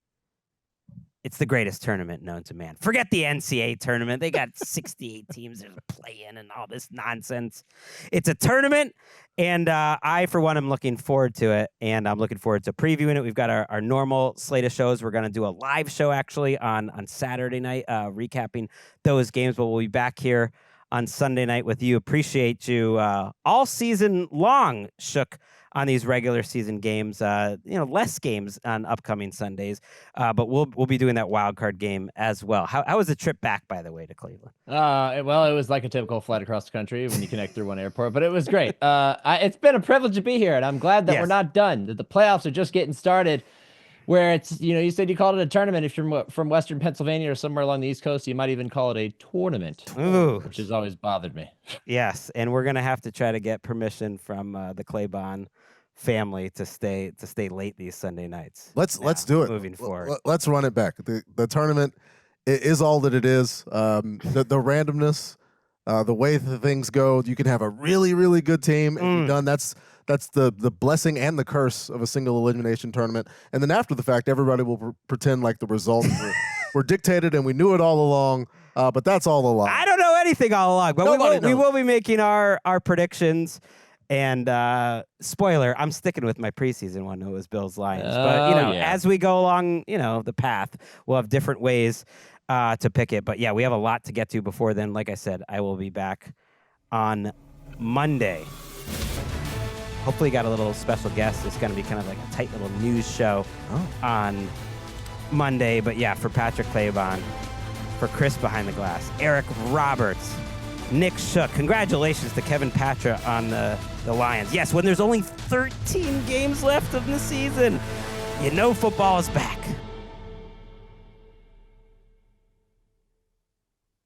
It's the greatest tournament known to man. Forget the NCAA tournament. They got 68 teams to play in and all this nonsense. It's a tournament, and I, for one, am looking forward to it, and I'm looking forward to previewing it. We've got our normal slate of shows. We're going to do a live show, actually, on Saturday night, recapping those games, but we'll be back here on Sunday night with you. Appreciate you all season long, Shook, on these regular season games. Less games on upcoming Sundays, but we'll be doing that wild card game as well. How was the trip back, by the way, to Cleveland? Well, it was like a typical flight across the country when you connect through one airport, but it was great. It's been a privilege to be here, and I'm glad that we're not done, that the playoffs are just getting started. Where it's, you said you called it a tournament. If you're from Western Pennsylvania or somewhere along the East Coast, you might even call it a tournament, which has always bothered me. Yes, and we're going to have to try to get permission from the Claybon family to stay late these Sunday nights. Let's do it. Moving forward. Let's run it back. The tournament is all that it is. The randomness, the way that things go, you can have a really, really good team and be done. That's the blessing and the curse of a single elimination tournament. And then after the fact, everybody will pretend like the results were dictated and we knew it all along. But that's all a lie. I don't know anything all along, but we will be making our predictions. And spoiler, I'm sticking with my preseason one. It was Bills Lions. But as we go along, the path, we'll have different ways to pick it. But yeah, we have a lot to get to before then. Like I said, I will be back on Monday. Hopefully got a little special guest. It's going to be kind of like a tight little news show on Monday. But yeah, for Patrick Claybon, for Chris Behind the Glass, Eric Roberts, Nick Shook. Congratulations to Kevin Patra on the Lions. Yes, when there's only 13 games left of the season, football is back.